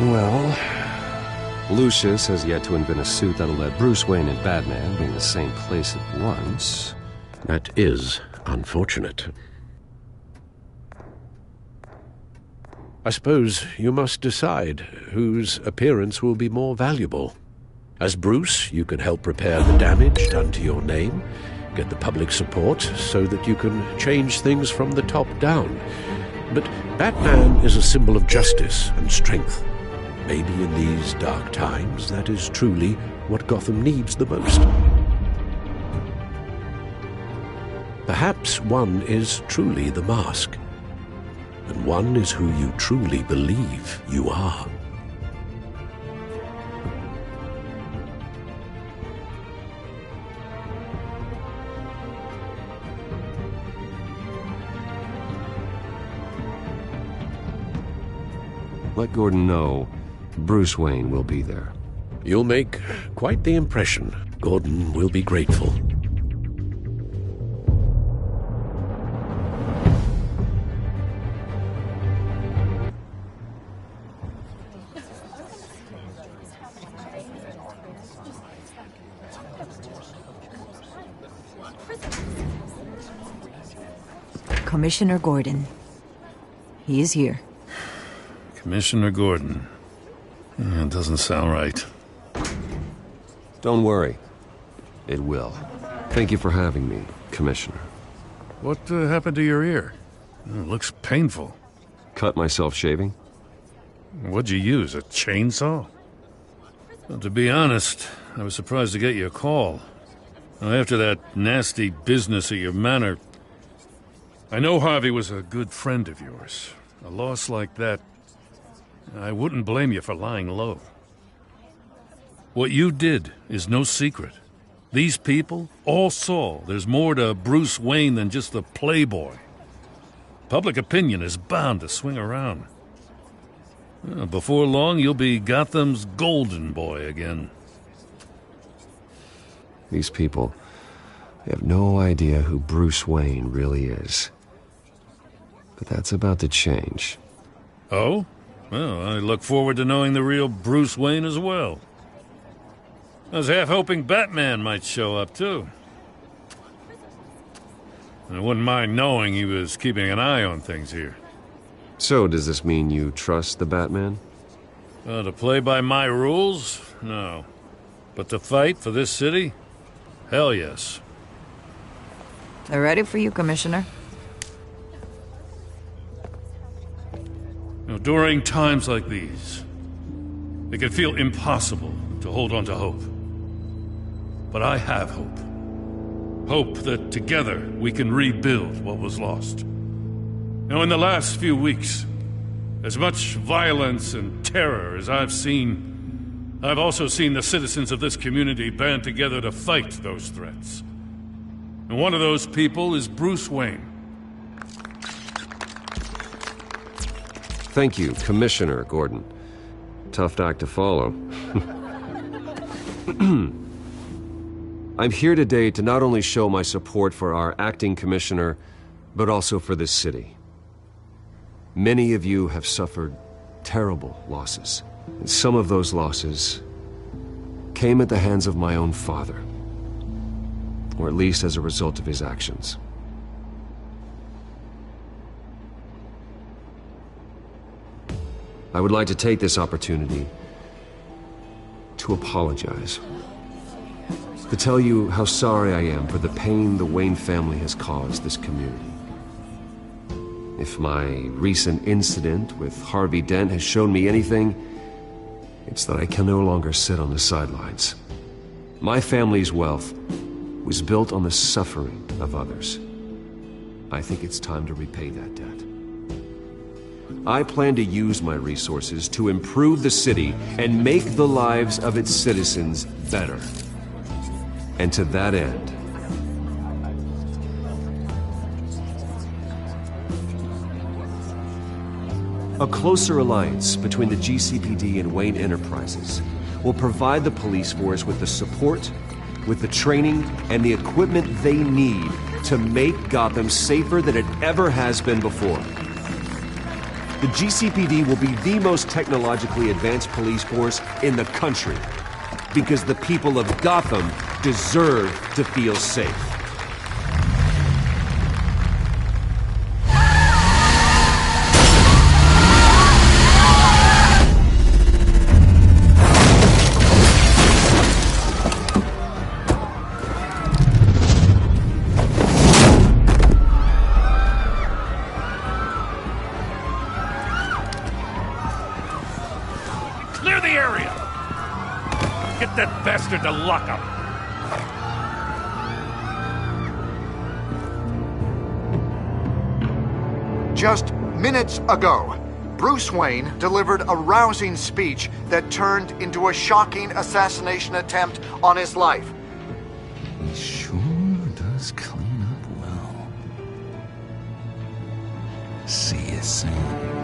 Well, Lucius has yet to invent a suit that'll let Bruce Wayne and Batman be in the same place at once. That is unfortunate. I suppose you must decide whose appearance will be more valuable. As Bruce, you can help repair the damage done to your name, get the public support so that you can change things from the top down. But Batman is a symbol of justice and strength. Maybe in these dark times, that is truly what Gotham needs the most. Perhaps one is truly the mask, and one is who you truly believe you are. Let Gordon know Bruce Wayne will be there. You'll make quite the impression. Gordon will be grateful. Commissioner Gordon. He is here. Commissioner Gordon. It doesn't sound right. Don't worry. It will. Thank you for having me, Commissioner. What happened to your ear? It looks painful. Cut myself shaving. What'd you use, a chainsaw? Well, to be honest, I was surprised to get your call. Now, after that nasty business at your manor, I know Harvey was a good friend of yours. A loss like that, I wouldn't blame you for lying low. What you did is no secret. These people all saw there's more to Bruce Wayne than just the playboy. Public opinion is bound to swing around. Before long, you'll be Gotham's golden boy again. These people, they have no idea who Bruce Wayne really is. But that's about to change. Oh? Well, I look forward to knowing the real Bruce Wayne as well. I was half hoping Batman might show up, too. I wouldn't mind knowing he was keeping an eye on things here. So, does this mean you trust the Batman? To play by my rules? No. But to fight for this city? Hell yes. They're ready for you, Commissioner. During times like these, it can feel impossible to hold on to hope. But I have hope. Hope that together we can rebuild what was lost. Now, in the last few weeks, as much violence and terror as I've seen, I've also seen the citizens of this community band together to fight those threats. And one of those people is Bruce Wayne. Thank you, Commissioner Gordon. Tough act to follow. I'm here today to not only show my support for our acting commissioner, but also for this city. Many of you have suffered terrible losses, and some of those losses came at the hands of my own father, or at least as a result of his actions. I would like to take this opportunity to apologize. To tell you how sorry I am for the pain the Wayne family has caused this community. If my recent incident with Harvey Dent has shown me anything, it's that I can no longer sit on the sidelines. My family's wealth was built on the suffering of others. I think it's time to repay that debt. I plan to use my resources to improve the city and make the lives of its citizens better. And to that end, a closer alliance between the GCPD and Wayne Enterprises will provide the police force with the support, with the training, and the equipment they need to make Gotham safer than it ever has been before. The GCPD will be the most technologically advanced police force in the country, because the people of Gotham deserve to feel safe. Clear the area! Get that bastard to lock up! Just minutes ago, Bruce Wayne delivered a rousing speech that turned into a shocking assassination attempt on his life. He sure does clean up well. See you soon.